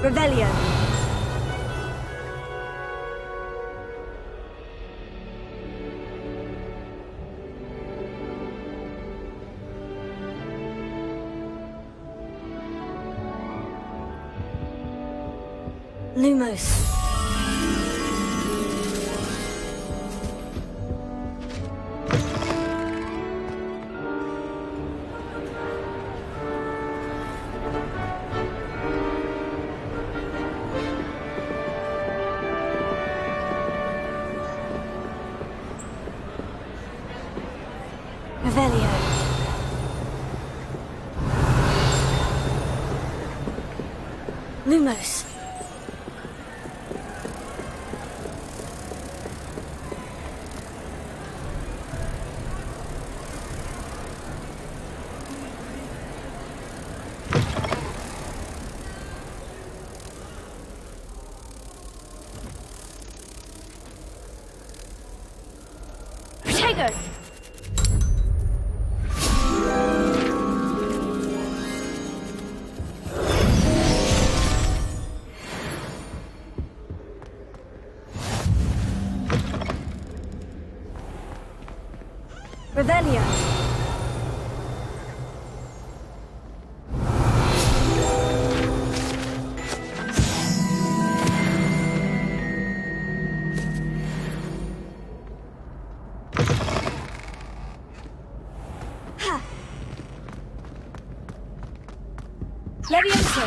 Revelio. Lumos. Revelio. Lumos. Protego. Revelio. Ha. Levioso.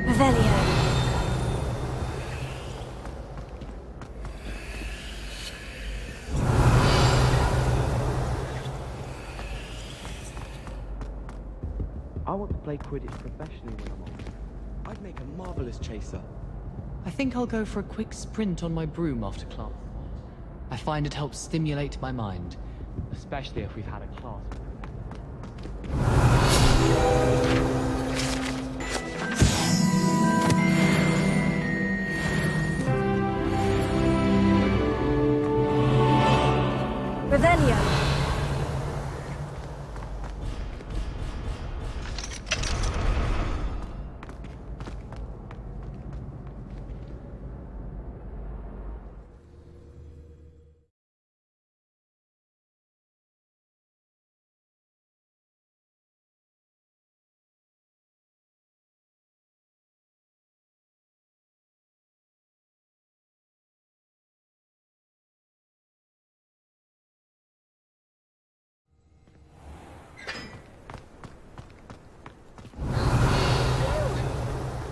Revelio. I want to play Quidditch professionally when I'm older. I'd make a marvelous chaser. I think I'll go for a quick sprint on my broom after class. I find it helps stimulate my mind, especially if we've had a class. Revelio.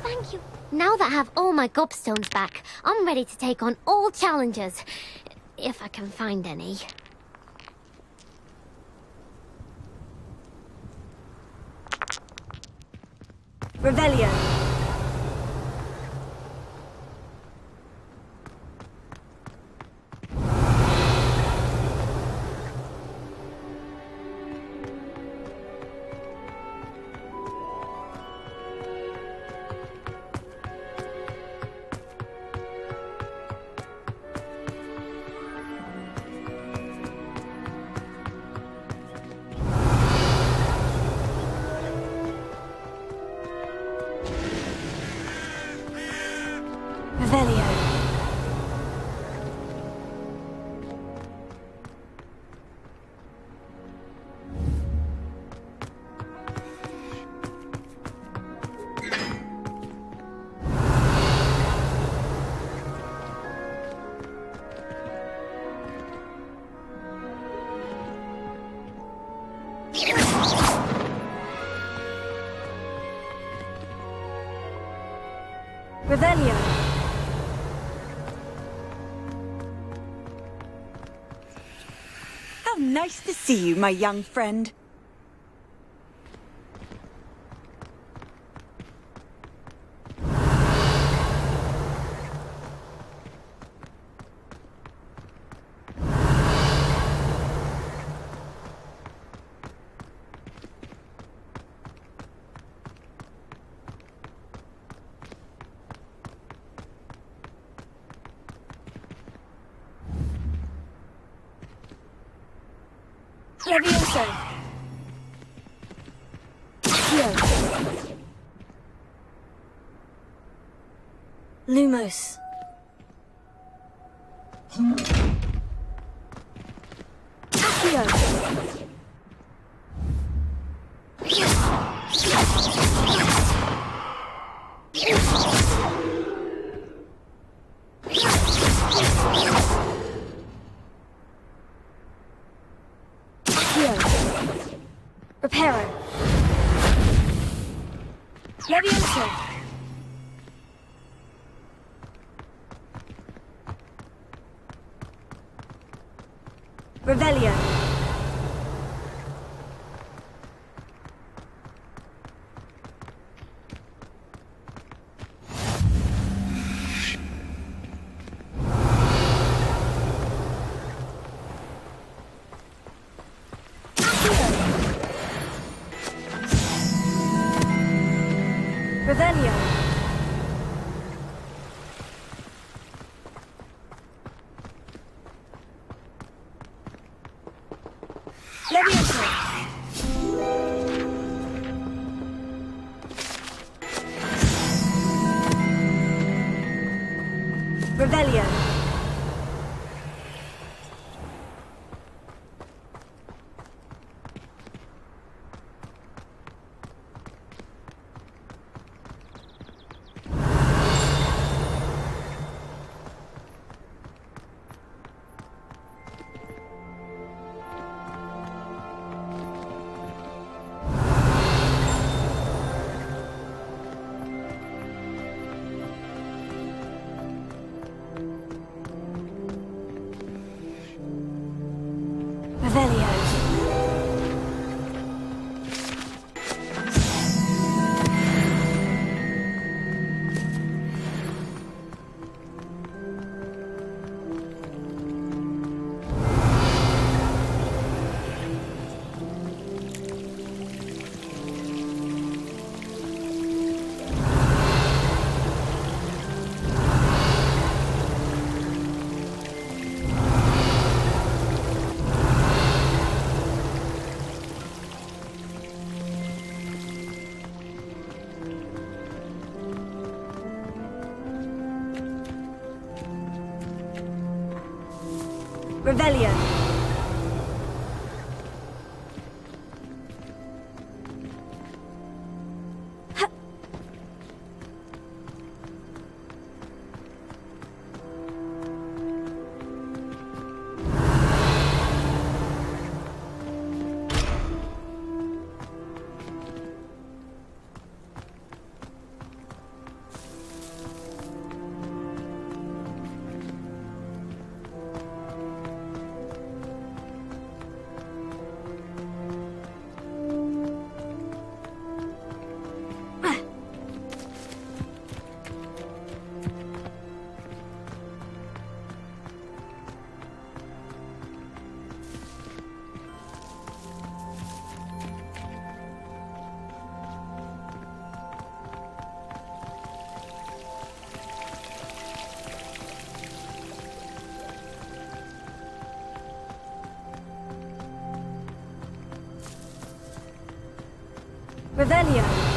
Thank you. Now that I have all my gobstones back, I'm ready to take on all challenges. If I can find any. Revelio. Revelio. Revelio. How nice to see you, my young friend. Levioso. Accio. Lumos. Accio. Reparo. Levioso. Revelio. Revelio. Levioso. Revelio. Revelio. Revelio. Revelio.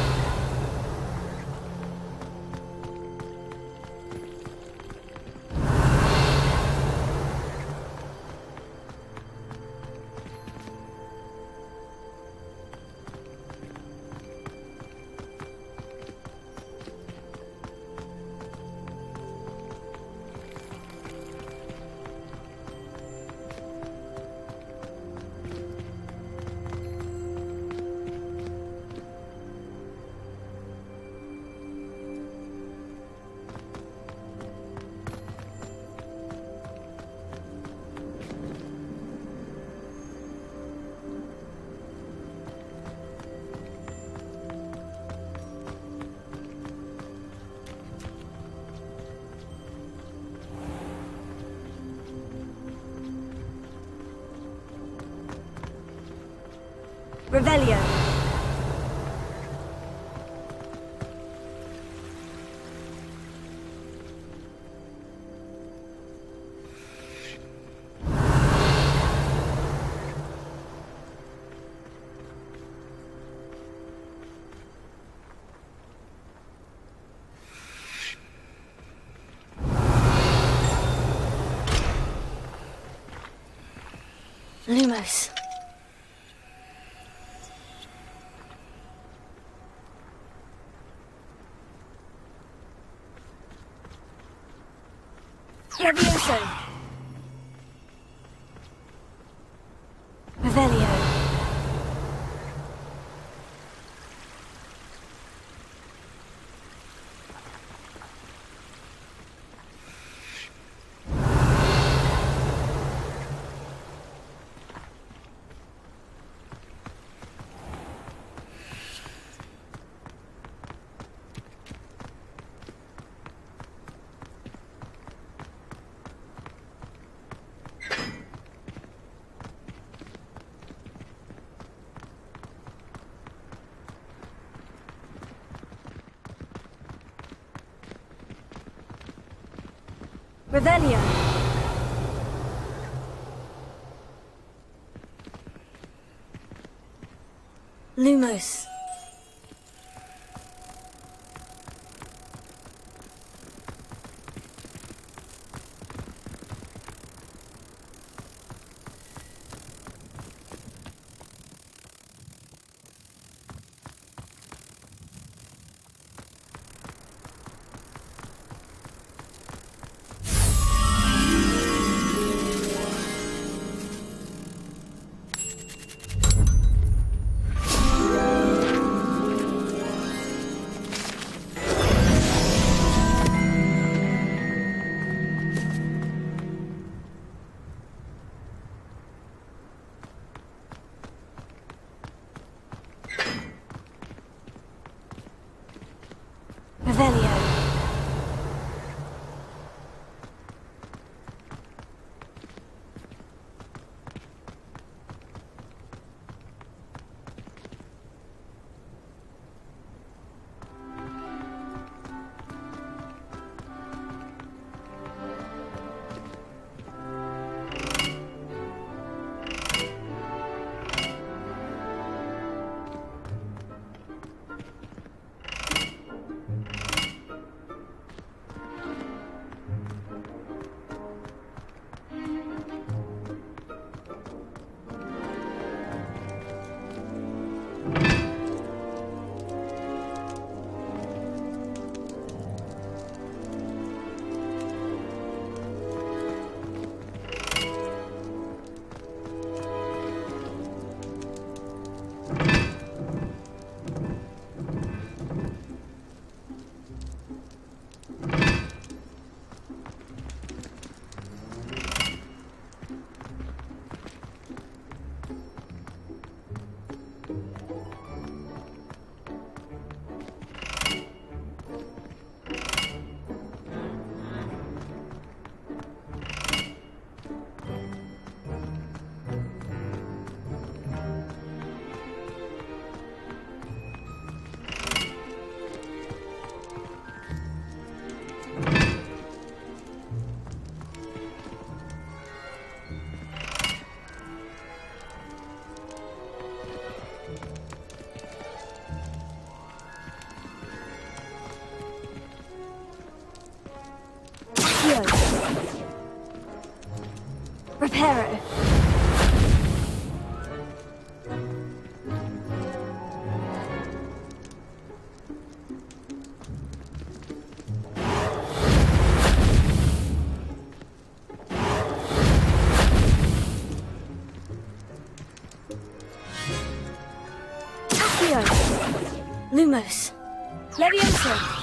Revelio. Lumos. Levioso. Revelio. Revelio. Lumos. Revelio. Reparo. Accio. Lumos. Levioso.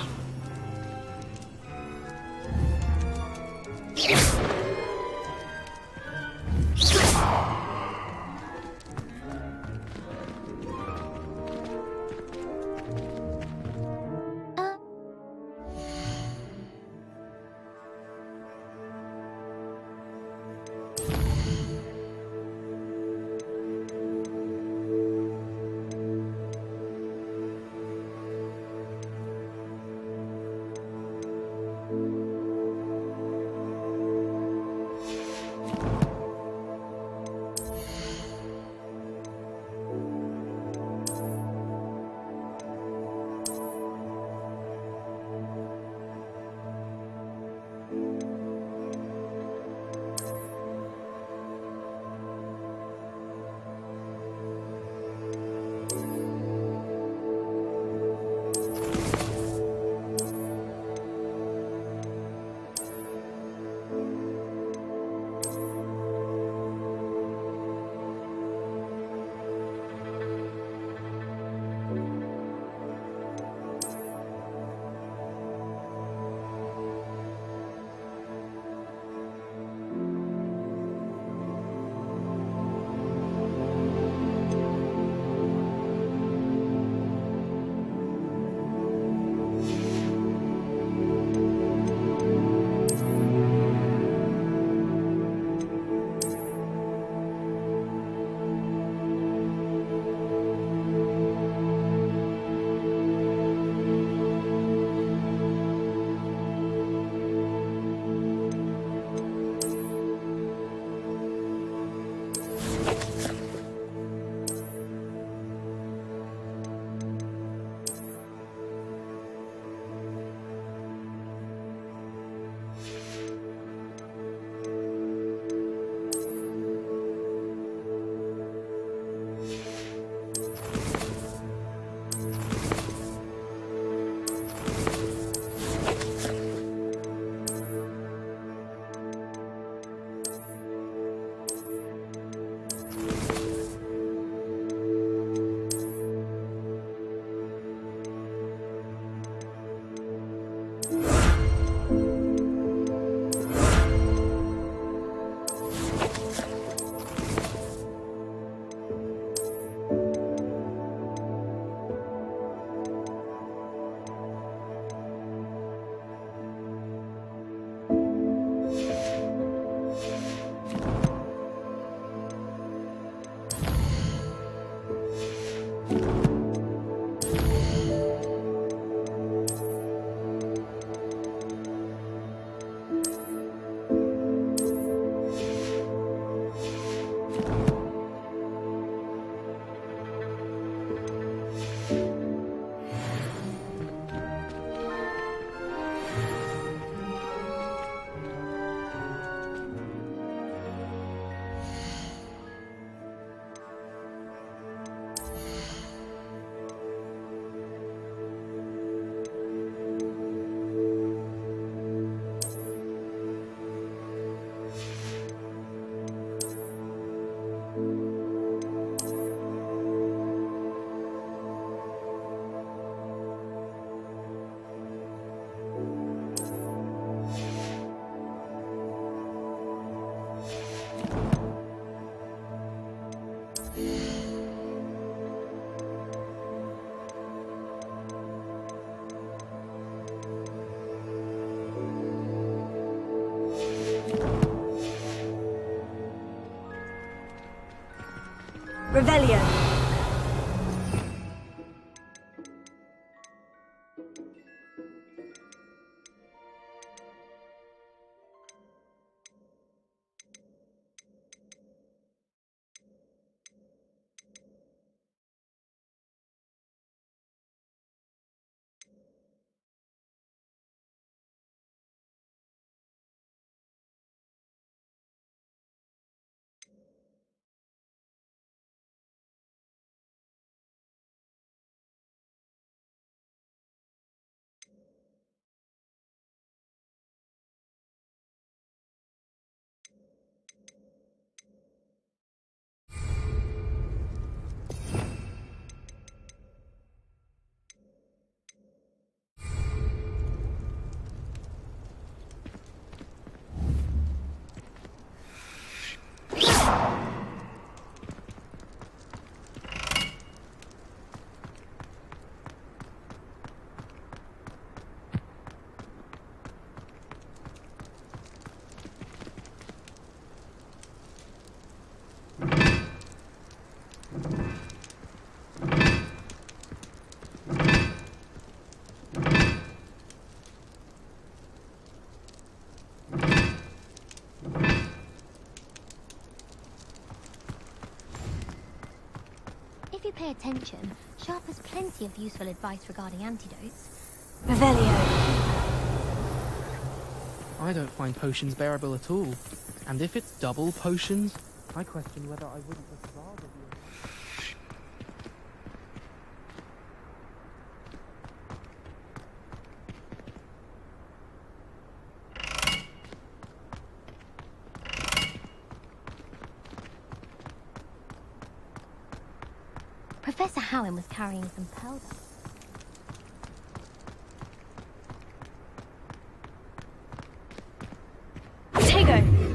Revelio. If you pay attention, Sharp has plenty of useful advice regarding antidotes. Revelio. I don't find potions bearable at all. And if it's double potions, I question whether I wouldn't just rather be... Professor Howin was carrying some powder. Tego.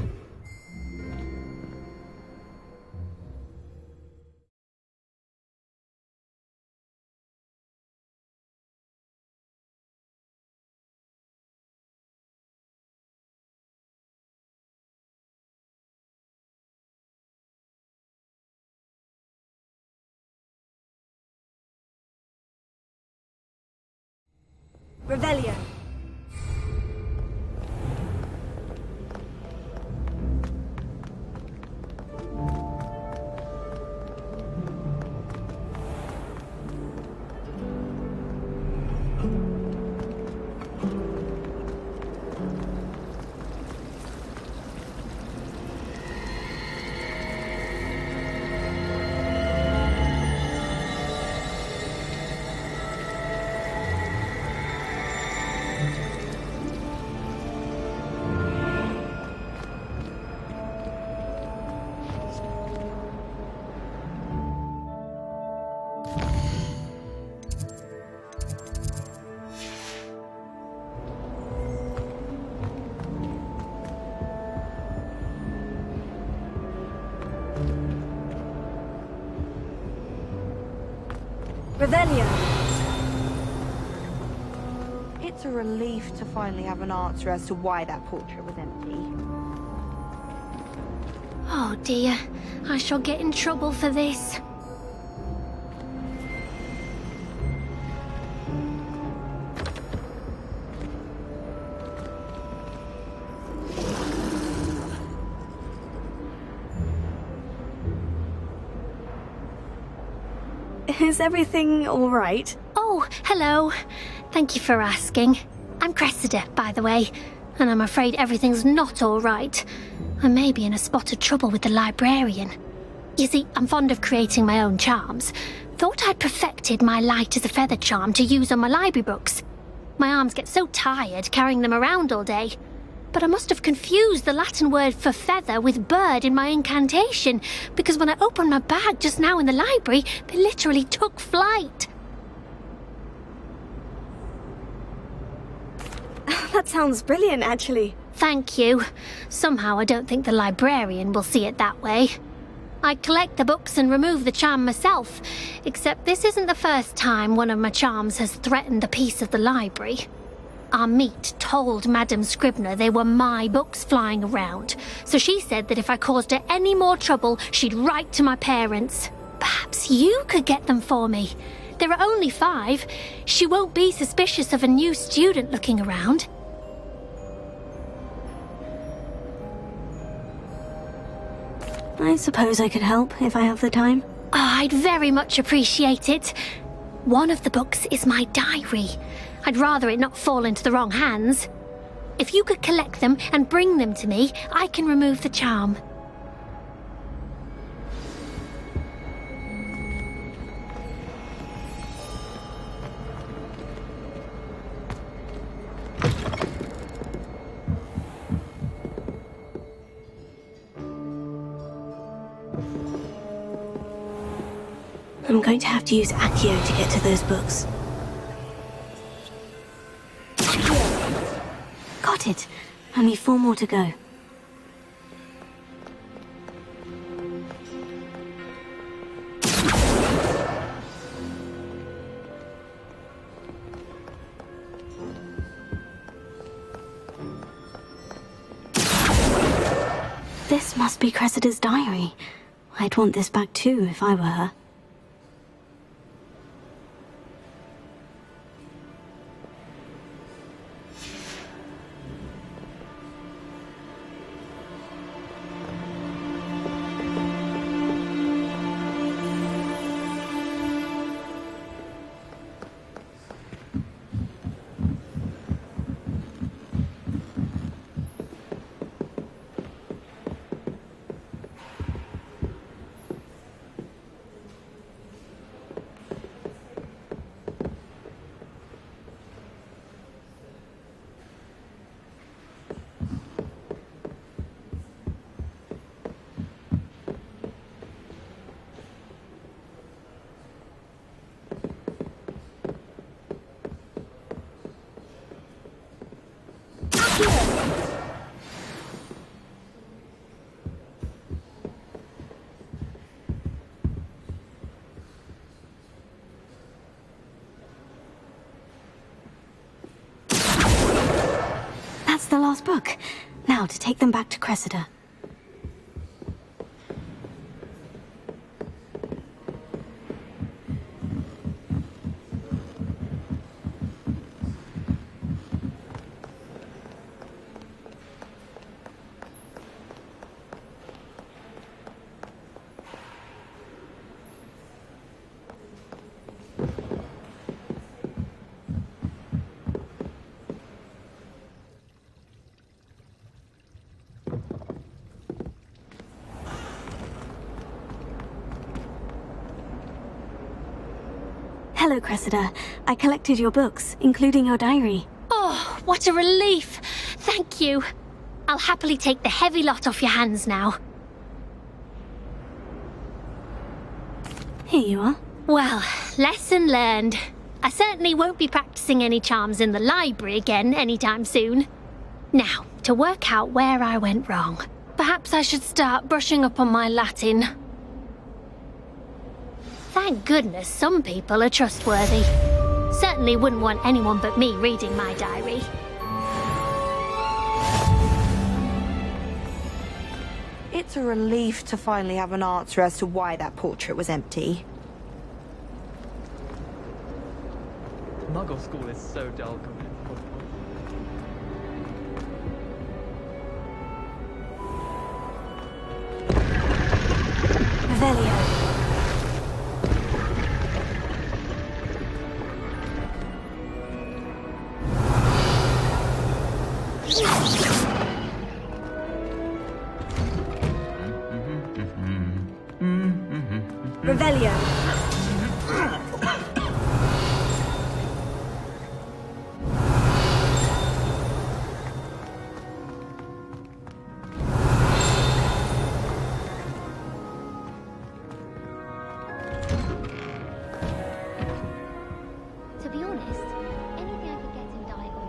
Revelio. Revelio. It's a relief to finally have an answer as to why that portrait was empty. Oh dear, I shall get in trouble for this. Is everything all right? Oh, hello. Thank you for asking. I'm Cressida, by the way, and I'm afraid everything's not all right. I may be in a spot of trouble with the librarian. You see, I'm fond of creating my own charms. Thought I'd perfected my light as a feather charm to use on my library books. My arms get so tired carrying them around all day. But I must have confused the Latin word for feather with bird in my incantation, because when I opened my bag just now in the library, they literally took flight. That sounds brilliant, actually. Thank you. Somehow I don't think the librarian will see it that way. I collect the books and remove the charm myself, except this isn't the first time one of my charms has threatened the peace of the library. Our meet told Madame Scribner they were my books flying around, so she said that if I caused her any more trouble, she'd write to my parents. Perhaps you could get them for me. There are only 5. She won't be suspicious of a new student looking around. I suppose I could help if I have the time. Oh, I'd very much appreciate it. One of the books is my diary. I'd rather it not fall into the wrong hands. If you could collect them and bring them to me, I can remove the charm. I'm going to have to use Akko to get to those books. Got it. Only 4 more to go. This must be Cressida's diary. I'd want this back too if I were her. That's the last book. Now to take them back to Cressida. Hello, Cressida. I collected your books, including your diary. Oh, what a relief! Thank you. I'll happily take the heavy lot off your hands now. Here you are. Well, lesson learned. I certainly won't be practicing any charms in the library again anytime soon. Now, to work out where I went wrong. Perhaps I should start brushing up on my Latin. Thank goodness some people are trustworthy. Certainly wouldn't want anyone but me reading my diary. It's a relief to finally have an answer as to why that portrait was empty. Muggle school is so dull compared to Hogwarts. Revelio. Revelio. To be honest, anything I could get in diagonal.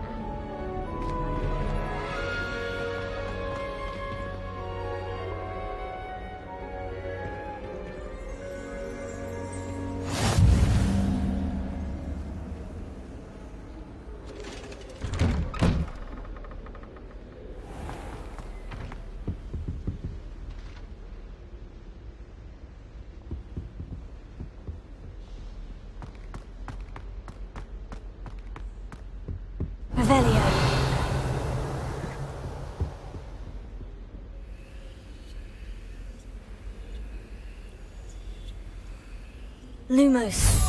Lumos.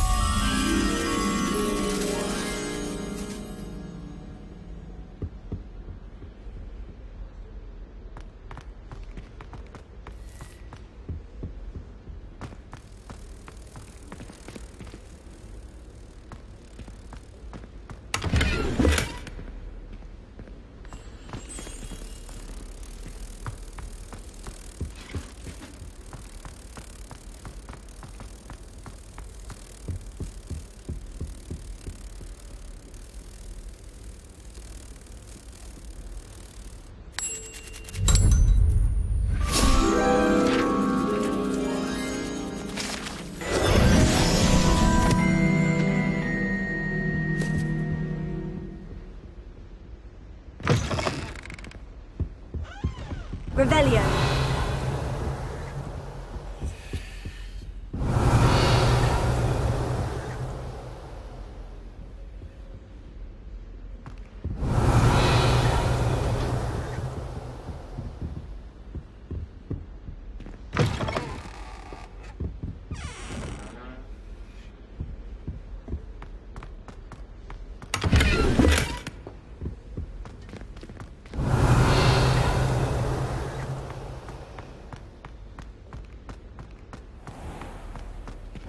Revelio.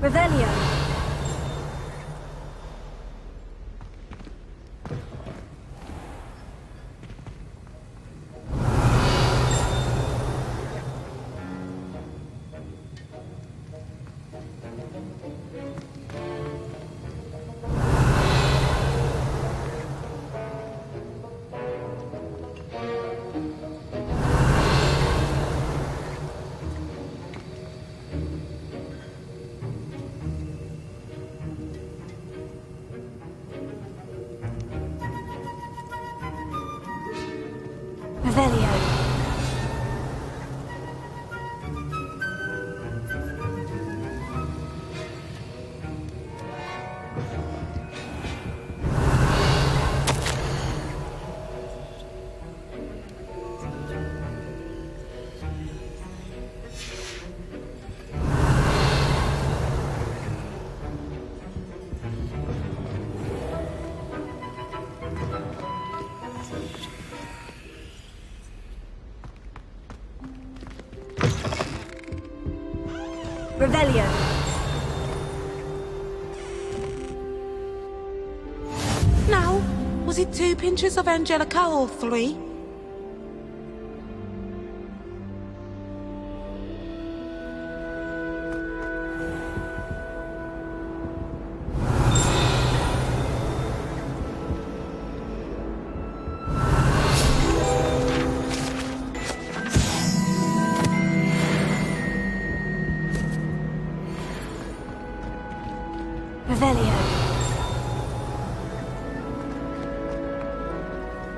Revelio. Revelio. Revelio. Now, was it 2 pinches of Angelica or 3?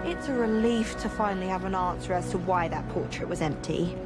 It's a relief to finally have an answer as to why that portrait was empty.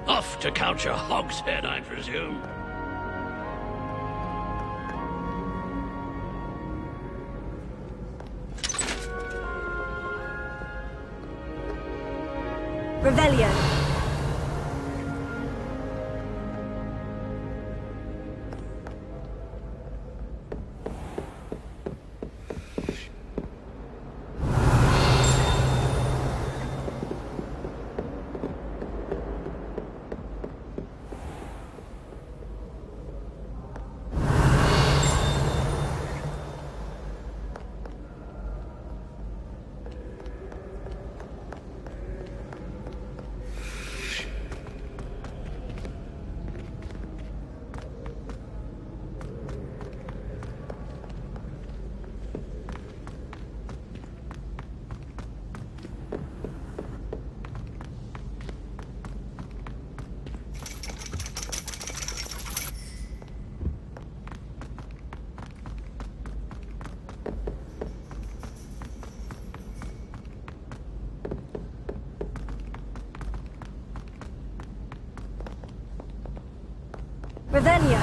Off to count your hogshead, I presume. Revelio. Revelio.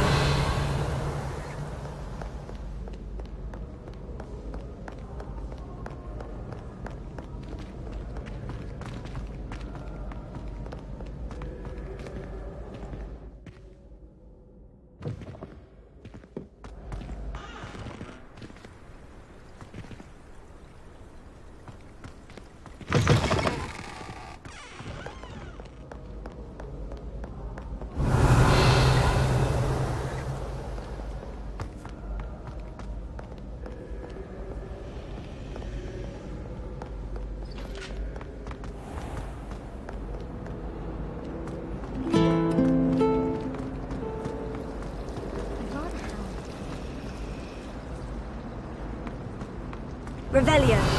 Revelio.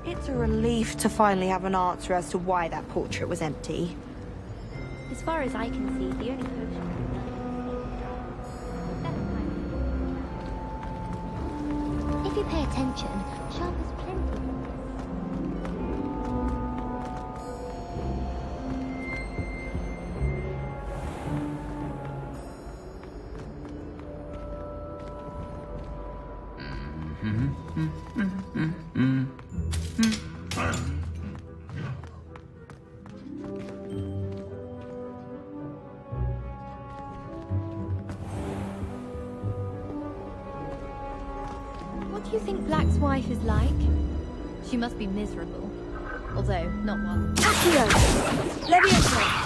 It's a relief to finally have an answer as to why that portrait was empty. As far as I can see, the only potion... If you pay attention, Sharp has plenty. What do you think Black's wife is like? She must be miserable. Although, not one. Accio! Levioso!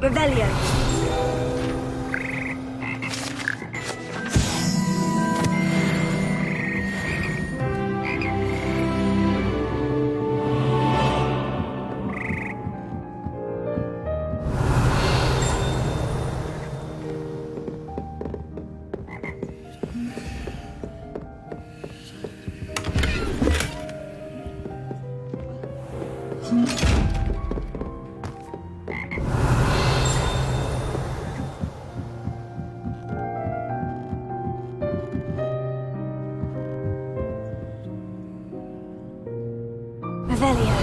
Revelio. Revelio.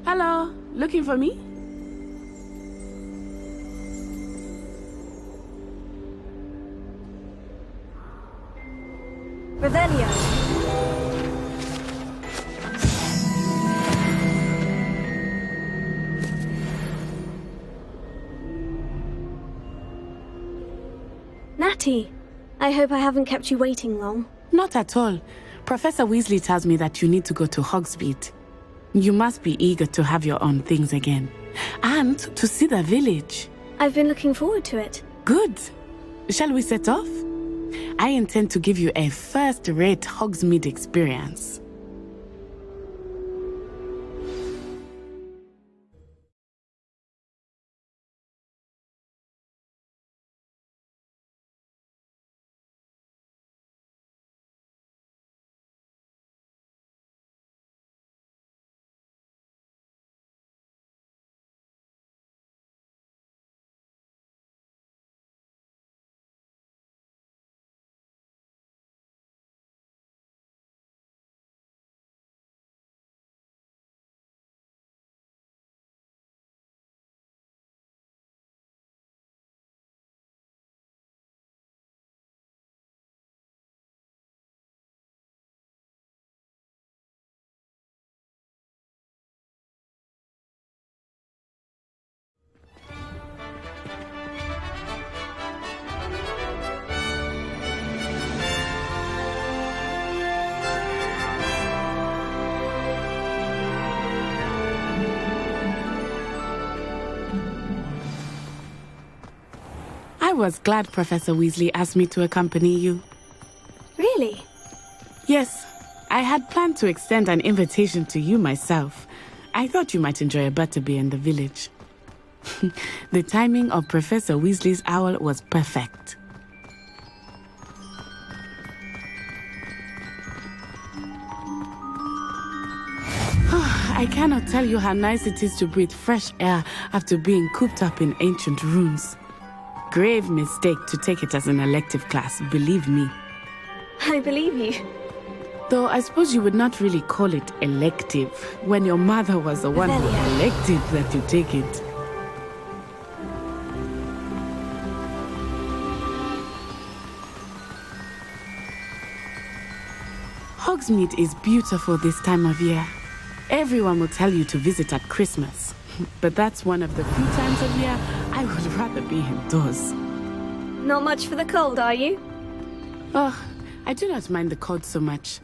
Hello, looking for me? Revelio. Natty, I hope I haven't kept you waiting long. Not at all. Professor Weasley tells me that you need to go to Hogsmeade. You must be eager to have your own things again. And to see the village. I've been looking forward to it. Good. Shall we set off? I intend to give you a first-rate Hogsmeade experience. I was glad Professor Weasley asked me to accompany you. Really? Yes, I had planned to extend an invitation to you myself. I thought you might enjoy a butterbeer in the village. The timing of Professor Weasley's owl was perfect. I cannot tell you how nice it is to breathe fresh air after being cooped up in ancient rooms. Grave mistake to take it as an elective class, believe me. I believe you. Though I suppose you would not really call it elective when your mother was the one who elected that you take it. Hogsmeade is beautiful this time of year. Everyone will tell you to visit at Christmas. But that's one of the few times of year I would rather be indoors. Not much for the cold, are you? Oh, I do not mind the cold so much,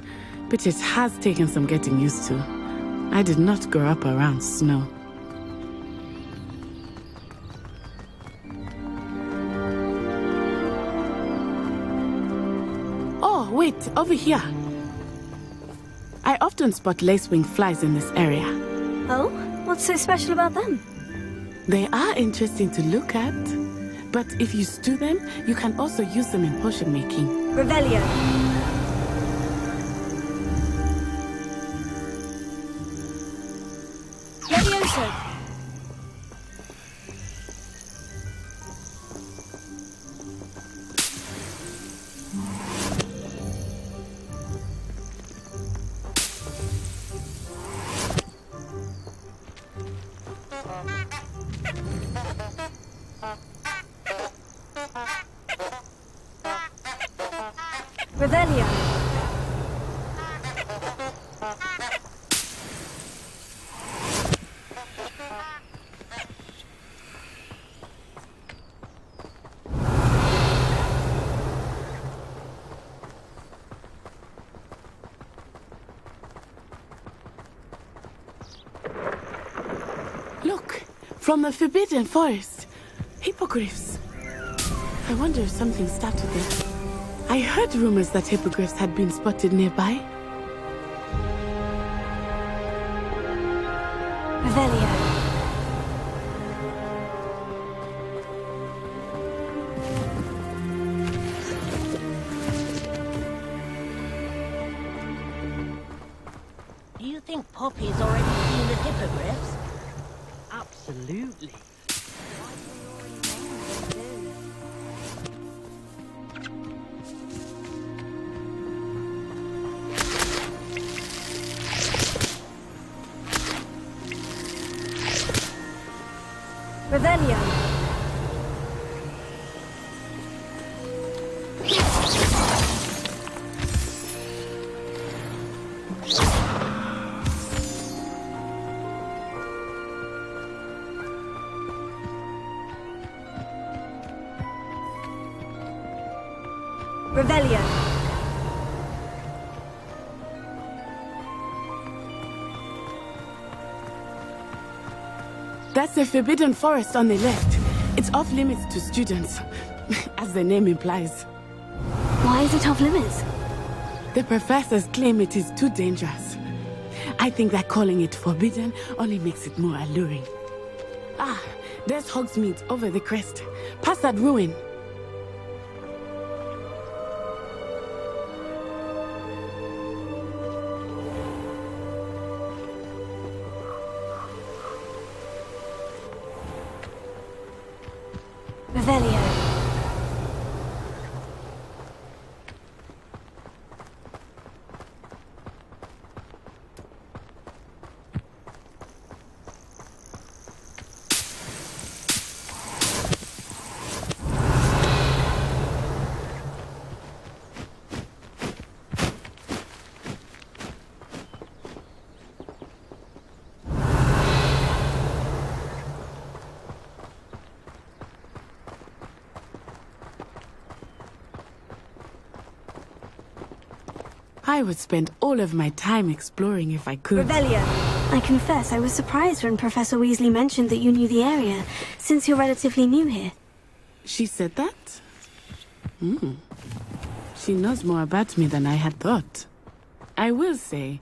but it has taken some getting used to. I did not grow up around snow. Oh, wait, over here. I often spot lacewing flies in this area. Oh? What's so special about them? They are interesting to look at. But if you stew them, you can also use them in potion making. Revelio. Levioso. Revelio. Look, from the Forbidden Forest. Hippogriffs. I wonder if something started there. I heard rumors that hippogriffs had been spotted nearby. Revelio. Do you think Poppy's already seen the hippogriffs? Absolutely. Revelio. Revelio. That's the Forbidden Forest on the left. It's off limits to students, as the name implies. Why is it off limits? The professors claim it is too dangerous. I think that calling it forbidden only makes it more alluring. Ah, there's Hogsmeade over the crest. Past that ruin. Revelio. I would spend all of my time exploring if I could. Revelio. I confess I was surprised when Professor Weasley mentioned that you knew the area, since you're relatively new here. She said that? She knows more about me than I had thought. I will say,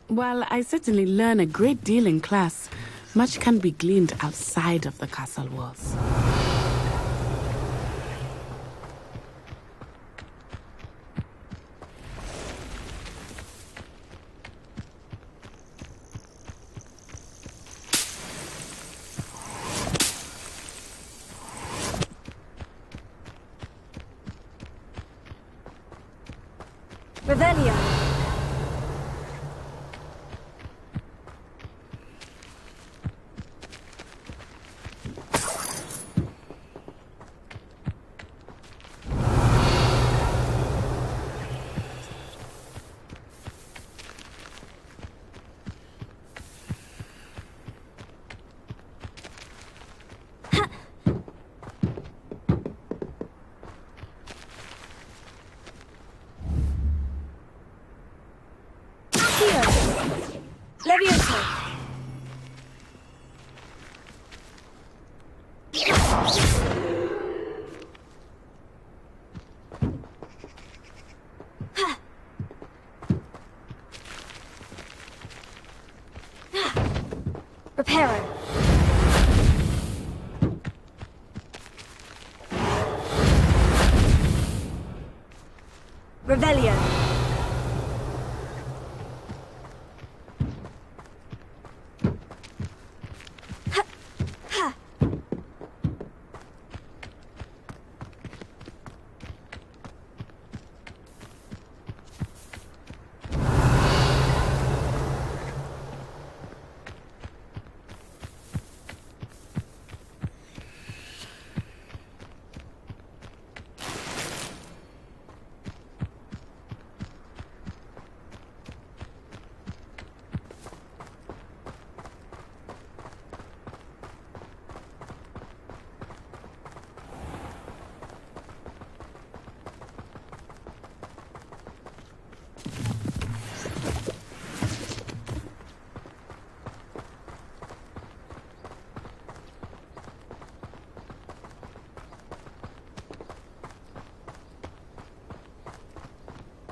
while I certainly learn a great deal in class, much can be gleaned outside of the castle walls. Revelio. Revelio.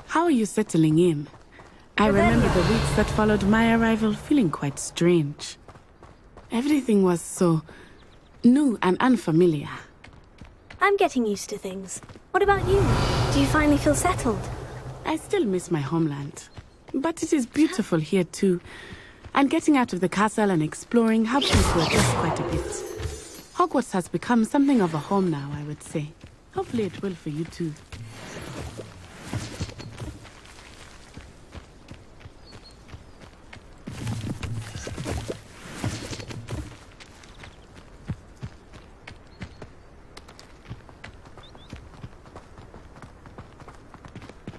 How are you settling in? I remember the weeks that followed my arrival feeling quite strange. Everything was so new and unfamiliar. I'm getting used to things. What about you? Do you finally feel settled? I still miss my homeland, but it is beautiful here too. And getting out of the castle and exploring helped me to adjust quite a bit. Hogwarts has become something of a home now, I would say. Hopefully it will for you too.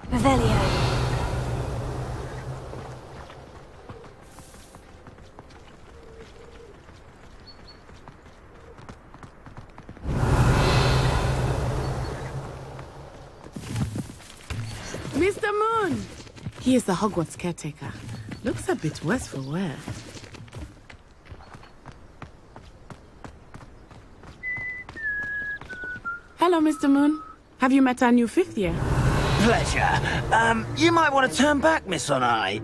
Revelio. Mr. Moon! He is the Hogwarts caretaker. Looks a bit worse for wear. Hello, Mr. Moon. Have you met our new 5th year? Pleasure. You might want to turn back, Miss Onai.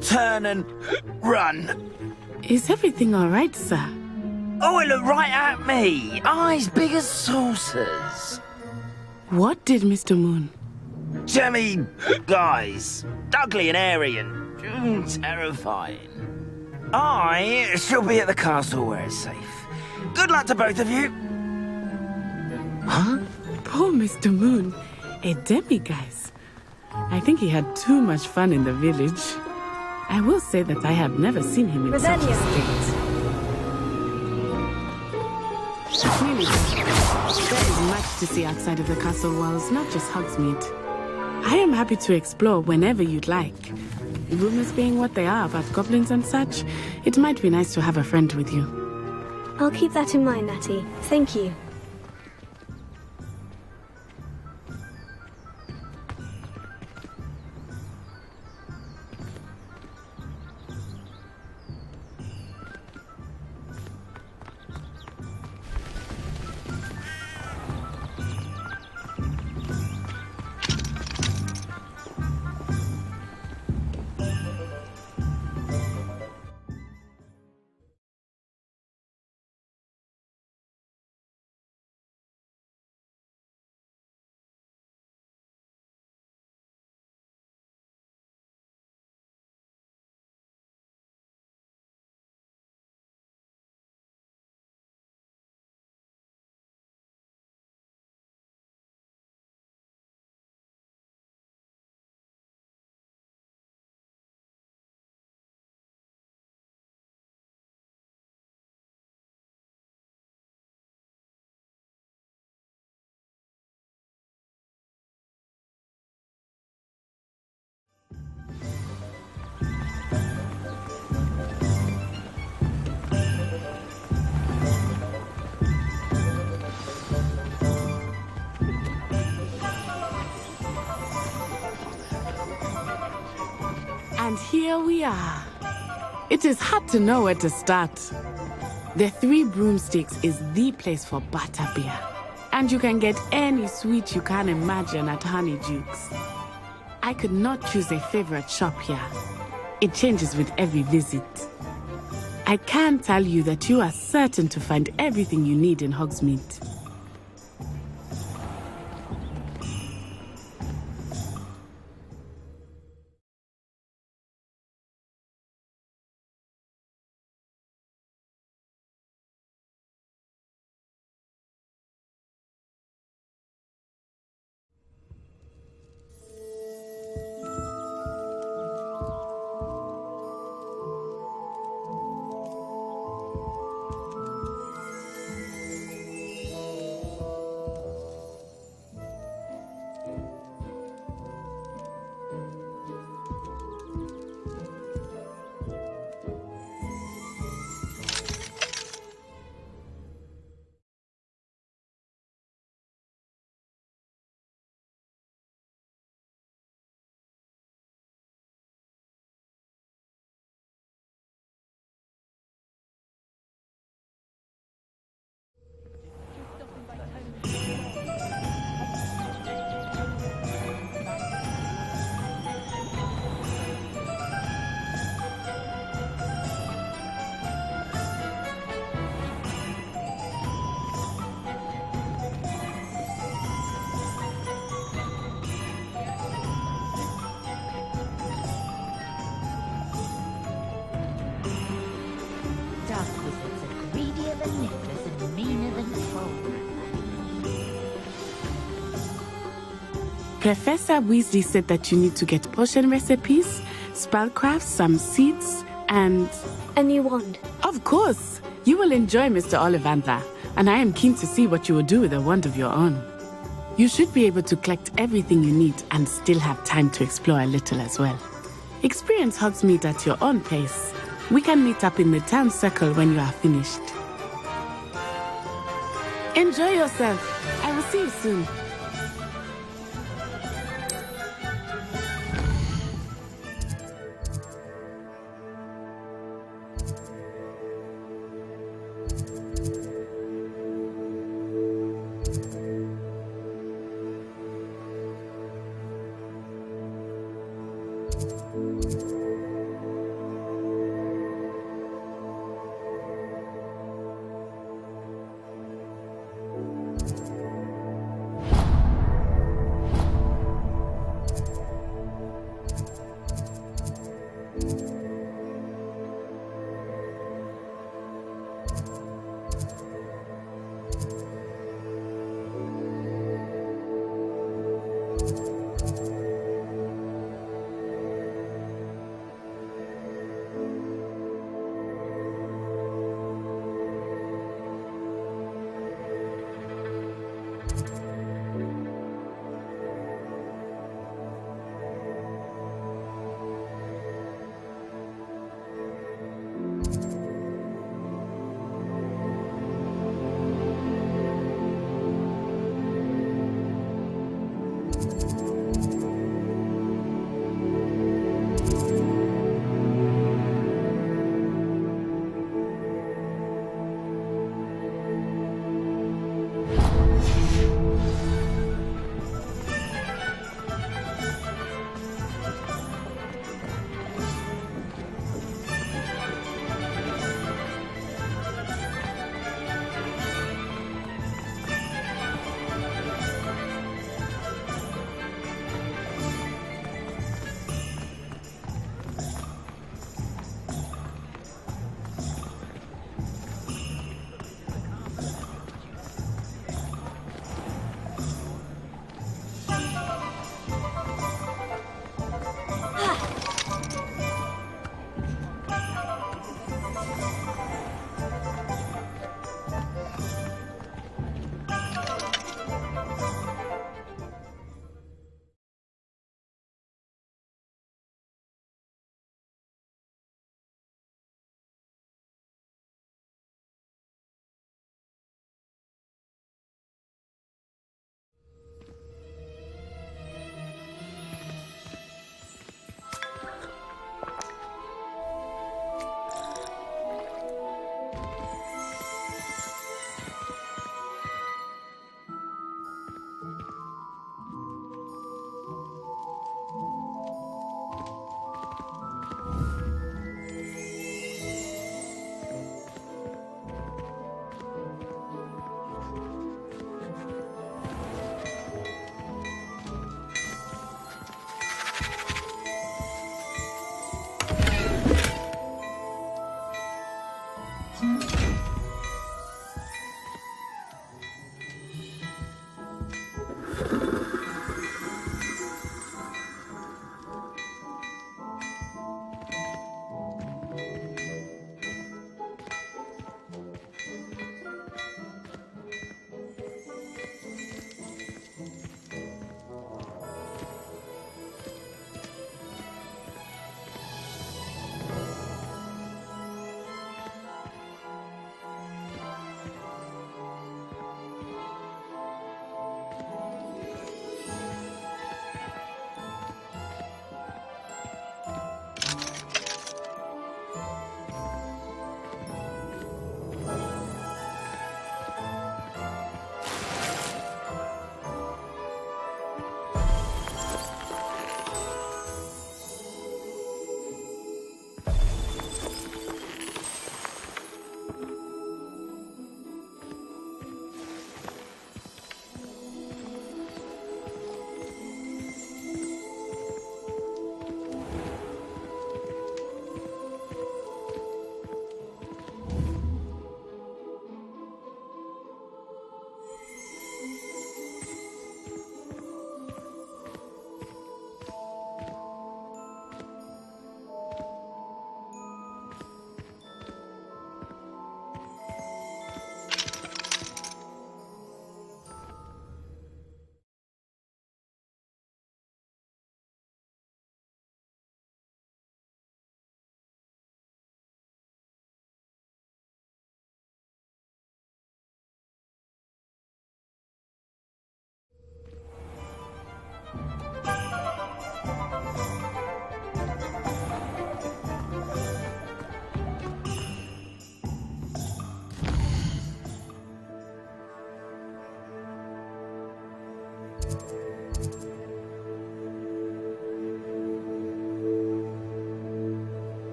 Turn and run. Is everything all right, sir? Oh, it looked right at me. Eyes big as saucers. What did Mr. Moon? Jemmy, guys. Ugly and airy and terrifying. I shall be at the castle where it's safe. Good luck to both of you. Huh? Poor Mr. Moon. A demiguise. I think he had too much fun in the village. I will say that I have never seen him in such a state. Clearly, there is much to see outside of the castle walls, not just Hogsmeade. I am happy to explore whenever you'd like. Rumors being what they are about goblins and such, it might be nice to have a friend with you. I'll keep that in mind, Natty. Thank you. And here we are. It is hard to know where to start. The Three Broomsticks is the place for butterbeer. And you can get any sweet you can imagine at Honeydukes. I could not choose a favorite shop here. It changes with every visit. I can tell you that you are certain to find everything you need in Hogsmeade. Professor Weasley said that you need to get potion recipes, spellcraft, some seeds, and... a new wand. Of course! You will enjoy Mr. Ollivander, and I am keen to see what you will do with a wand of your own. You should be able to collect everything you need and still have time to explore a little as well. Experience Hogsmeade at your own pace. We can meet up in the town circle when you are finished. Enjoy yourself. I will see you soon.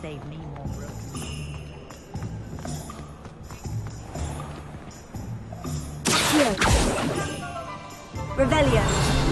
Save me more Revelio.